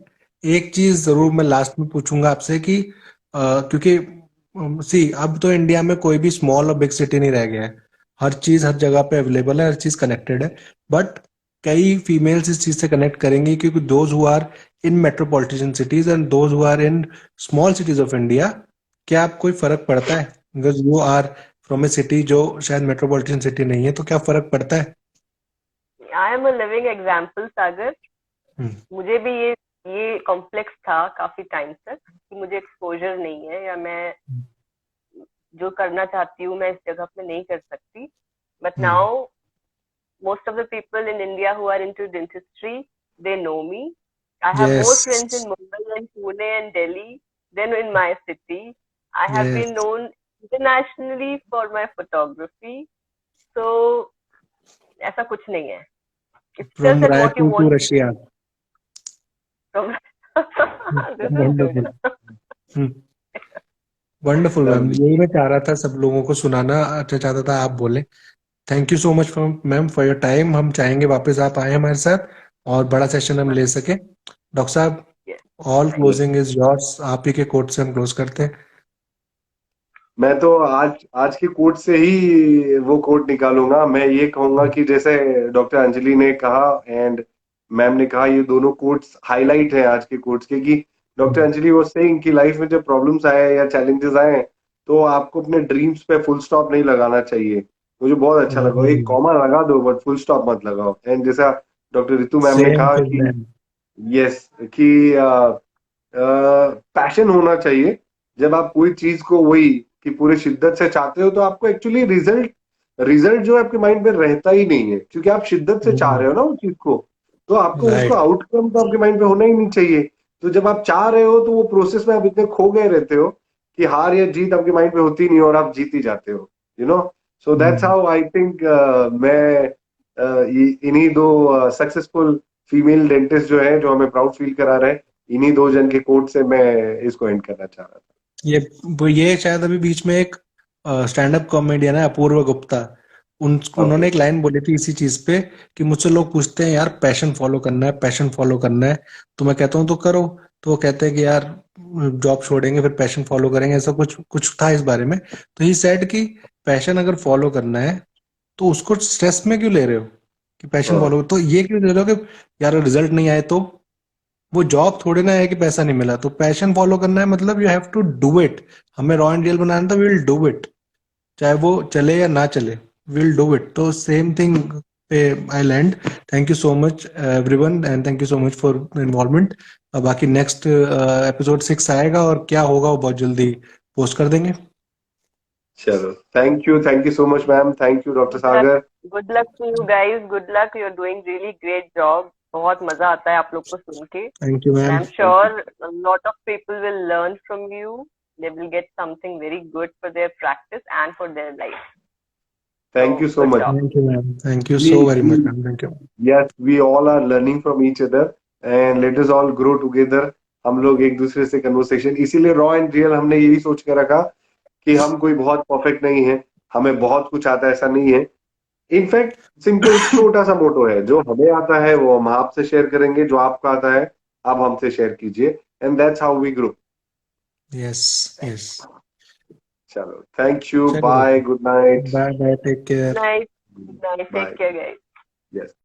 B: एक चीज जरूर मैं last में पूछूंगा आपसे कि क्योंकि सी अब तो इंडिया में कोई भी स्मॉल और बिग सिटी नहीं रह गया है, हर चीज हर जगह पे अवेलेबल है, हर चीज कनेक्टेड है, बट कई फीमेल्स इस चीज से कनेक्ट करेंगी क्योंकि those who are in metropolitan cities and those who are in small cities of India, क्या आप कोई फर्क पड़ता है? Because you are from a city जो शायद मेट्रोपॉलिटन सिटी नहीं है, तो क्या फर्क पड़ता है?
E: I am a living example, Sagar. मुझे भी ये कॉम्प्लेक्स था काफी टाइम तक कि मुझे एक्सपोजर नहीं है या मैं जो करना चाहती हूँ मैं इस जगह पे नहीं कर सकती. But now most of the people in India who are into dentistry, they know me, I have more
B: Yes.
E: friends in Mumbai and Pune and Delhi than in my city. I have been
B: Yes.
E: known internationally for my photography. So ऐसा कुछ नहीं है. It's just
B: From
E: that what you
B: Raipur to
E: want
B: Russia.
E: from. This is
B: Wonderful.
E: good.
B: Wonderful ma'am,
A: Lovely.
B: यही मैं चाह रहा था सब लोगों को सुनाना अच्छा चाहता था, आप बोले। Thank you so much ma'am for your time. हम चाहेंगे वापस आप आए हमारे साथ और बड़ा सेशन हम ले सके। डॉक्टर साहब,
E: Yes.
B: All closing is yours, आप ही के कोट से हम क्लोज करते हैं।
A: मैं तो आज आज के कोट से ही वो कोट निकालूंगा। मैं ये कहूंगा कि जैसे डॉक्टर अंजलि ने कहा एंड मैम ने कहा, ये दोनों कोट्स हाईलाइट है आज के कोट्स के, कि डॉक्टर अंजलि वो सेइंग कि लाइफ में जब प्रॉब्लम्स आए या चैलेंजेस आए तो आपको अपने ड्रीम्स पे फुल स्टॉप नहीं लगाना चाहिए। मुझे बहुत अच्छा लगा। एक कॉमा लगा दो बट फुल स्टॉप मत लगाओ। एंड जैसा डॉक्टर रितु मैम ने
B: सेम
A: कहा
B: टू
A: कि
B: मैम।
A: यस, कि पैशन होना चाहिए। जब आप कोई चीज को वही कि पूरे शिद्दत से चाहते हो तो आपको एक्चुअली रिजल्ट रिजल्ट जो है आपके माइंड में रहता ही नहीं है, क्योंकि आप शिद्दत से चाह रहे हो ना उस चीज को। तो आपको उसको
B: राइट।
A: आउटकम तो आपके माइंड में होना ही नहीं चाहिए। तो जब आप चाह रहे हो तो वो प्रोसेस में आप इतने खो गए रहते हो कि हार या जीत आपके माइंड में होती नहीं और आप जीत ही जाते हो, you know. So that's how I think मैं इन्हीं दो सक्सेसफुल फीमेल डेंटिस्ट जो है, जो हमें प्राउड फील करा रहे हैं, इन्हीं दो जन के कोट से मैं इसको एंड करना चाह रहा था।
B: ये शायद अभी बीच में एक स्टैंड अप कॉमेडियन है अपूर्व गुप्ता, उन्होंने एक लाइन बोली थी इसी चीज पे कि मुझसे लोग पूछते हैं यार पैशन फॉलो करना है, पैशन फॉलो करना है, तो मैं कहता हूँ तो करो। तो वो कहते हैं कि यार जॉब छोड़ेंगे फिर पैशन फॉलो करेंगे, ऐसा कुछ कुछ था इस बारे में। तो ही सेड कि पैशन अगर फॉलो करना है तो उसको स्ट्रेस में क्यों ले रहे हो कि पैशन फॉलो, तो ये क्यों ले रहे हो कि यार रिजल्ट नहीं आए तो वो जॉब थोड़ी ना है कि पैसा नहीं मिला। तो पैशन फॉलो करना है मतलब you have to do it. हमें रॉ एंड रियल बनाना था, विल डू इट, चाहे वो चले या ना चले, विल डू इट। तो सेम थिंग पे I land. Thank you so much everyone and thank you so much for involvement. बाकी नेक्स्ट एपिसोड 6 आएगा और क्या होगा वो बहुत जल्दी पोस्ट कर देंगे।
A: चलो, thank you so much ma'am, thank you doctor Sagar.
E: Good luck to you guys. Good luck. You're doing really great job. बहुत मजा आता है आप लोग को सुन के.
B: Thank you ma'am.
E: I'm sure a lot of people will learn from you. They will get something very good for their practice and for their life.
A: Thank you so
E: good
A: much.
E: job.
B: Thank you ma'am. Thank you so very much ma'am. Thank you.
A: Yes, we all are learning from each other and let us all grow together. हम लोग एक दूसरे से conversation, इसीलिए raw and real हमने यही सोच के रखा कि हम कोई बहुत परफेक्ट नहीं है, हमें बहुत कुछ आता है, ऐसा नहीं है। इनफैक्ट सिंपल छोटा सा मोटो है, जो हमें आता है वो हम आपसे शेयर करेंगे, जो आपको आता है आप हमसे शेयर कीजिए, and that's how we grow.
B: Yes yes.
A: चलो, थैंक यू,
B: चलो
A: bye, good night.
B: Bye bye, take care.
E: Nice. Nice.
A: Bye.
E: Take care, guys.
A: Yes.